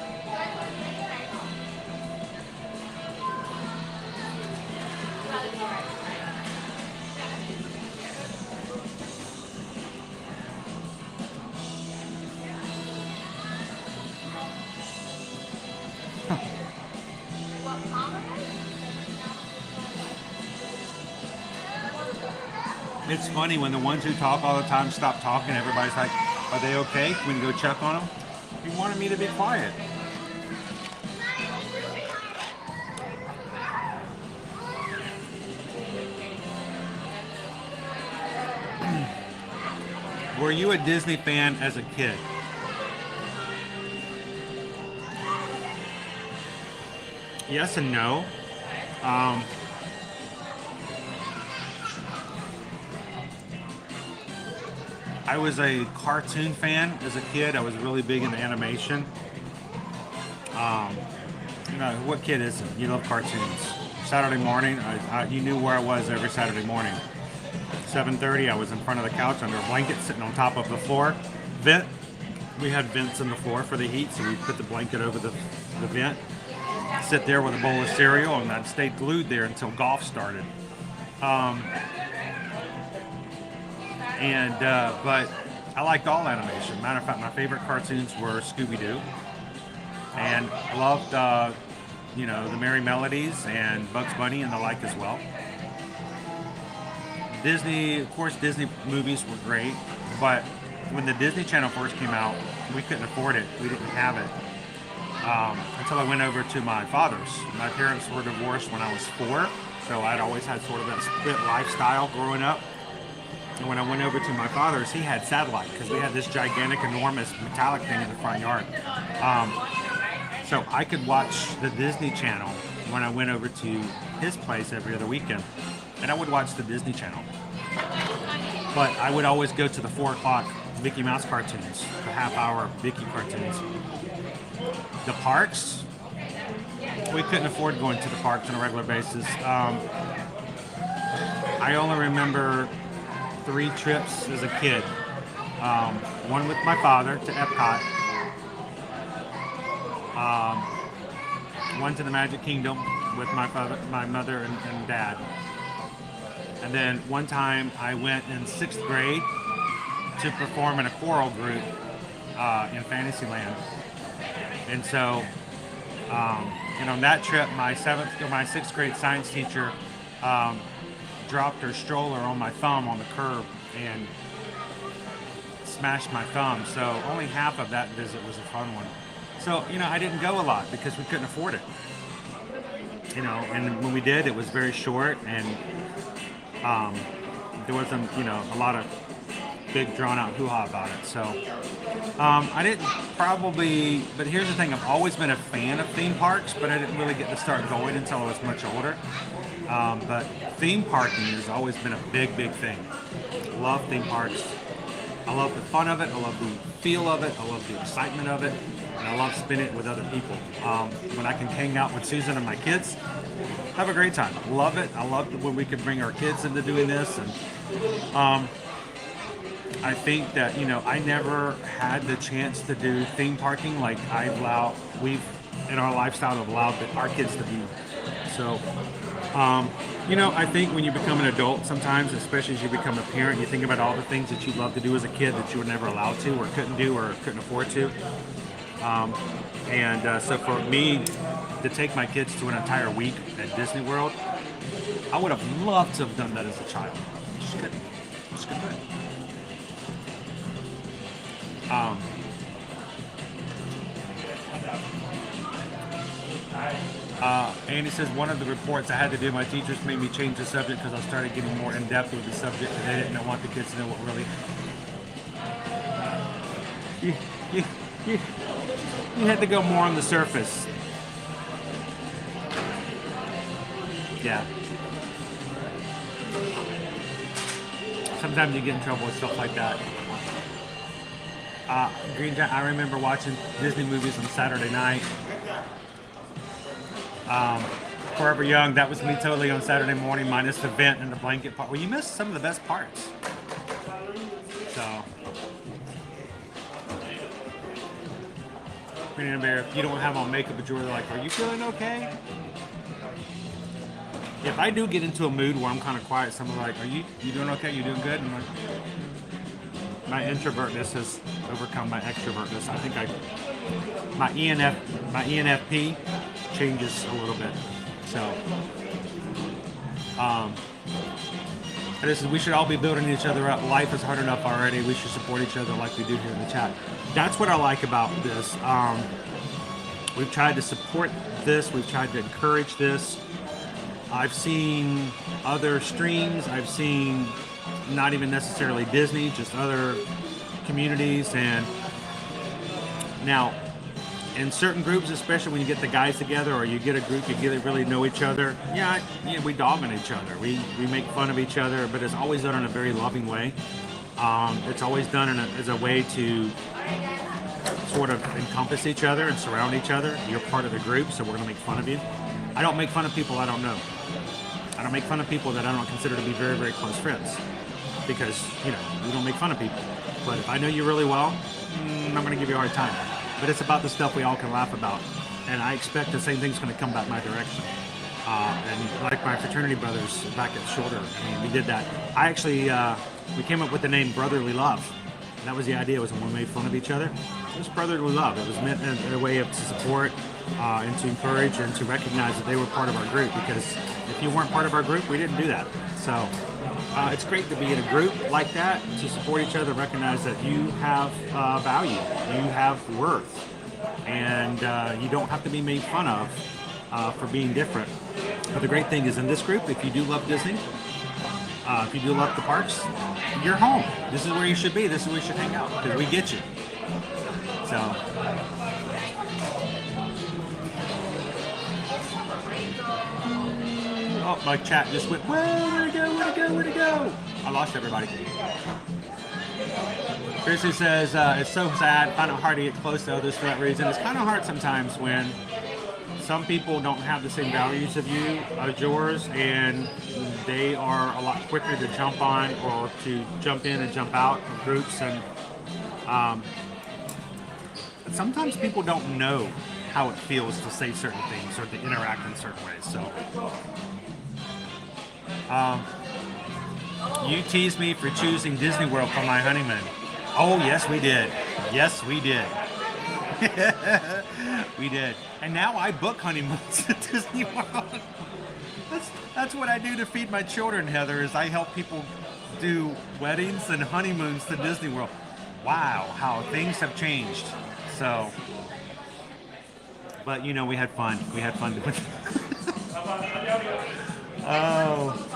It's funny when the ones who talk all the time stop talking, everybody's like, are they okay? Can we go check on them? He wanted me to be quiet. Were you a Disney fan as a kid? Yes and no. I was a cartoon fan as a kid. I was really big into animation. You know, what kid isn't? You love cartoons. Saturday morning, you knew where I was every Saturday morning. 7:30, I was in front of the couch under a blanket sitting on top of the floor. Vent. We had vents in the floor for the heat, so we put the blanket over the vent. Sit there with a bowl of cereal, and I'd stay glued there until golf started. But I liked all animation. Matter of fact, my favorite cartoons were Scooby-Doo. And I loved, you know, the Merry Melodies and Bugs Bunny and the like as well. Disney, of course, Disney movies were great. But when the Disney Channel first came out, we couldn't afford it. We didn't have it. Until I went over to my father's. My parents were divorced when I was 4. So I'd always had sort of that split lifestyle growing up. And when I went over to my father's, he had satellite because we had this gigantic, enormous metallic thing in the front yard. So I could watch the Disney Channel when I went over to his place every other weekend. And I would watch the Disney Channel. But I would always go to the 4 o'clock Mickey Mouse cartoons, the half-hour Mickey cartoons. The parks, we couldn't afford going to the parks on a regular basis. I only remember 3 trips as a kid. One with my father to Epcot. One to the Magic Kingdom with my mother and dad. And then one time I went in 6th grade to perform in a choral group in Fantasyland. And so, and on that trip, my 6th grade science teacher dropped her stroller on my thumb on the curb and smashed my thumb. So only half of that visit was a fun one. So, you know, I didn't go a lot because we couldn't afford it. You know, and when we did, it was very short, and there wasn't, you know, a lot of big drawn-out hoo-ha about it. So I didn't probably, but here's the thing, I've always been a fan of theme parks, but I didn't really get to start going until I was much older. But theme parking has always been a big, big thing. Love theme parks. I love the fun of it. I love the feel of it. I love the excitement of it. And I love spending it with other people. When I can hang out with Susan and my kids, have a great time. Love it. I love when we can bring our kids into doing this. And I think that, you know, I never had the chance to do theme parking like we've in our lifestyle have allowed our kids to be. So, you know, I think when you become an adult sometimes, especially as you become a parent, you think about all the things that you loved to do as a kid that you were never allowed to or couldn't do or couldn't afford to. So for me to take my kids to an entire week at Disney World, I would have loved to have done that as a child. Just couldn't do it. Andy says, one of the reports I had to do, my teachers made me change the subject because I started getting more in depth with the subject and they didn't want the kids to know what really... You had to go more on the surface. Yeah. Sometimes you get in trouble with stuff like that. Green Giant, I remember watching Disney movies on Saturday night. Forever Young, that was me totally on Saturday morning, minus the vent and the blanket part. Well, you missed some of the best parts. So, Queen and Bear, if you don't have on makeup and jewelry, like, are you feeling okay? If I do get into a mood where I'm kind of quiet, someone's like, are you doing okay? You doing good? And I'm like, my introvertness has overcome my extrovertness. I think my ENFP changes a little bit. So, we should all be building each other up. Life is hard enough already. We should support each other like we do here in the chat. That's what I like about this. We've tried to support this. We've tried to encourage this. I've seen other streams. I've seen not even necessarily Disney, just other communities. And now, in certain groups, especially when you get the guys together or you get a group, you get to really know each other. Yeah, we dog on each other. We make fun of each other, but it's always done in a very loving way. It's always done as a way to sort of encompass each other and surround each other. You're part of the group, so we're going to make fun of you. I don't make fun of people I don't know. I don't make fun of people that I don't consider to be very, very close friends. Because, we don't make fun of people. But if I know you really well, I'm going to give you a hard time. But it's about the stuff we all can laugh about. And I expect the same thing's going to come back my direction. And like my fraternity brothers back at Shoulder, we did that. I actually, we came up with the name Brotherly Love. And that was the idea, was when we made fun of each other. It was brotherly love. It was meant in a way of to support and to encourage and to recognize that they were part of our group. Because if you weren't part of our group, we didn't do that. So it's great to be in a group like that, to support each other, recognize that you have value, you have worth, and you don't have to be made fun of for being different. But the great thing is in this group, if you do love Disney, if you do love the parks, you're home. This is where you should be. This is where you should hang out, because we get you. So. Oh, my chat just went, whoa, where'd it go? I lost everybody. Chrissy says, it's so sad, find it hard to get close to others for that reason. It's kind of hard sometimes when some people don't have the same values of you as yours, and they are a lot quicker to jump on or to jump in and jump out of groups. And sometimes people don't know how it feels to say certain things or to interact in certain ways. So. You teased me for choosing Disney World for my honeymoon. Oh, yes, we did. Yes, we did. We did. And now I book honeymoons at Disney World. That's what I do to feed my children, Heather, is I help people do weddings and honeymoons to Disney World. Wow, how things have changed. So, but we had fun. We had fun doing it. Oh.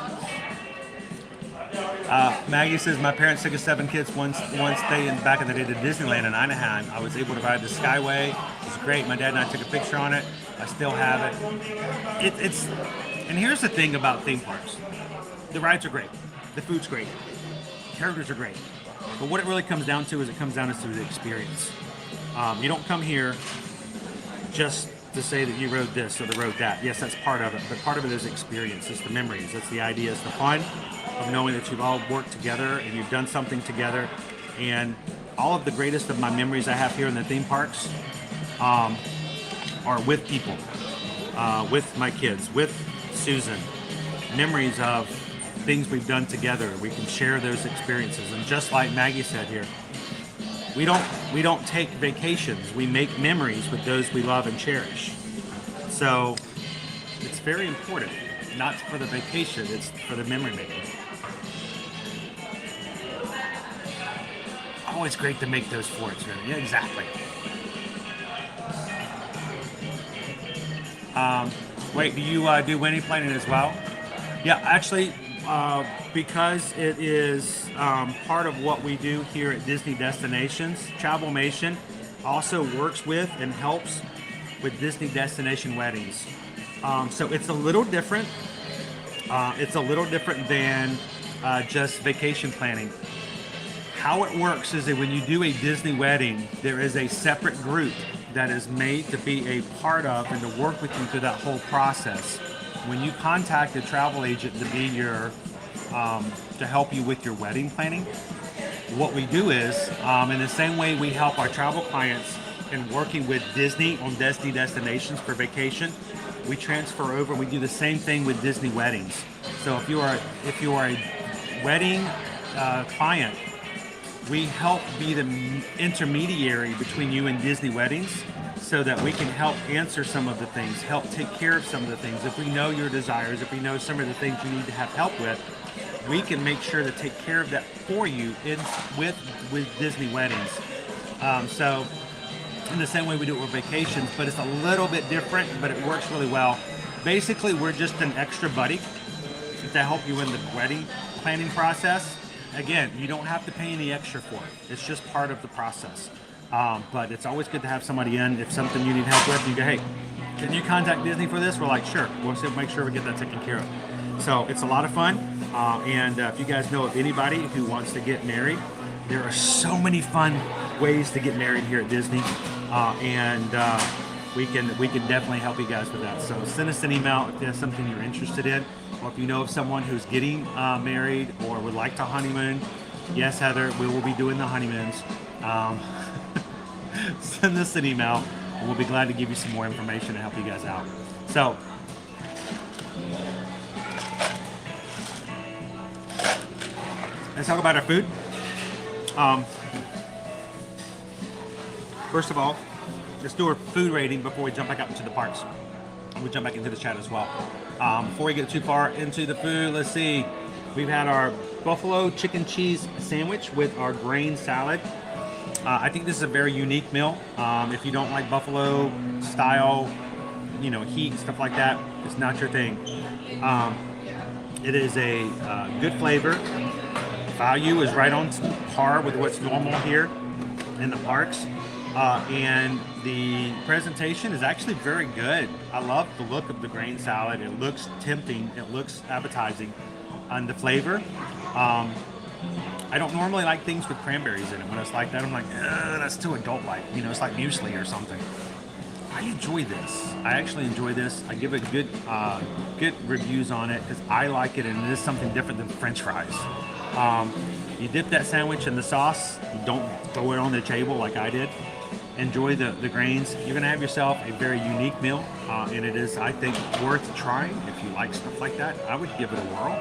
Maggie says, my parents took us 7 kids once they back in the day to Disneyland in Anaheim. I was able to ride the Skyway. It was great. My dad and I took a picture on it. I still have it. And here's the thing about theme parks. The rides are great. The food's great. Characters are great. But what it really comes down to is it comes down to the experience. You don't come here just to say that you rode this or rode that. Yes, that's part of it. But part of it is experience. It's the memories. It's the ideas, the fun of knowing that you've all worked together and you've done something together. And all of the greatest of my memories I have here in the theme parks are with people, with my kids, with Susan. Memories of things we've done together. We can share those experiences. And just like Maggie said here, we don't take vacations. We make memories with those we love and cherish. So it's very important, not for the vacation, it's for the memory making. Oh, it's great to make those forts. Yeah, exactly. Wait, do you do wedding planning as well? Yeah, actually, because it is part of what we do here at Disney Destinations, Travelmation also works with and helps with Disney Destination weddings. So it's a little different It's a little different than just vacation planning. How it works is that when you do a Disney wedding, there is a separate group that is made to be a part of and to work with you through that whole process. When you contact a travel agent to be your, to help you with your wedding planning, what we do is, in the same way we help our travel clients in working with Disney on Disney destinations for vacation, we transfer over. We do the same thing with Disney weddings. So if you are a wedding client, we help be the intermediary between you and Disney weddings so that we can help answer some of the things, help take care of some of the things. If we know your desires, if we know some of the things you need to have help with, we can make sure to take care of that for you with Disney weddings. So in the same way we do it with vacations, but it's a little bit different, but it works really well. Basically, we're just an extra buddy to help you in the wedding planning process. Again, you don't have to pay any extra for it. It's just part of the process. But it's always good to have somebody in. If something you need help with, you go, hey, can you contact Disney for this? We're like, sure. We'll make sure we get that taken care of. So it's a lot of fun. And if you guys know of anybody who wants to get married, there are so many fun ways to get married here at Disney. We can definitely help you guys with that. So send us an email if there's something you're interested in, or if you know of someone who's getting married or would like to honeymoon. Yes, Heather, we will be doing the honeymoons. Send us an email, and we'll be glad to give you some more information to help you guys out. So, let's talk about our food. First of all, let's do our food rating before we jump back out into the parks. We'll jump back into the chat as well. Before we get too far into the food, let's see. We've had our buffalo chicken cheese sandwich with our grain salad. I think this is a very unique meal. If you don't like buffalo style, heat, stuff like that, it's not your thing. It is a good flavor. Value is right on par with what's normal here in the parks. And the presentation is actually very good. I love the look of the grain salad. It looks tempting. It looks appetizing. And the flavor, I don't normally like things with cranberries in it. When it's like that, I'm like, that's too adult-like. It's like muesli or something. I enjoy this. I actually enjoy this. I give it good reviews on it because I like it, and it is something different than French fries. You dip that sandwich in the sauce. Don't throw it on the table like I did. Enjoy the grains. You're gonna have yourself a very unique meal, and it is, I think, worth trying. If you like stuff like that, I would give it a whirl.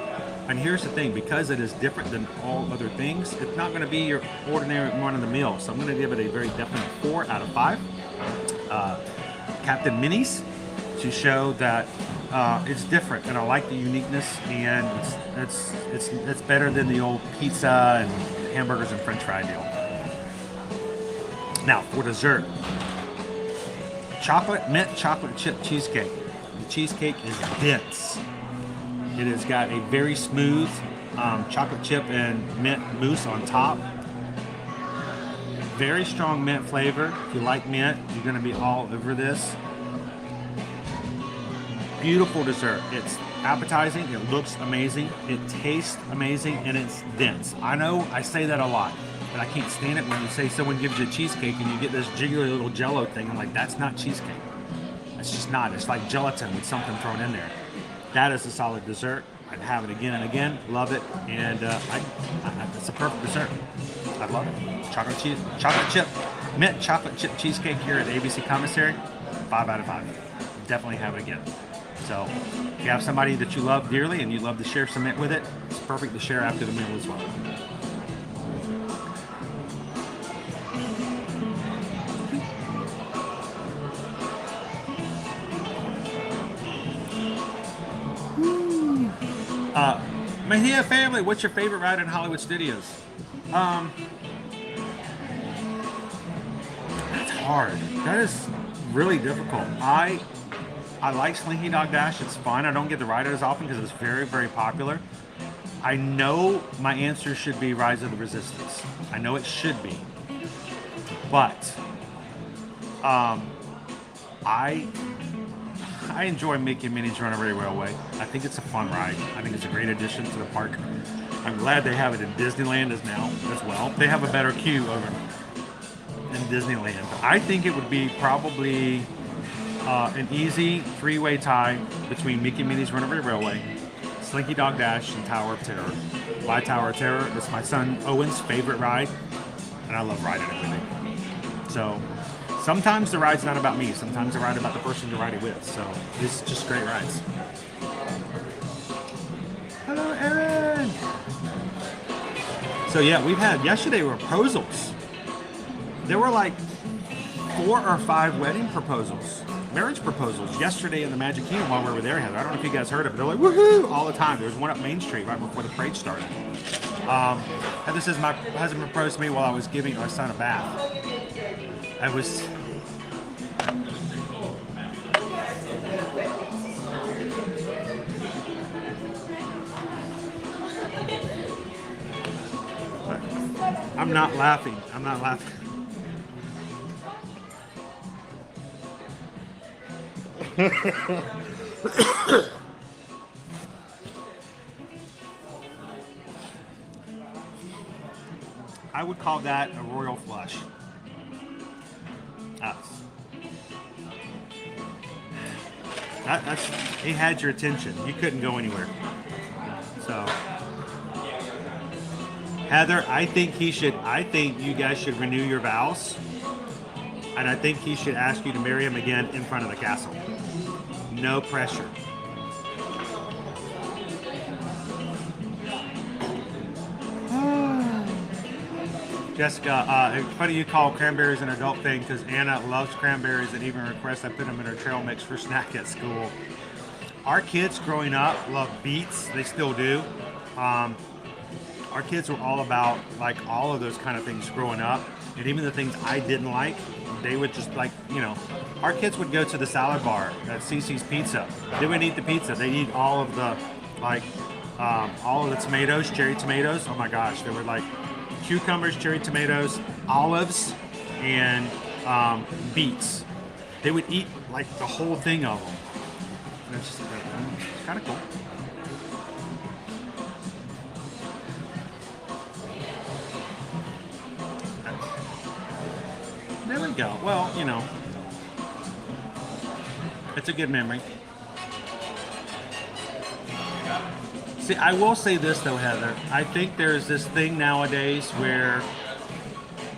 And here's the thing, because it is different than all other things, it's not gonna be your ordinary run-of-the-mill. So I'm gonna give it a very definite 4 out of 5. Captain Minis, to show that it's different, and I like the uniqueness, and it's better than the old pizza and hamburgers and French fry deal. Now for dessert, mint chocolate chip cheesecake. The cheesecake is dense. It has got a very smooth chocolate chip and mint mousse on top. Very strong mint flavor. If you like mint, you're going to be all over this. Beautiful dessert. It's appetizing. It looks amazing. It tastes amazing, and it's dense. I know I say that a lot, but I can't stand it when you say someone gives you a cheesecake and you get this jiggly little jello thing. I'm like, that's not cheesecake. It's just not. It's like gelatin with something thrown in there. That is a solid dessert. I'd have it again and again. Love it. And it's a perfect dessert. I love it. Chocolate chip, mint chocolate chip cheesecake here at ABC Commissary. 5 out of 5. Definitely have it again. So if you have somebody that you love dearly and you love to share some mint with it, it's perfect to share after the meal as well. Mejia family, what's your favorite ride in Hollywood Studios? That's hard. That is really difficult. I like Slinky Dog Dash. It's fun. I don't get to ride it as often because it's very, very popular. I know my answer should be Rise of the Resistance. I know it should be. But I enjoy Mickey and Minnie's Runaway Railway. I think it's a fun ride. I think it's a great addition to the park. I'm glad they have it in Disneyland as well. They have a better queue over in Disneyland. I think it would be probably an easy three-way tie between Mickey and Minnie's Runaway Railway, Slinky Dog Dash, and Tower of Terror. Why Tower of Terror? It's my son Owen's favorite ride, and I love riding everything. So sometimes the ride's not about me. Sometimes the ride's about the person you're riding with. So it's just great rides. Hello, Aaron. So yeah, yesterday were proposals. There were like 4 or 5 wedding proposals, marriage proposals yesterday in the Magic Kingdom while we were there, Heather. I don't know if you guys heard of it. They're like, woohoo, all the time. There was one up Main Street right before the parade started. Heather says my husband proposed to me while I was giving our son a bath. I'm not laughing. I would call that a royal flush. He had your attention. You couldn't go anywhere. So, Heather, I think you guys should renew your vows, and I think he should ask you to marry him again in front of the castle. No pressure. Jessica, it's funny you call cranberries an adult thing because Anna loves cranberries and even requests I put them in her trail mix for snack at school. Our kids growing up love beets. They still do. Our kids were all about like all of those kind of things growing up. And even the things I didn't like, they would just like, our kids would go to the salad bar at CC's Pizza. They wouldn't eat the pizza. They'd eat all of the, all of the tomatoes, cherry tomatoes. Oh my gosh, they were like cucumbers, cherry tomatoes, olives, and beets. They would eat like the whole thing of them. And it's just kind of cool. There we go. Well, it's a good memory. See, I will say this though, Heather. I think there's this thing nowadays where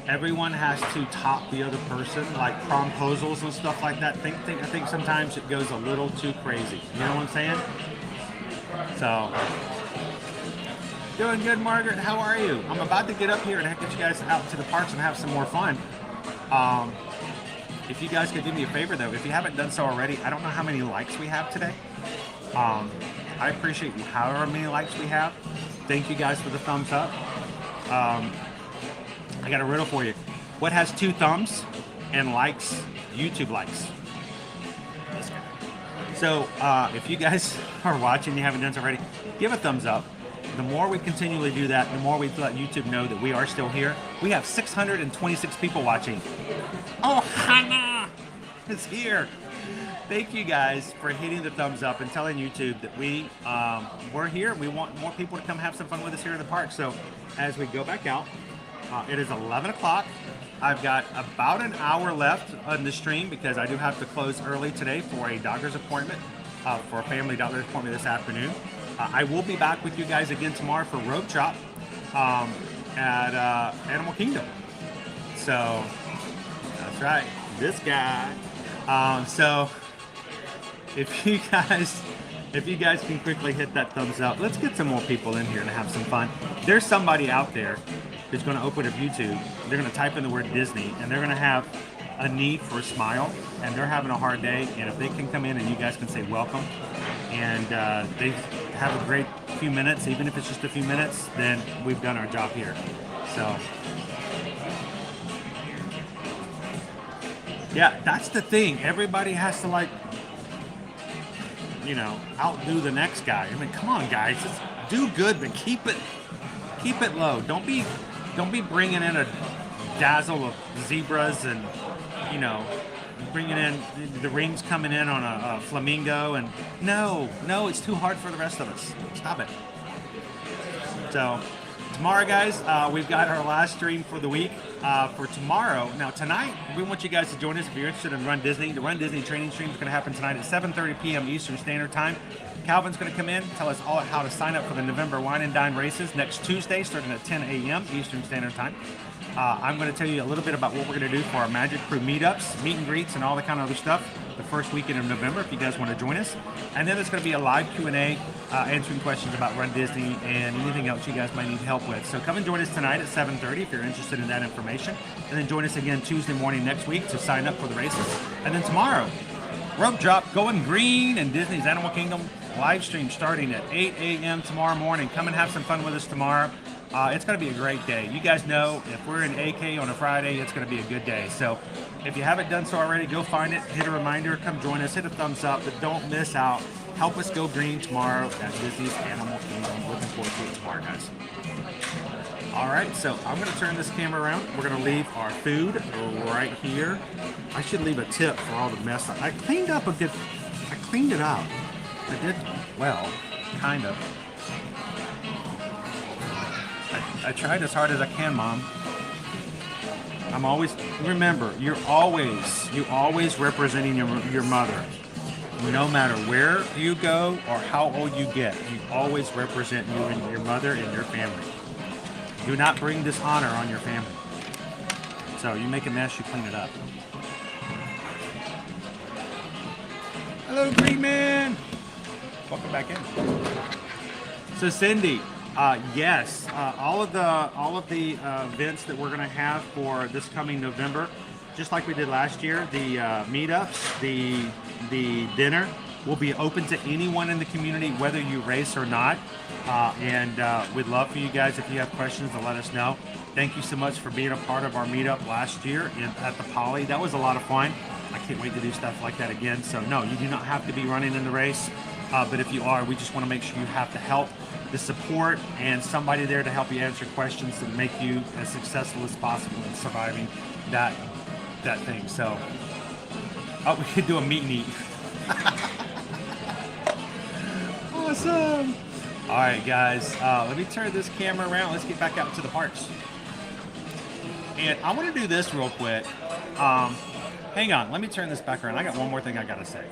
everyone has to top the other person, like promposals and stuff like that. I think sometimes it goes a little too crazy. You know what I'm saying? So, doing good, Margaret. How are you? I'm about to get up here and get you guys out to the parks and have some more fun. If you guys could do me a favor though, if you haven't done so already, I don't know how many likes we have today. I appreciate however many likes we have. Thank you guys for the thumbs up. I got a riddle for you. What has 2 thumbs and likes YouTube likes? This guy. So if you guys are watching and you haven't done so already, give a thumbs up. The more we continually do that, the more we let YouTube know that we are still here. We have 626 people watching. Oh, Hannah is here. Thank you guys for hitting the thumbs up and telling YouTube that we're here. We want more people to come have some fun with us here in the park. So as we go back out, it is 11 o'clock. I've got about an hour left on the stream because I do have to close early today for a doctor's appointment, for a family doctor's appointment this afternoon. I will be back with you guys again tomorrow for Rope Chop at Animal Kingdom. So that's right, this guy. So if you guys can quickly hit that thumbs up, let's get some more people in here and have some fun. There's somebody out there who's going to open up YouTube. They're going to type in the word Disney, and they're going to have a need for a smile, and they're having a hard day. And if they can come in and you guys can say welcome, and they have a great few minutes, even if it's just a few minutes, then we've done our job here. So yeah, that's the thing. Everybody has to outdo the next guy. I mean, come on, guys, just do good, but keep it low. Don't be bringing in a dazzle of zebras and bringing in the rings coming in on a flamingo, and no, it's too hard for the rest of us. Stop it. So tomorrow, guys, we've got our last stream for the week. For tomorrow, now tonight, we want you guys to join us if you're interested in Run Disney. The Run Disney training stream is going to happen tonight at 7:30 p.m. Eastern Standard Time. Calvin's going to come in, tell us all how to sign up for the November Wine and Dine races next Tuesday, starting at 10 a.m. Eastern Standard Time. I'm going to tell you a little bit about what we're going to do for our Magic Crew meetups, meet and greets, and all that kind of other stuff the first weekend of November if you guys want to join us. And then there's going to be a live Q&A answering questions about Run Disney and anything else you guys might need help with. So come and join us tonight at 7:30 if you're interested in that information. And then join us again Tuesday morning next week to sign up for the races. And then tomorrow, rope drop going green in Disney's Animal Kingdom live stream starting at 8 a.m. tomorrow morning. Come and have some fun with us tomorrow. It's going to be a great day. You guys know if we're in AK on a Friday, it's going to be a good day. So if you haven't done so already, go find it, hit a reminder, come join us, hit a thumbs up, but don't miss out. Help us go green tomorrow at Disney's Animal Kingdom. Looking forward to it tomorrow, guys. All right, so I'm going to turn this camera around. We're going to leave our food right here. I should leave a tip for all the mess. I cleaned up a good, I cleaned it up. I did, well, kind of. I tried as hard as I can, Mom. I'm always, remember, you're always representing your mother. No matter where you go or how old you get, you always represent you and your mother and your family. Do not bring dishonor on your family. So you make a mess, you clean it up. Hello, Green Man. Welcome back in. So Cindy, yes, all of the events that we're going to have for this coming November, just like we did last year, the meetups, the dinner will be open to anyone in the community, whether you race or not. And we'd love for you guys, if you have questions, to let us know. Thank you so much for being a part of our meetup last year at the Poly. That was a lot of fun. I can't wait to do stuff like that again. So no, you do not have to be running in the race. But if you are, we just want to make sure you have the help, the support, and somebody there to help you answer questions to make you as successful as possible in surviving that thing. So, we could do a meet and eat. Awesome. All right, guys, let me turn this camera around. Let's get back out to the parks. And I want to do this real quick. Hang on, let me turn this back around. I got one more thing I got to say.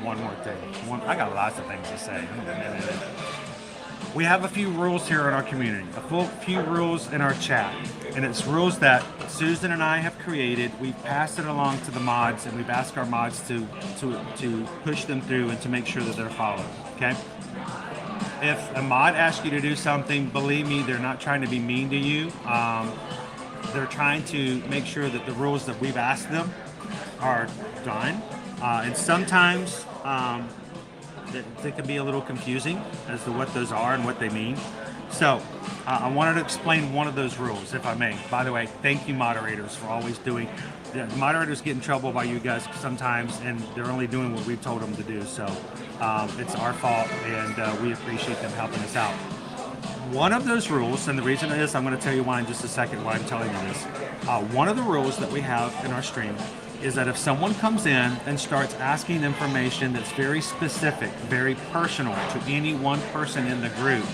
One more thing. I got lots of things to say. We have a few rules here in our community, a few rules in our chat, and it's rules that Susan and I have created. We've passed it along to the mods, and we've asked our mods to push them through and to make sure that they're followed. Okay? If a mod asks you to do something, believe me, they're not trying to be mean to you. They're trying to make sure that the rules that we've asked them are done. And sometimes it can be a little confusing as to what those are and what they mean. So I wanted to explain one of those rules, if I may. By the way, thank you, moderators, for always doing. The moderators get in trouble by you guys sometimes, and they're only doing what we've told them to do. So it's our fault, and we appreciate them helping us out. One of those rules, and the reason is, I'm going to tell you why in just a second why I'm telling you this. One of the rules that we have in our stream is that if someone comes in and starts asking information that's very specific, very personal to any one person in the group,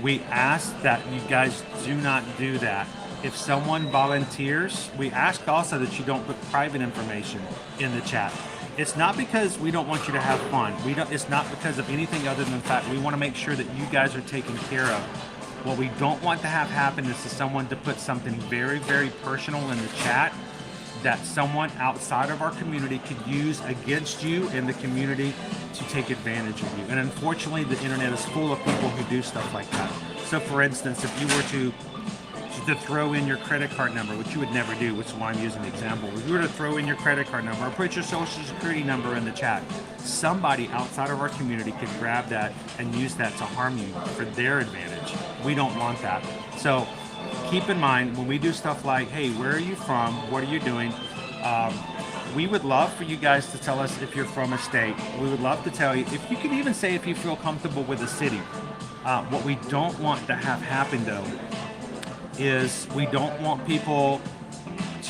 we ask that you guys do not do that. If someone volunteers, we ask also that you don't put private information in the chat. It's not because we don't want you to have fun. It's not because of anything other than the fact we want to make sure that you guys are taken care of. What we don't want to have happen is for someone to put something very, very personal in the chat that someone outside of our community could use against you in the community to take advantage of you. And unfortunately, the internet is full of people who do stuff like that. So for instance, if you were to throw in your credit card number, which you would never do, which is why I'm using the example. If you were to throw in your credit card number or put your social security number in the chat, somebody outside of our community could grab that and use that to harm you for their advantage. We don't want that. So keep in mind, when we do stuff like, hey, where are you from? What are you doing? We would love for you guys to tell us if you're from a state. We would love to tell you, if you can even say if you feel comfortable with a city. What we don't want to have happen, though, is we don't want people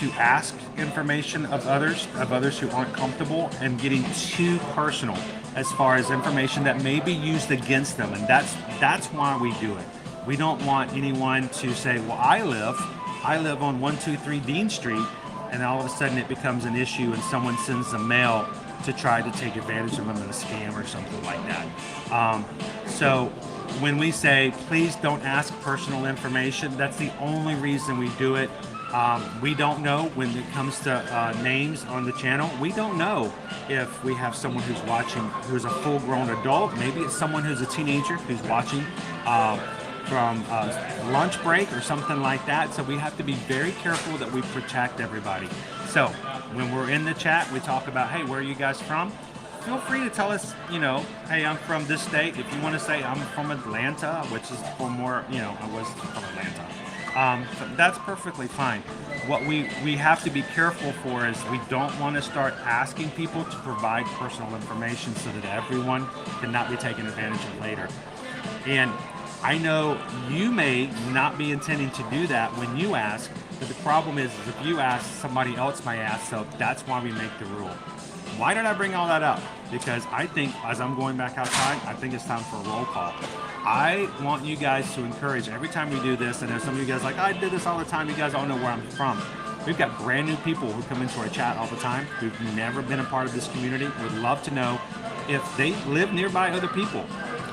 to ask information of others who aren't comfortable, and getting too personal as far as information that may be used against them. And that's why we do it. We don't want anyone to say, well, I live on 123 Dean Street, and all of a sudden it becomes an issue and someone sends a mail to try to take advantage of them in a scam or something like that. So when we say, please don't ask personal information, that's the only reason we do it. We don't know when it comes to names on the channel. We don't know if we have someone who's watching who's a full-grown adult. Maybe it's someone who's a teenager who's watching from lunch break or something like that. So we have to be very careful that we protect everybody. So when we're in the chat, we talk about, hey, where are you guys from? Feel free to tell us, you know, hey, I'm from this state. If you want to say I'm from Atlanta, which is for more, you know, I was from Atlanta. That's perfectly fine. What we have to be careful for is we don't want to start asking people to provide personal information so that everyone cannot be taken advantage of later. And I know you may not be intending to do that when you ask, but the problem is if you ask, somebody else might ask, so that's why we make the rule. Why did I bring all that up? Because I think as I'm going back outside, I think it's time for a roll call. I want you guys to encourage every time we do this, and there's some of you guys like, I did this all the time, you guys all know where I'm from. We've got brand new people who come into our chat all the time who've never been a part of this community. Would love to know if they live nearby other people.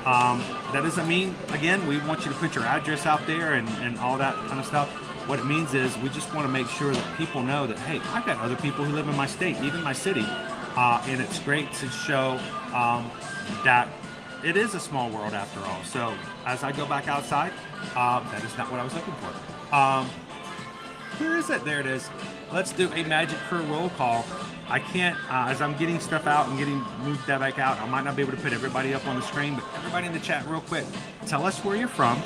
That doesn't mean, again, we want you to put your address out there and all that kind of stuff. What it means is we just want to make sure that people know that, hey, I've got other people who live in my state, even my city. And it's great to show that it is a small world after all. So as I go back outside, that is not what I was looking for. Where is it? There it is. Let's do a Magic Crew roll call. I can't, as I'm getting stuff out and getting moved that back out, I might not be able to put everybody up on the screen, but everybody in the chat real quick, tell us where you're from.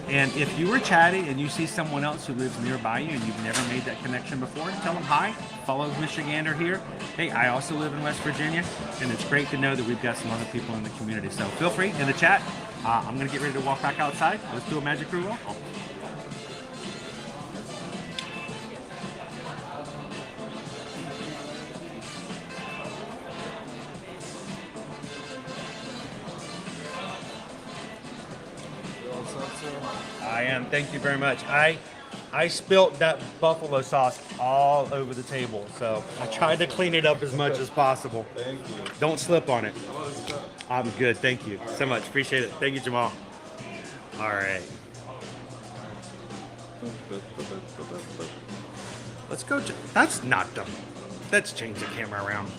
And if you were chatting and you see someone else who lives nearby you and you've never made that connection before, tell them hi, follow Michigander here. Hey, I also live in West Virginia, and it's great to know that we've got some other people in the community. So feel free in the chat. I'm gonna get ready to walk back outside. Let's do a Magic Crew roll call. I am. Thank you very much. I spilt that buffalo sauce all over the table, so I tried to clean it up as much as possible. Thank you. Don't slip on it. I'm good. Thank you so much. Appreciate it. Thank you, Jamal. All right. Let's go. That's not them. Let's change the camera around.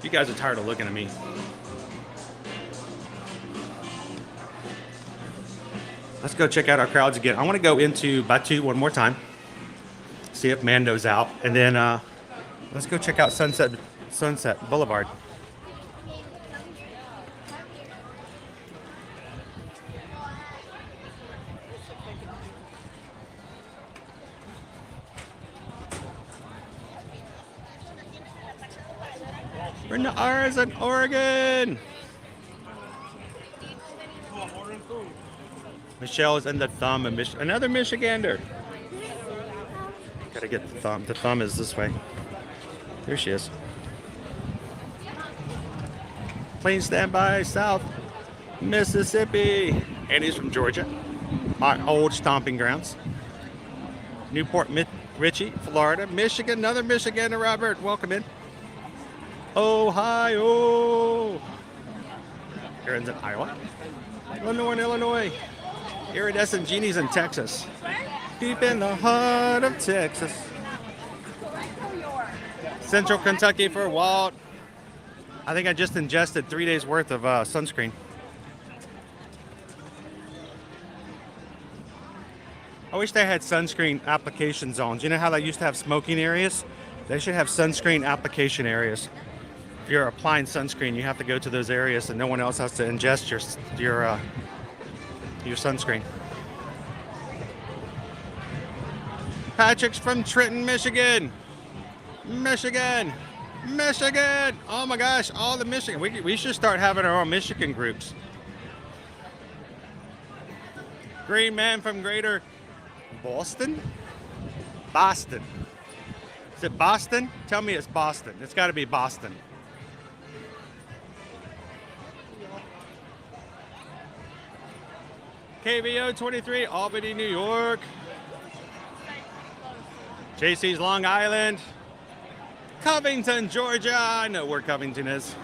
You guys are tired of looking at me. Let's go check out our crowds again. I want to go into Batu one more time, see if Mando's out, and then let's go check out Sunset Boulevard. We're in the Oregon. Michelle is in the thumb, and another Michigander. Gotta get the thumb. The thumb is this way. There she is. Plane standby, South Mississippi. And he's from Georgia, our old stomping grounds. Newport Richie, Florida. Michigan, another Michigander, Robert. Welcome in. Ohio. Aaron's in Iowa. Illinois. Iridescent genies in Texas. Deep in the heart of Texas. Central Kentucky for Walt. I think I just ingested 3 days worth of sunscreen. I wish they had sunscreen application zones. You know how they used to have smoking areas? They should have sunscreen application areas. If you're applying sunscreen, you have to go to those areas and no one else has to ingest your sunscreen. Patrick's from Trenton, Michigan. Michigan. Oh my gosh, all the Michigan. We should start having our own Michigan groups. Green man from Greater Boston. Is it Boston? Tell me it's Boston. It's got to be Boston. KVO 23, Albany, New York. JC's Long Island. Covington, Georgia. I know where Covington is.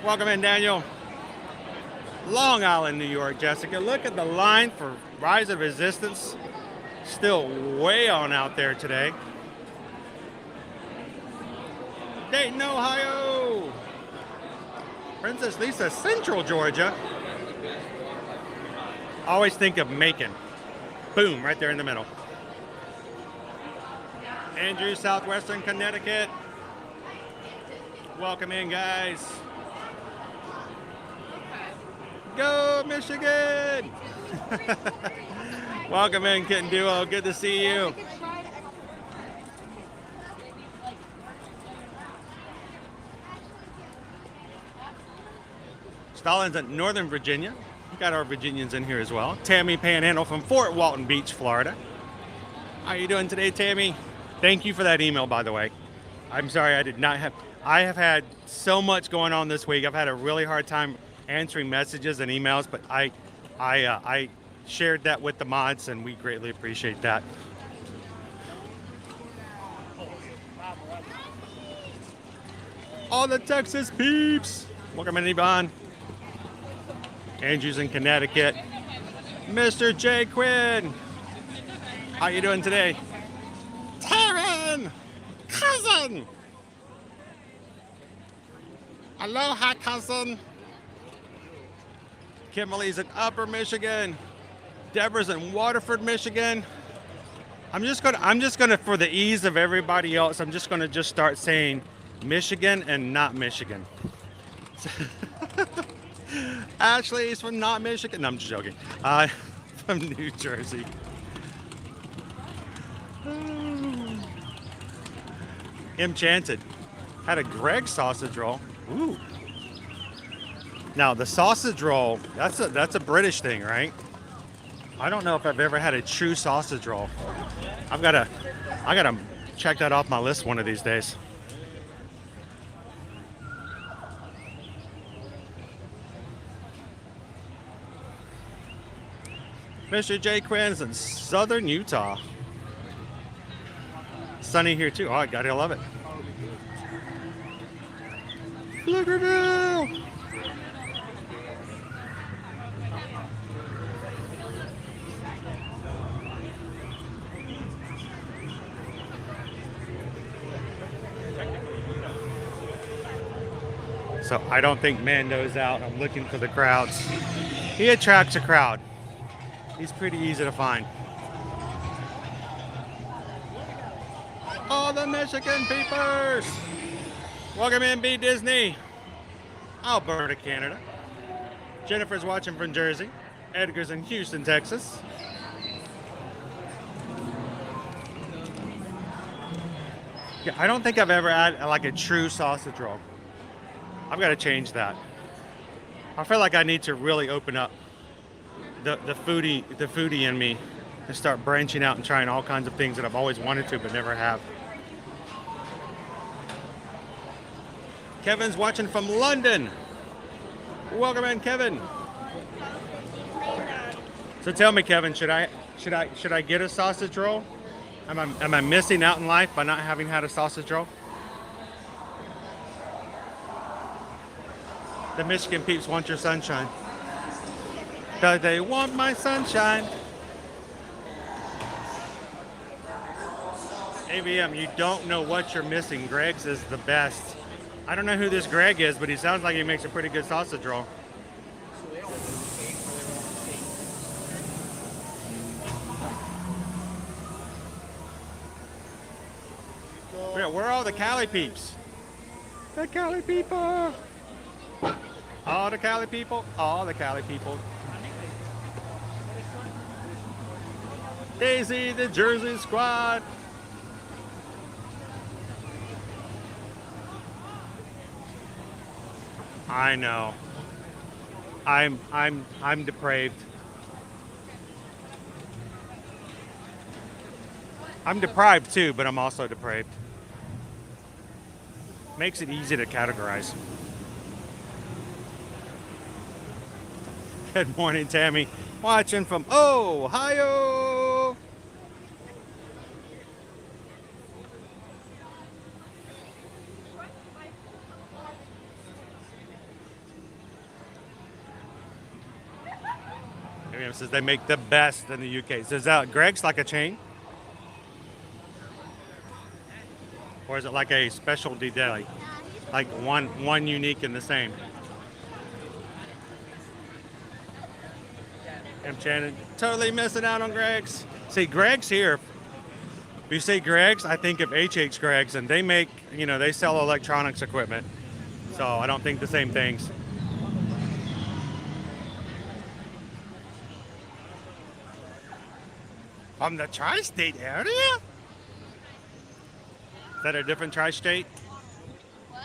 Welcome in, Daniel. Long Island, New York, Jessica. Look at the line for Rise of Resistance. Still way on out there today. Dayton, Ohio. Princess Lisa, Central Georgia. Always think of Macon. Boom, right there in the middle. Andrew, Southwestern Connecticut. Welcome in, guys. Go, Michigan! Welcome in, Kitten Duo. Good to see you. Stalin's in Northern Virginia. We got our Virginians in here as well. Tammy Panhandle from Fort Walton Beach, Florida. How are you doing today, Tammy? Thank you for that email, by the way. I'm sorry I have had so much going on this week. I've had a really hard time answering messages and emails, but I shared that with the mods, and we greatly appreciate that. All the Texas peeps. Welcome in, Yvonne. Andrew's in Connecticut. Mr. J. Quinn. How you doing today? Taryn! Cousin! Aloha, cousin. Kimberly's in Upper Michigan. Deborah's in Waterford, Michigan. I'm just gonna, for the ease of everybody else, I'm just gonna start saying Michigan and not Michigan. Ashley's from not Michigan. No, I'm just joking. From New Jersey. Enchanted. Had a Greg sausage roll. Ooh. Now the sausage roll, that's a British thing, right? I don't know if I've ever had a true sausage roll. I gotta check that off my list one of these days. Mr. J. Quinn's in Southern Utah. Sunny here too. Oh, I gotta love it. Look at that! So I don't think Mando's out. I'm looking for the crowds. He attracts a crowd. He's pretty easy to find. All the Michigan peepers! Welcome in, B. Disney. Alberta, Canada. Jennifer's watching from Jersey. Edgar's in Houston, Texas. Yeah, I don't think I've ever had like a true sausage roll. I've got to change that. I feel like I need to really open up the foodie in me and start branching out and trying all kinds of things that I've always wanted to but never have. Kevin's watching from London. Welcome in, Kevin. So tell me, Kevin, should I get a sausage roll? Am I missing out in life by not having had a sausage roll? The Michigan peeps want your sunshine. Do they want my sunshine? AVM, you don't know what you're missing. Greg's is the best. I don't know who this Greg is, but he sounds like he makes a pretty good sausage roll. Where are all the Cali peeps? The Cali people! All the Cali people, all the Cali people. Daisy, the Jersey squad. I know. I'm depraved. I'm deprived too, but I'm also depraved. Makes it easy to categorize. Good morning, Tammy. Watching from Ohio. Miriam says they make the best in the UK. Says Greg's like a chain? Or is it like a specialty deli? Like one unique and the same? I'm Shannon. Totally missing out on Greg's. See, Greg's here. If you say Greg's, I think of HH Greg's, and they make, they sell electronics equipment. So I don't think the same things. From the tri-state area? Is that a different tri-state? What?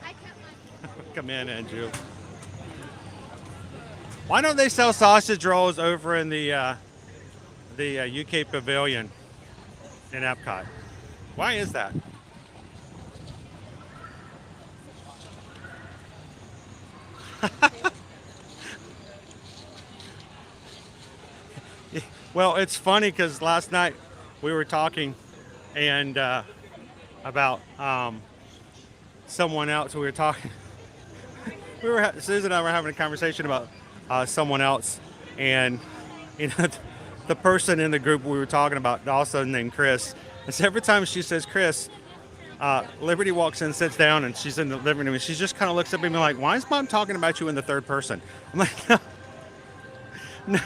I kept my... Come in, Andrew. Why don't they sell sausage rolls over in the UK Pavilion in Epcot? Why is that? Well, it's funny because last night we were talking and about someone else. We were talking. Susan and I were having a conversation about someone else, and the person in the group we were talking about also named Chris. And so every time she says Chris, Liberty walks in, sits down, and she's in the living room, and she just kind of looks up at me like, "Why is Mom talking about you in the third person?" I'm like, no,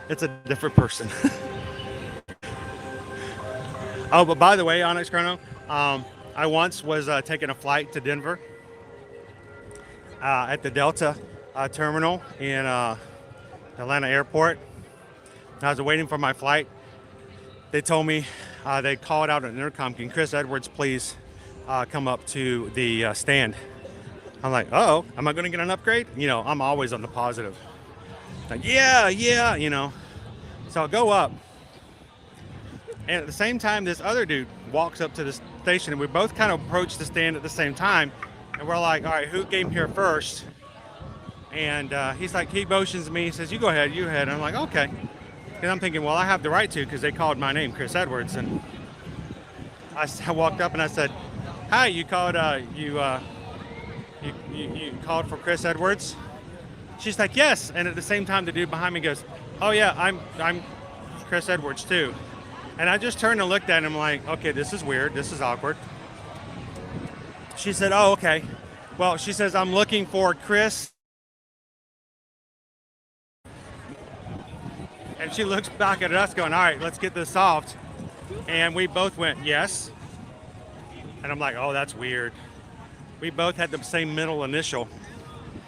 it's a different person. Oh, but by the way, Onyx Chrono, I once was taking a flight to Denver at the Delta terminal in Atlanta Airport. I was waiting for my flight. They told me, they called out an intercom, "Can Chris Edwards please come up to the stand?" I'm like, "Oh, am I going to get an upgrade?" I'm always on the positive. Like, yeah, So I go up. And at the same time, this other dude walks up to the station, and we both kind of approach the stand at the same time. And we're like, all right, who came here first? And he's like, he motions me, he says, you go ahead. And I'm like, okay. And I'm thinking, well, I have the right to, because they called my name, Chris Edwards. And I walked up and I said, hi, you called, you called for Chris Edwards? She's like, yes. And at the same time, the dude behind me goes, oh yeah, I'm Chris Edwards too. And I just turned and looked at him like, okay, this is weird. This is awkward. She said, oh, okay. Well, she says, I'm looking for Chris. And she looks back at us going, all right, let's get this solved. And we both went, yes. And I'm like, oh, that's weird. We both had the same middle initial.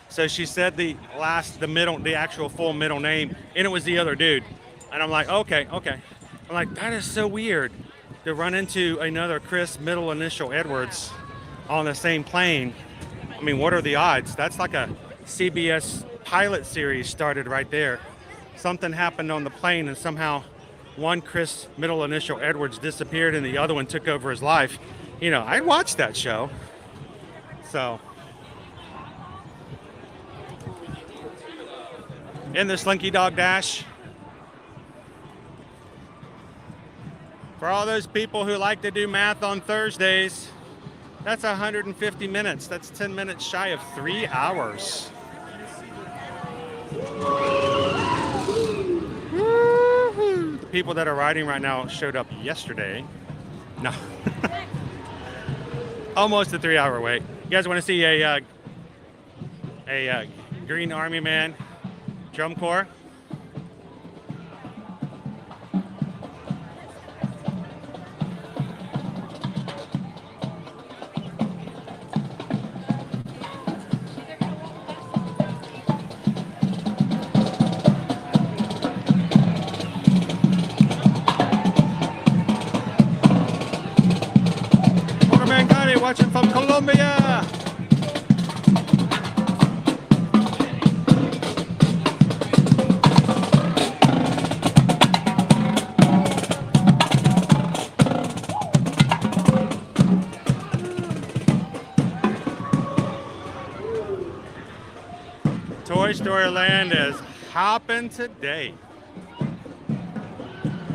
So she said the actual full middle name, and it was the other dude. And I'm like, okay. I'm like, that is so weird to run into another Chris middle initial Edwards on the same plane. I mean, what are the odds? That's like a CBS pilot series started right there. Something happened on the plane, and somehow one Chris middle initial Edwards disappeared and the other one took over his life. I watched that show. So, in the Slinky Dog Dash, for all those people who like to do math on Thursdays, that's 150 minutes. That's 10 minutes shy of 3 hours. Woo-hoo. The people that are riding right now showed up yesterday. No. Almost a 3-hour wait. You guys want to see a Green Army Man drum corps? Watching from Colombia. Adventureland is hopping today.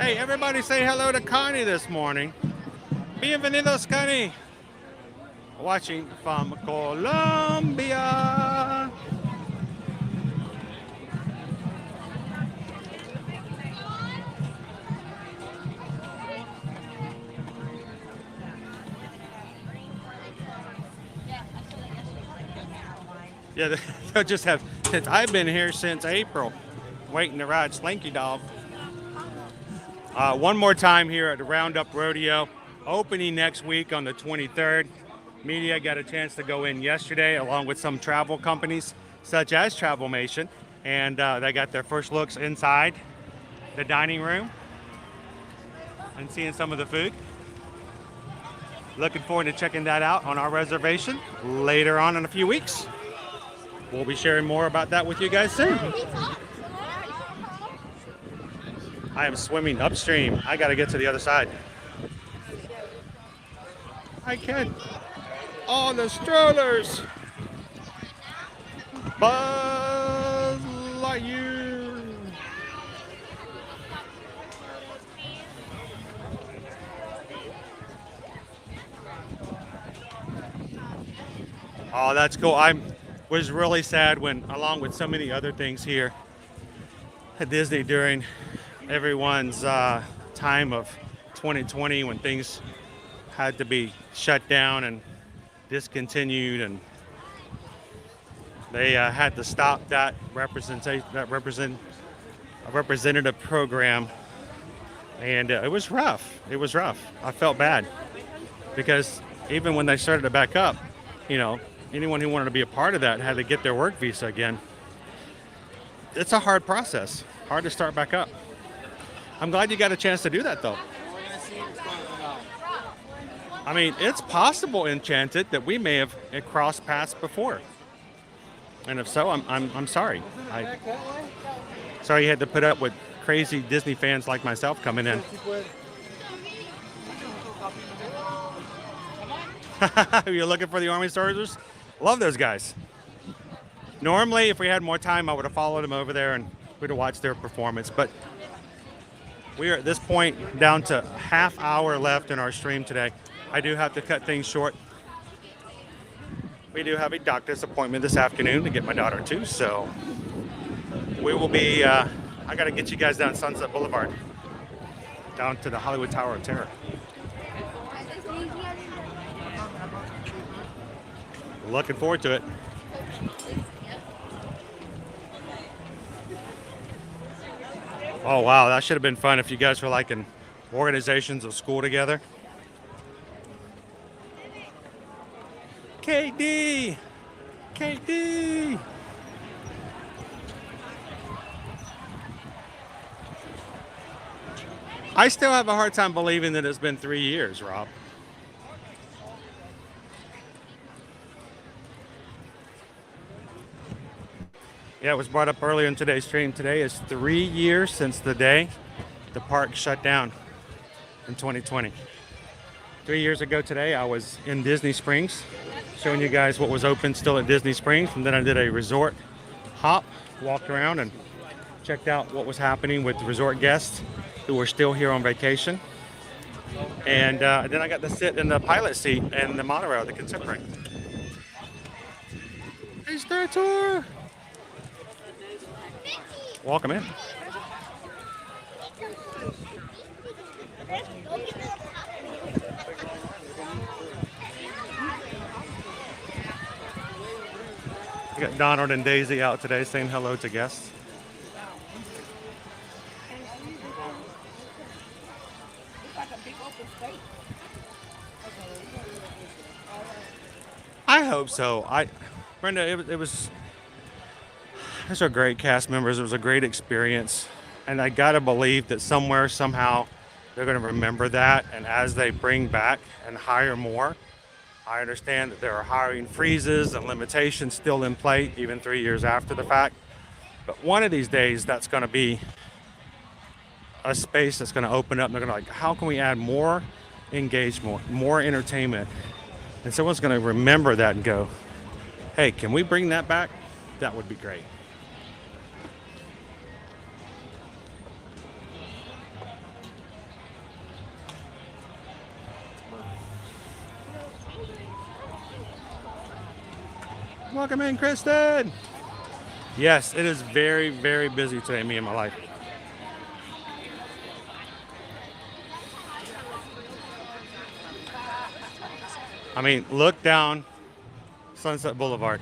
Hey, everybody say hello to Connie this morning. Bienvenidos, Connie. Watching from Colombia. Yeah, they'll just have, since I've been here since April, waiting to ride Slinky Dog. One more time here at the Roundup Rodeo, opening next week on the 23rd. Media got a chance to go in yesterday along with some travel companies such as Travelmation, and they got their first looks inside the dining room and seeing some of the food. Looking forward to checking that out on our reservation later on in a few weeks. We'll be sharing more about that with you guys soon. I am swimming upstream. I got to get to the other side. I can. Oh, the strollers. Buzz Lightyear. Oh, that's cool. I was really sad when, along with so many other things here at Disney during everyone's time of 2020 when things had to be shut down and discontinued, and they had to stop that representative program, and it was rough. It was rough. I felt bad because even when they started to back up, you know, anyone who wanted to be a part of that had to get their work visa again. It's a hard process, hard to start back up. I'm glad you got a chance to do that, though. I mean, it's possible, Enchanted, that we may have crossed paths before. And if so, I'm sorry. Sorry you had to put up with crazy Disney fans like myself coming in. You're looking for the Army Soldiers? Love those guys. Normally, if we had more time, I would have followed them over there and we'd have watched their performance. But we are at this point down to half hour left in our stream today. I do have to cut things short. We do have a doctor's appointment this afternoon to get my daughter to, so we will be, I got to get you guys down Sunset Boulevard, down to the Hollywood Tower of Terror. Looking forward to it. Oh, wow, that should have been fun if you guys were like in organizations of school together. KD! KD! I still have a hard time believing that it's been 3 years, Rob. Yeah, it was brought up earlier in today's stream. Today is 3 years since the day the park shut down in 2020. 3 years ago today, I was in Disney Springs, showing you guys what was open still at Disney Springs. And then I did a resort hop, walked around and checked out what was happening with the resort guests who were still here on vacation. And then I got to sit in the pilot seat in the monorail, the Contemporary. Hey, Star Tour! Welcome in. We got Donald and Daisy out today saying hello to guests. I hope so. Brenda, those are great cast members. It was a great experience. And I gotta believe that somewhere, somehow, they're gonna remember that. And as they bring back and hire more, I understand that there are hiring freezes and limitations still in play, even 3 years after the fact. But one of these days, that's gonna be a space that's gonna open up. And they're gonna like, how can we add more engagement, more entertainment? And someone's gonna remember that and go, hey, can we bring that back? That would be great. Welcome in, Kristen. Yes, it is very, very busy today, me and my life. I mean, look down Sunset Boulevard.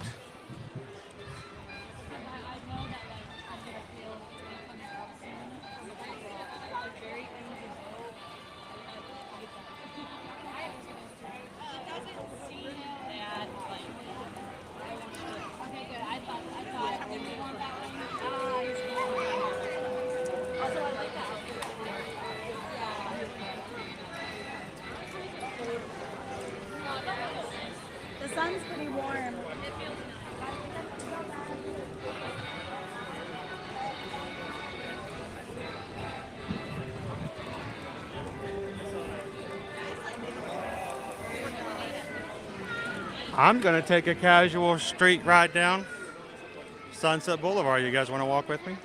The sun's pretty warm. I'm gonna take a casual street ride down Sunset Boulevard. You guys want to walk with me?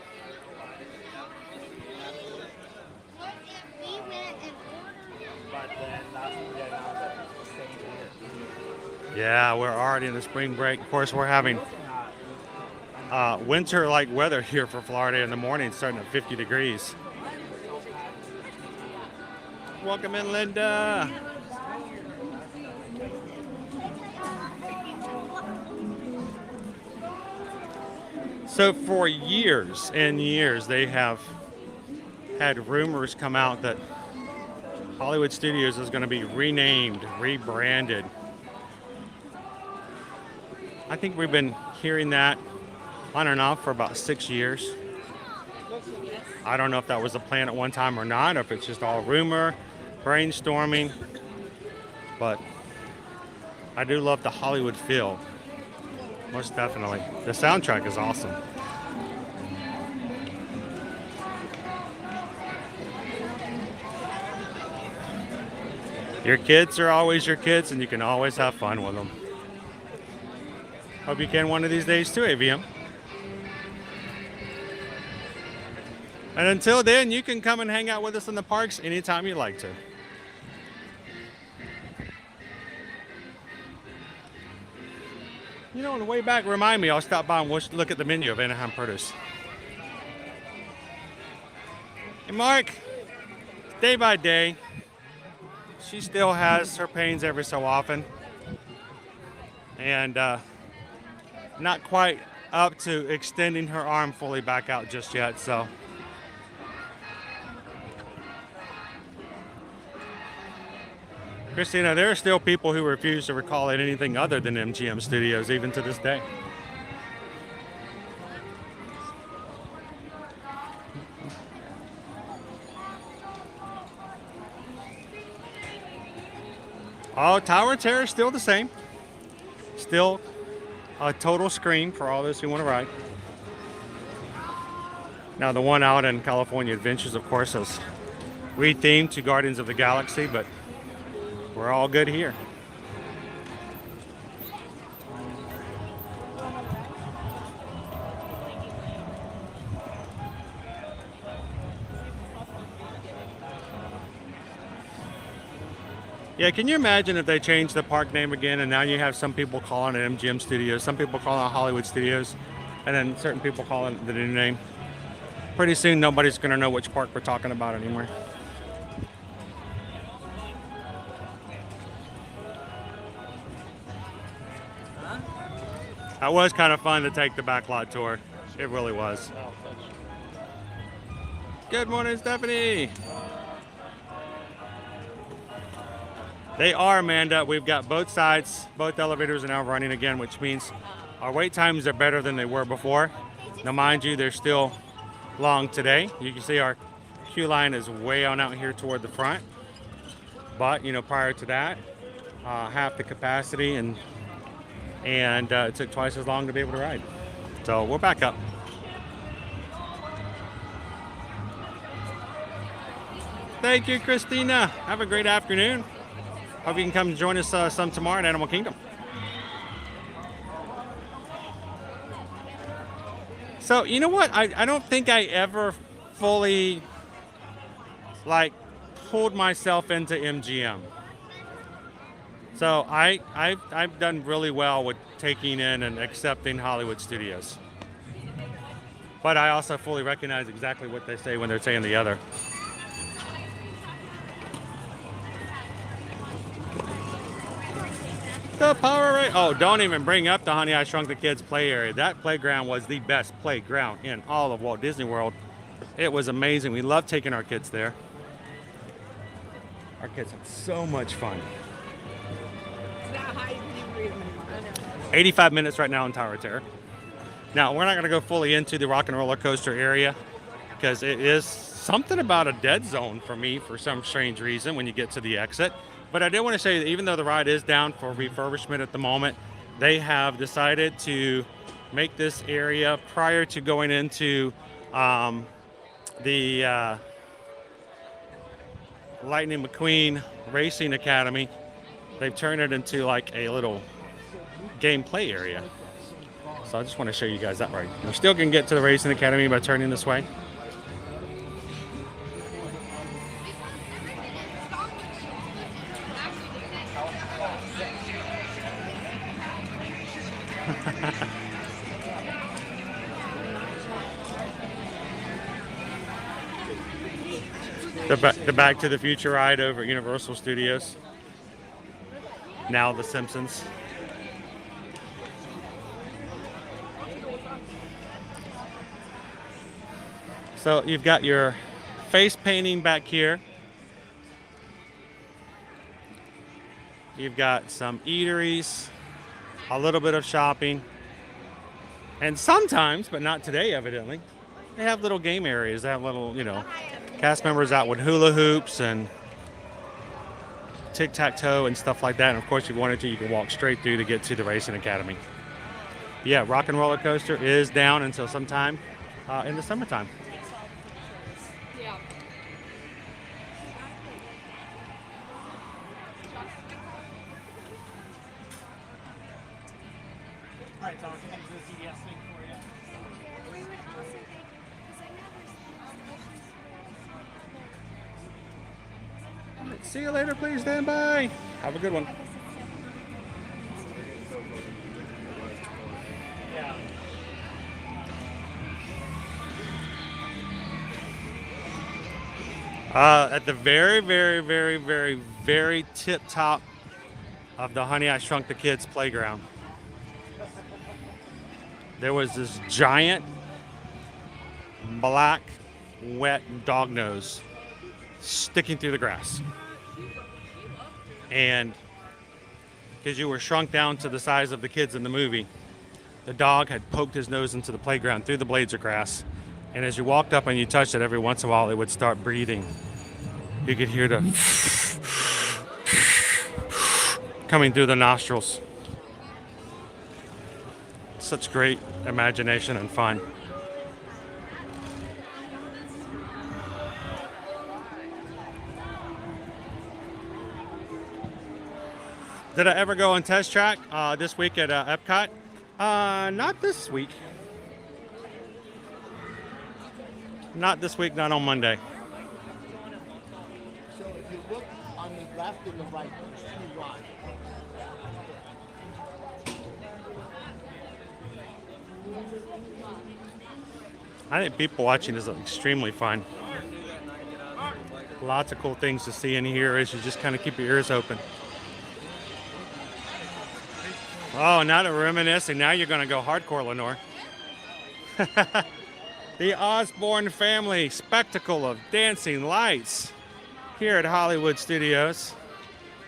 Yeah, we're already in the spring break. Of course, we're having winter-like weather here for Florida in the morning, starting at 50 degrees. Welcome in, Linda. So for years and years, they have had rumors come out that Hollywood Studios is going to be renamed, rebranded. I think we've been hearing that on and off for about 6 years. I don't know if that was a plan at one time or not, or if it's just all rumor, brainstorming. But I do love the Hollywood feel. Most definitely. The soundtrack is awesome. Your kids are always your kids, and you can always have fun with them. Hope you can one of these days too, AVM. And until then, you can come and hang out with us in the parks anytime you like to. You know, on the way back, remind me, I'll stop by and look at the menu of Anaheim Produce. Hey, Mark, day by day, she still has her pains every so often. And not quite up to extending her arm fully back out just yet, so. Christina, there are still people who refuse to recall it anything other than MGM Studios, even to this day. Oh, Tower of Terror is still the same. Still a total screen for all those who want to ride. Now, the one out in California Adventures, of course, is rethemed to Guardians of the Galaxy, but we're all good here. Yeah, can you imagine if they changed the park name again and now you have some people calling it MGM Studios, some people calling it Hollywood Studios, and then certain people calling it the new name? Pretty soon nobody's going to know which park we're talking about anymore. That was kind of fun to take the backlot tour. It really was. Good morning, Stephanie. They are, Amanda. We've got both sides. Both elevators are now running again, which means our wait times are better than they were before. Now, mind you, they're still long today. You can see our queue line is way on out here toward the front. But, you know, prior to that, half the capacity, and it took twice as long to be able to ride. So we're back up. Thank you, Christina. Have a great afternoon. Hope you can come join us some tomorrow at Animal Kingdom. So, you know what? I don't think I ever fully, pulled myself into MGM. So I've done really well with taking in and accepting Hollywood studios. But I also fully recognize exactly what they say when they're saying the other. The Power Rangers. Oh, don't even bring up the Honey I Shrunk the Kids play area. That playground was the best playground in all of Walt Disney World. It was amazing. We loved taking our kids there. Our kids had so much fun. 85 minutes right now in Tower of Terror. Now, we're not going to go fully into the rock and roller coaster area because it is something about a dead zone for me for some strange reason when you get to the exit. But I did want to say that even though the ride is down for refurbishment at the moment, they have decided to make this area prior to going into the Lightning McQueen Racing Academy. They've turned it into like a little gameplay area. So I just want to show you guys that right. You still can get to the Racing Academy by turning this way. The Back to the Future ride over at Universal Studios. Now The Simpsons. So you've got your face painting back here. You've got some eateries, a little bit of shopping, and sometimes, but not today evidently, they have little game areas. They have little, cast members out with hula hoops and tic-tac-toe and stuff like that. And of course, if you wanted to, you can walk straight through to get to the Racing Academy. Yeah, Rock and Roller Coaster is down until sometime in the summertime. Yeah. All right, Tom, can I do the CDS thing for you? See you later, please stand by. Have a good one. At the very, very, very, very, very tip top of the Honey I Shrunk the Kids playground, there was this giant black wet dog nose sticking through the grass. And because you were shrunk down to the size of the kids in the movie, the dog had poked his nose into the playground through the blades of grass. And as you walked up and you touched it, every once in a while it would start breathing. You could hear the coming through the nostrils. Such great imagination and fun. Did I ever go on test track this week at Epcot? Not this week. Not this week, not on Monday. So if you look on the left and the right, there's two rides. I think people watching this is extremely fun. Lots of cool things to see in here as you just kind of keep your ears open. Oh, now that we're reminiscing, now you're going to go hardcore, Lenore. The Osborne Family Spectacle of Dancing Lights here at Hollywood Studios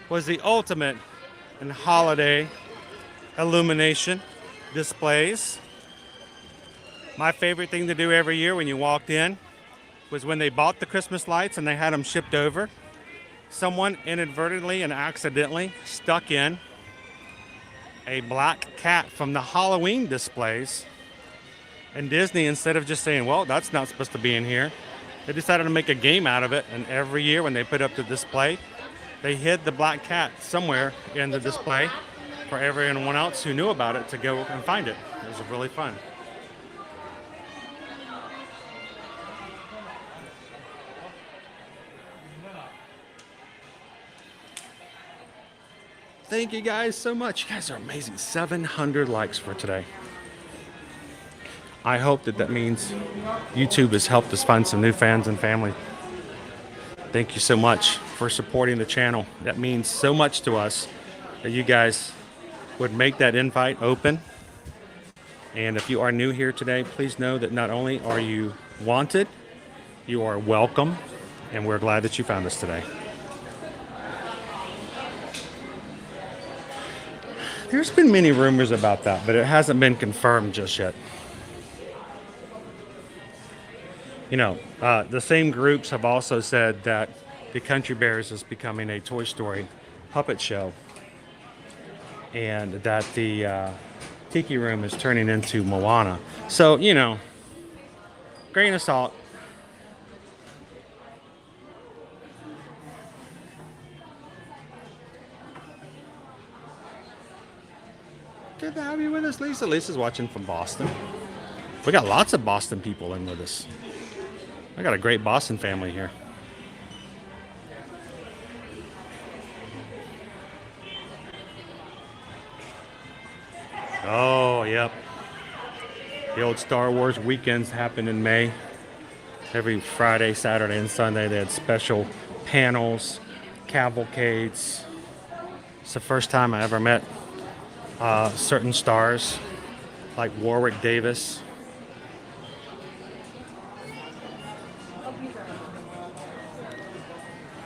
was the ultimate in holiday illumination displays. My favorite thing to do every year when you walked in was when they bought the Christmas lights and they had them shipped over, someone inadvertently and accidentally stuck in a black cat from the Halloween displays. And Disney, instead of just saying, well, that's not supposed to be in here, they decided to make a game out of it. And every year when they put up the display, they hid the black cat somewhere in the display for everyone else who knew about it to go and find it. It was really fun. Thank you guys so much. You guys are amazing. 700 likes for today. I hope that means YouTube has helped us find some new fans and family. Thank you so much for supporting the channel. That means so much to us that you guys would make that invite open. And if you are new here today, please know that not only are you wanted, you are welcome, and we're glad that you found us today. There's been many rumors about that, but it hasn't been confirmed just yet. You know, the same groups have also said that the Country Bears is becoming a Toy Story puppet show, and that the Tiki Room is turning into Moana. So, you know, grain of salt. Good to have you with us, Lisa. Lisa's watching from Boston. We got lots of Boston people in with us. I got a great Boston family here. Oh, yep. The old Star Wars weekends happen in May. Every Friday, Saturday, and Sunday they had special panels, cavalcades. It's the first time I ever met certain stars like Warwick Davis.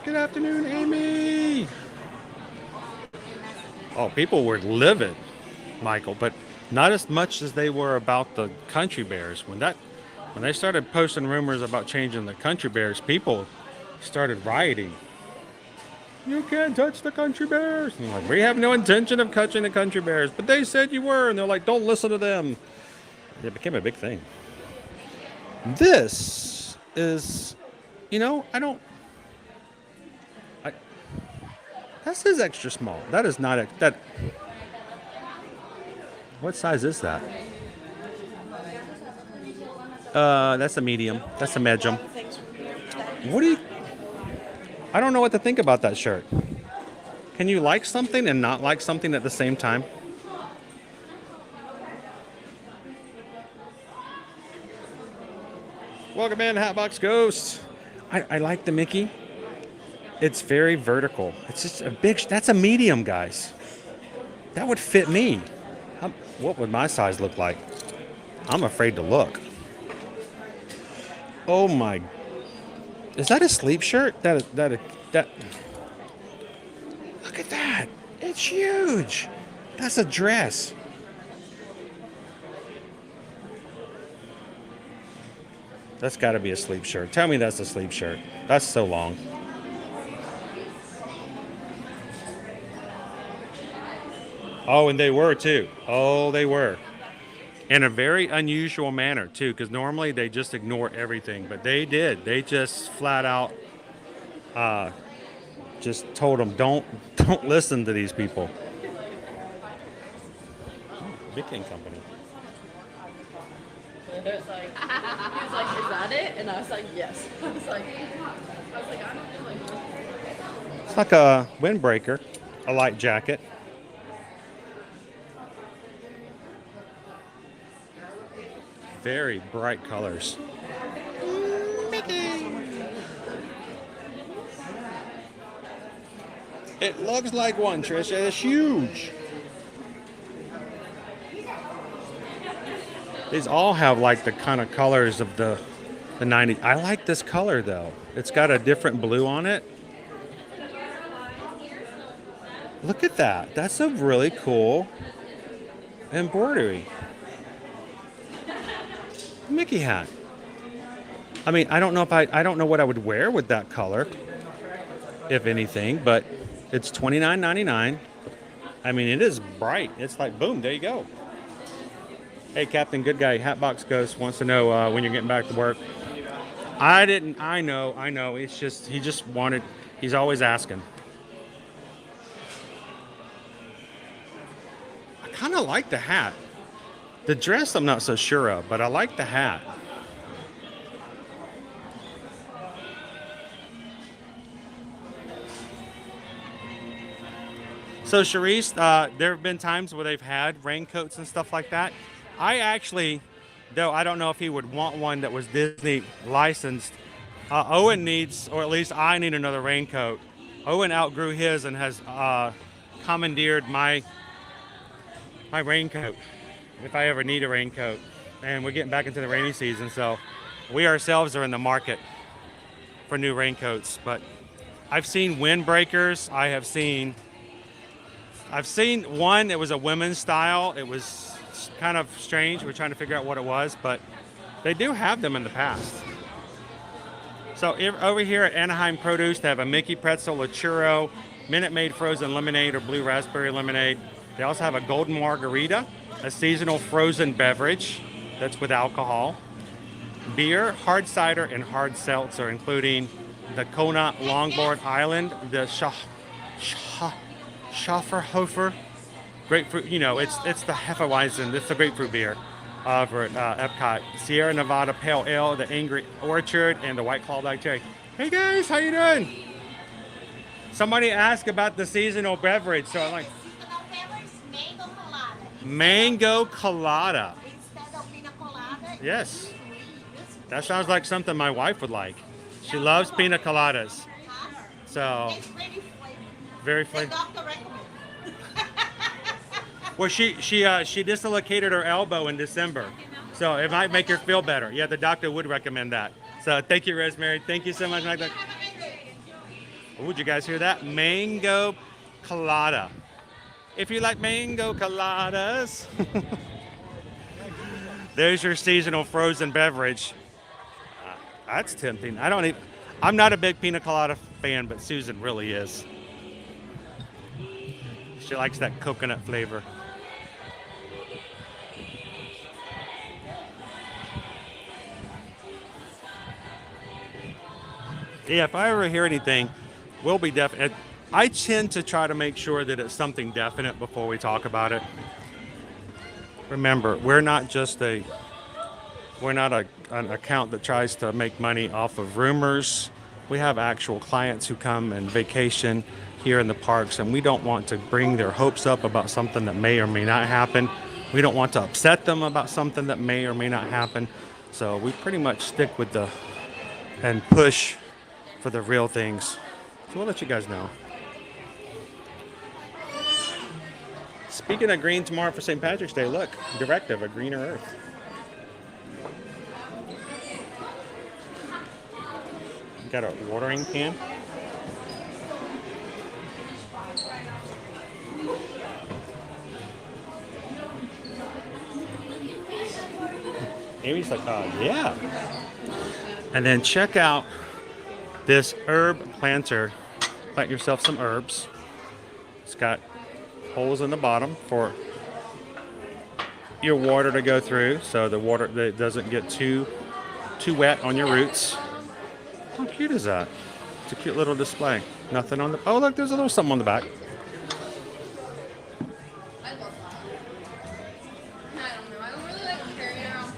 Good afternoon, Amy. Oh, people were livid, Michael, but not as much as they were about the Country Bears. When they started posting rumors about changing the Country Bears, people started rioting. You can't touch the Country Bears. And like, we have no intention of touching the Country Bears, but they said you were, and they're like, don't listen to them. It became a big thing. This is, you know, this is extra small. That is not that. What size is that? That's a medium. That's a medium. What do you? I don't know what to think about that shirt. Can you like something and not like something at the same time? Welcome in, Hatbox Ghost. I like the Mickey. It's very vertical. It's just a big. That's a medium, guys. That would fit me. What would my size look like? I'm afraid to look. Oh my. Is that a sleep shirt? That. Look at that. It's huge. That's a dress. That's got to be a sleep shirt. Tell me that's a sleep shirt. That's so long. Oh, and they were too. Oh, they were. In a very unusual manner too, because normally they just ignore everything, but they did. They just flat out just told them, don't listen to these people. Oh, Big King Company. He was like, is that it? And I was like, yes. I was like, I don't feel like. It's like a windbreaker, a light jacket. Very bright colors. Mickey. It looks like one, Trisha. It's huge. These all have like the kind of colors of the 90s. I like this color though. It's got a different blue on it. Look at that. That's a really cool embroidery. Mickey hat. I mean, I don't know if I don't know what I would wear with that color, if anything, but it's $29.99. I mean, it is bright. It's like, boom, there you go. Hey, Captain Good Guy, Hatbox Ghost wants to know when you're getting back to work. I know. It's just, he's always asking. I kind of like the hat. The dress I'm not so sure of, but I like the hat. So, Charisse, there have been times where they've had raincoats and stuff like that. I actually, though I don't know if he would want one that was Disney licensed, Owen needs, or at least I need another raincoat. Owen outgrew his and has commandeered my raincoat if I ever need a raincoat. And we're getting back into the rainy season, so we ourselves are in the market for new raincoats. But I've seen windbreakers. I've seen one that was a women's style. It was kind of strange. We're trying to figure out what it was, but they do have them in the past. So over here at Anaheim Produce, they have a Mickey Pretzel, a churro, Minute Maid frozen lemonade or blue raspberry lemonade. They also have a golden margarita, a seasonal frozen beverage that's with alcohol, beer, hard cider, and hard seltzer, including the Kona Longboard Island, the Schafferhofer grapefruit. You know, it's the Hefeweizen. It's the grapefruit beer over at Epcot. Sierra Nevada Pale Ale, the Angry Orchard, and the White Claw Black Cherry. Hey guys, how you doing? Somebody asked about the seasonal beverage, so I'm like, mango colada. Yes, that sounds like something my wife would like. She loves pina coladas. So, very flavorful. Well, she dislocated her elbow in December, so it might make her feel better. Yeah, the doctor would recommend that. So thank you, Rosemary. Thank you so much. Oh, did you guys hear that? Mango colada. If you like mango coladas, there's your seasonal frozen beverage. That's tempting. I'm not a big pina colada fan, but Susan really is. She likes that coconut flavor. Yeah, if I ever hear anything, we'll be definite. I tend to try to make sure that it's something definite before we talk about it. Remember, we're not an account that tries to make money off of rumors. We have actual clients who come and vacation here in the parks, and we don't want to bring their hopes up about something that may or may not happen. We don't want to upset them about something that may or may not happen. So we pretty much stick with and push for the real things. So we'll let you guys know. Speaking of green, tomorrow for St. Patrick's Day, look, directive, a greener earth. Got a watering can. Amy's like, yeah. And then check out this herb planter. Plant yourself some herbs. It's got holes in the bottom for your water to go through, so the water that doesn't get too wet on your roots. How cute is that? It's a cute little display. Nothing on the... Oh, look, there's a little something on the back. I love that. I don't know. I don't really like carrying around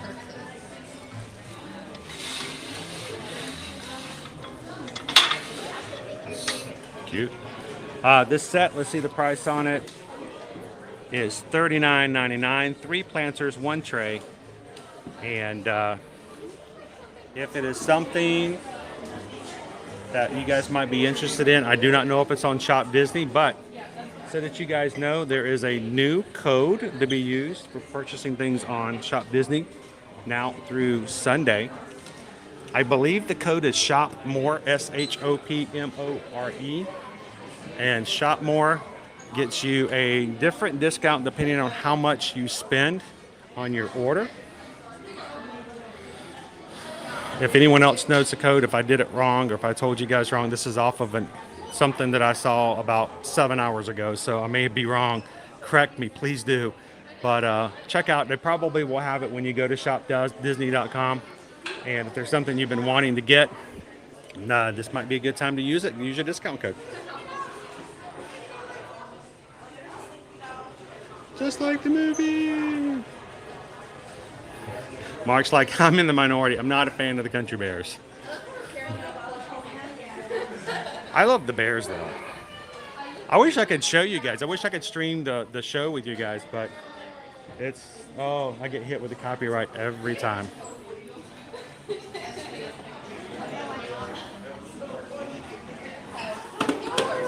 purses. Cute. This set, let's see the price on it, is $39.99. 3 planters, 1 tray. And if it is something that you guys might be interested in, I do not know if it's on Shop Disney, but so that you guys know, there is a new code to be used for purchasing things on Shop Disney now through Sunday. I believe the code is SHOPMORE, SHOPMORE. And Shop More gets you a different discount depending on how much you spend on your order. If anyone else knows the code, if I did it wrong or if I told you guys wrong, this is off of something that I saw about 7 hours ago, so I may be wrong. Correct me, please do. But check out, they probably will have it when you go to shopdisney.com. And if there's something you've been wanting to get, this might be a good time to use it and use your discount code. Just like the movie. Mark's like, I'm in the minority. I'm not a fan of the Country Bears. I love the Bears, though. I wish I could show you guys. I wish I could stream the show with you guys, but it's, oh, I get hit with the copyright every time.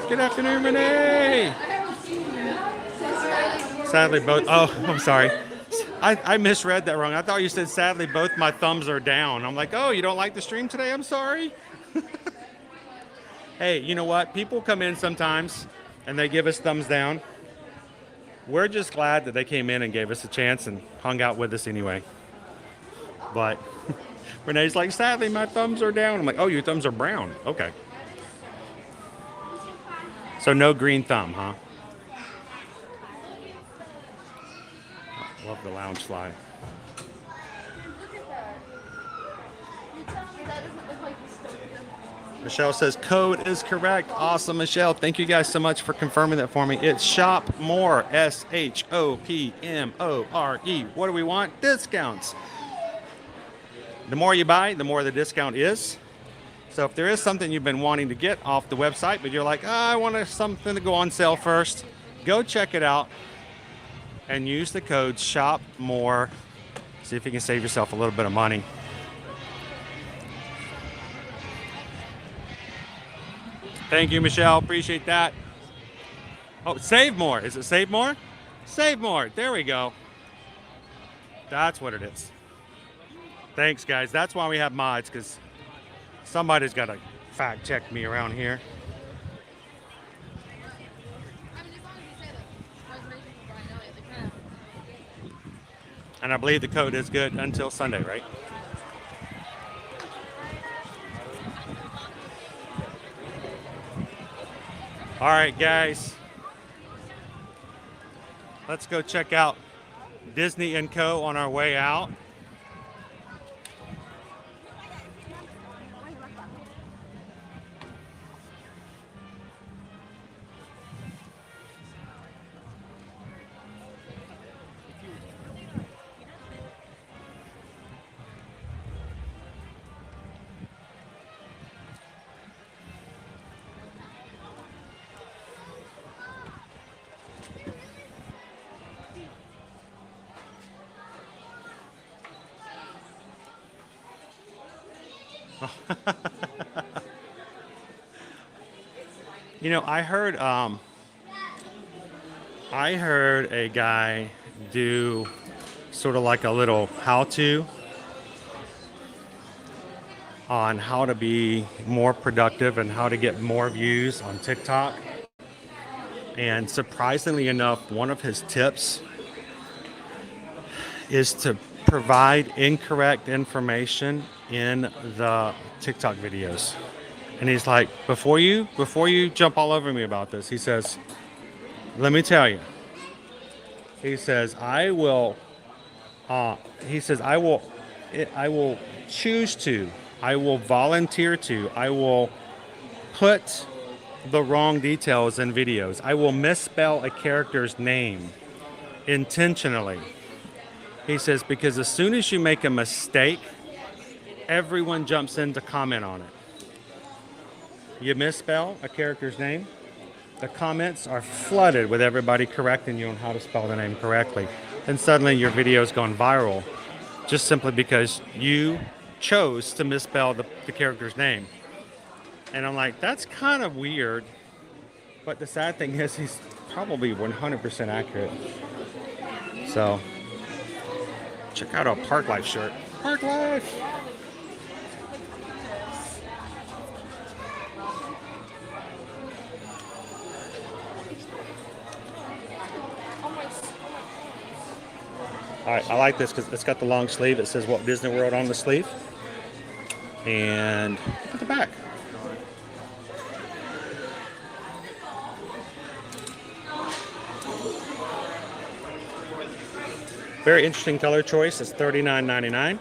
Good afternoon, Renee. Sadly, both. Oh, I'm sorry. I misread that wrong. I thought you said sadly both my thumbs are down. I'm like, oh, you don't like the stream today? I'm sorry. Hey, you know what? People come in sometimes and they give us thumbs down. We're just glad that they came in and gave us a chance and hung out with us anyway. But Renee's like, sadly, my thumbs are down. I'm like, oh, your thumbs are brown. Okay. So no green thumb, huh? Love the lounge slide. Michelle says code is correct. Awesome, Michelle. Thank you guys so much for confirming that for me. It's Shop More, SHOPMORE. What do we want? Discounts. The more you buy, the more the discount is. So if there is something you've been wanting to get off the website, but you're like, oh, I want something to go on sale first, go check it out and use the code Shop More. See if you can save yourself a little bit of money. Thank you, Michelle. Appreciate that. Oh, Save More. Is it Save More? Save More. There we go. That's what it is. Thanks, guys. That's why we have mods, because somebody's got to fact check me around here. And I believe the code is good until Sunday, right? All right, guys. Let's go check out Disney & Co. on our way out. You know, I heard a guy do sort of like a little how-to on how to be more productive and how to get more views on TikTok. And surprisingly enough, one of his tips is to provide incorrect information in the TikTok videos. And he's like, before you jump all over me about this, he says, let me tell you. He says, I will choose to, I will volunteer to, I will put the wrong details in videos. I will misspell a character's name intentionally. He says, because as soon as you make a mistake, everyone jumps in to comment on it. You misspell a character's name, the comments are flooded with everybody correcting you on how to spell the name correctly. And suddenly your video's gone viral just simply because you chose to misspell the character's name. And I'm like, that's kind of weird. But the sad thing is he's probably 100% accurate. So check out our Park Life shirt. Park Life! All right, I like this because it's got the long sleeve. It says Walt Disney World on the sleeve. And at the back. Very interesting color choice. It's $39.99.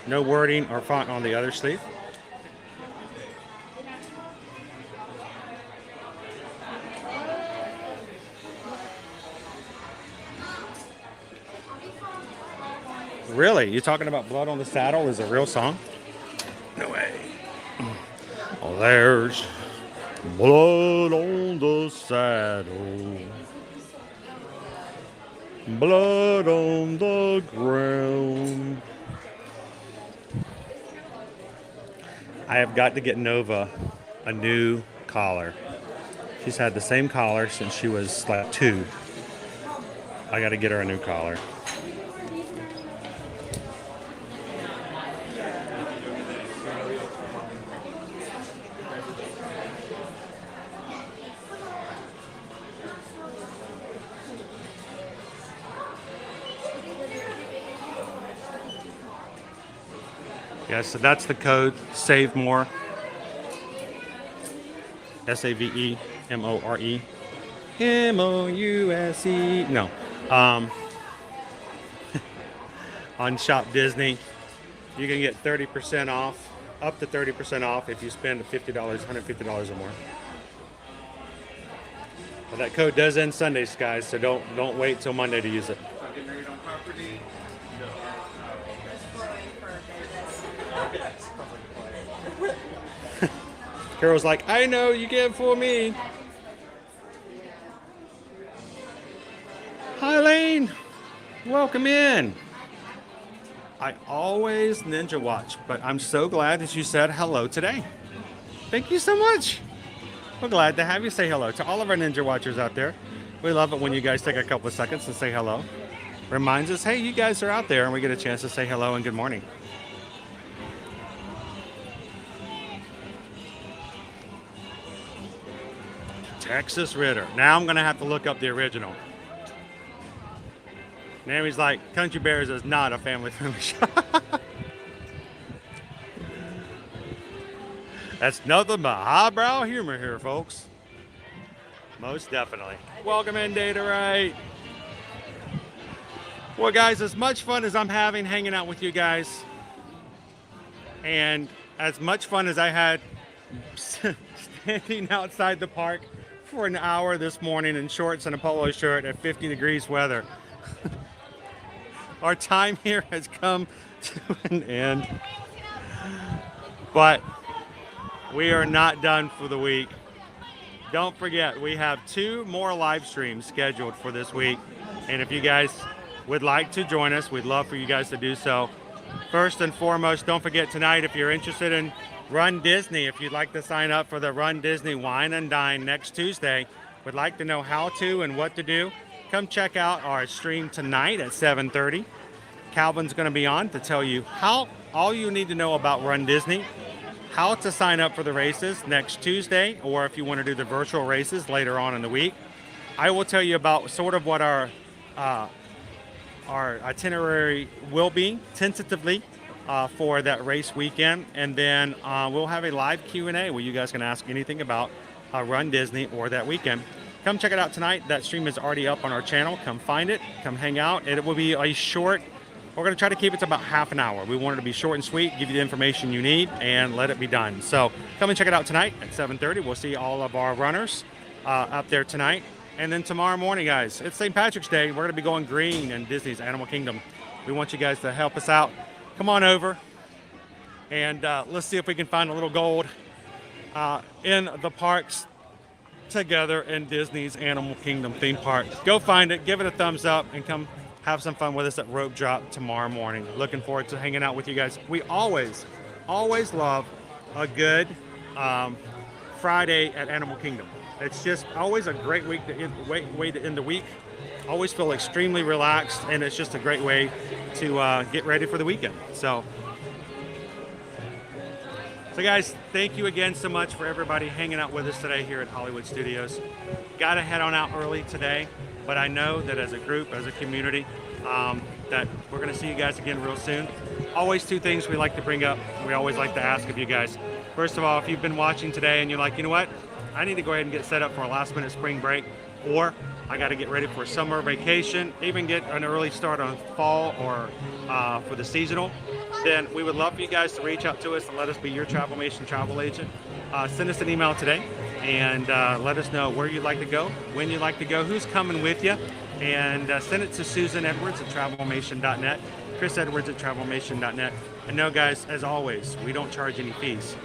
No wording or font on the other sleeve. Really? You talking about Blood on the Saddle is a real song? No way. Oh, there's Blood on the saddle. Blood on the ground. I have got to get Nova a new collar. She's had the same collar since she was like 2. I got to get her a new collar. Yeah, so that's the code, Save More. SAVEMORE. MOUSE. No. On Shop Disney, you can get 30% off, up to 30% off if you spend $50, $150 or more. Well, that code does end Sundays, guys, so don't wait till Monday to use it. Get married on property? Carol's like, I know, you get for me. Hi, Lane. Welcome in. I always ninja watch, but I'm so glad that you said hello today. Thank you so much. We're glad to have you say hello to all of our ninja watchers out there. We love it when you guys take a couple of seconds to say hello. Reminds us, hey, you guys are out there, and we get a chance to say hello and good morning. Texas Ritter. Now I'm going to have to look up the original. Nammy's like, Country Bears is not a family-friendly show. That's nothing but highbrow humor here, folks. Most definitely. Welcome in, Data Right. Well, guys, as much fun as I'm having hanging out with you guys, and as much fun as I had standing outside the park for an hour this morning in shorts and a polo shirt at 50 degrees weather, our time here has come to an end. But we are not done for the week. Don't forget, we have 2 more live streams scheduled for this week. And if you guys would like to join us, we'd love for you guys to do so. First and foremost, don't forget tonight, if you're interested in Run Disney, if you'd like to sign up for the Run Disney Wine and Dine next Tuesday, would like to know how to and what to do, come check out our stream tonight at 7:30. Calvin's going to be on to tell you all you need to know about Run Disney, how to sign up for the races next Tuesday, or if you want to do the virtual races later on in the week. I will tell you about sort of what our itinerary will be tentatively for that race weekend, and then we'll have a live Q&A where you guys can ask anything about Run Disney or that weekend. Come check it out tonight. That stream is already up on our channel. Come find it. Come hang out. It will be a short. We're going to try to keep it to about half an hour. We want it to be short and sweet, give you the information you need, and let it be done. So come and check it out tonight at 7:30. We'll see all of our runners up there tonight. And then tomorrow morning, guys, it's St. Patrick's Day. We're going to be going green in Disney's Animal Kingdom. We want you guys to help us out. Come on over, and let's see if we can find a little gold in the parks together in Disney's Animal Kingdom theme park. Go find it, give it a thumbs up, and come have some fun with us at Rope Drop tomorrow morning. Looking forward to hanging out with you guys. We always love a good Friday at Animal Kingdom. It's just always a great way to end the week. Always feel extremely relaxed, and it's just a great way to get ready for the weekend. So guys, thank you again so much for everybody hanging out with us today here at Hollywood Studios. Got to head on out early today, but I know that as a group, as a community, that we're going to see you guys again real soon. Always 2 things we like to bring up. We always like to ask of you guys. First of all, if you've been watching today and you're like, you know what? I need to go ahead and get set up for a last minute spring break, or I got to get ready for summer vacation, even get an early start on fall or for the seasonal, then we would love for you guys to reach out to us and let us be your Travelmation travel agent. Send us an email today and let us know where you'd like to go, when you'd like to go, who's coming with you, and send it to susanedwards at travelmation.net, chrisedwards at travelmation.net. And no, guys, as always, we don't charge any fees.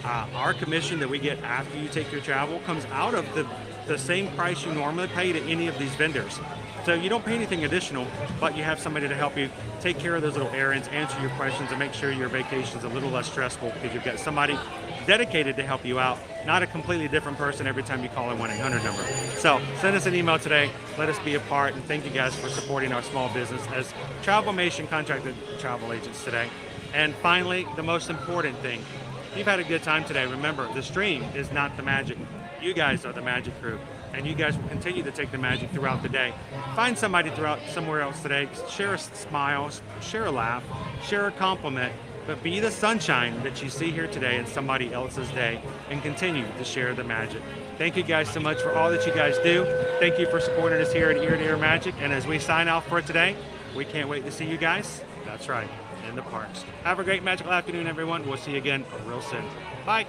Our commission that we get after you take your travel comes out of the same price you normally pay to any of these vendors. So you don't pay anything additional, but you have somebody to help you take care of those little errands, answer your questions, and make sure your vacation is a little less stressful because you've got somebody dedicated to help you out, not a completely different person every time you call a 1-800 number. So send us an email today. Let us be a part, and thank you guys for supporting our small business as Travelmation contracted travel agents today. And finally, the most important thing, if you've had a good time today, remember, the stream is not the magic. You guys are the magic crew, and you guys will continue to take the magic throughout the day. Find somebody throughout somewhere else today. Share a smile, share a laugh, share a compliment, but be the sunshine that you see here today in somebody else's day, and continue to share the magic. Thank you guys so much for all that you guys do. Thank you for supporting us here at Ear to Ear Magic. And as we sign off for today, we can't wait to see you guys. That's right, in the parks. Have a great magical afternoon, everyone. We'll see you again real soon. Bye.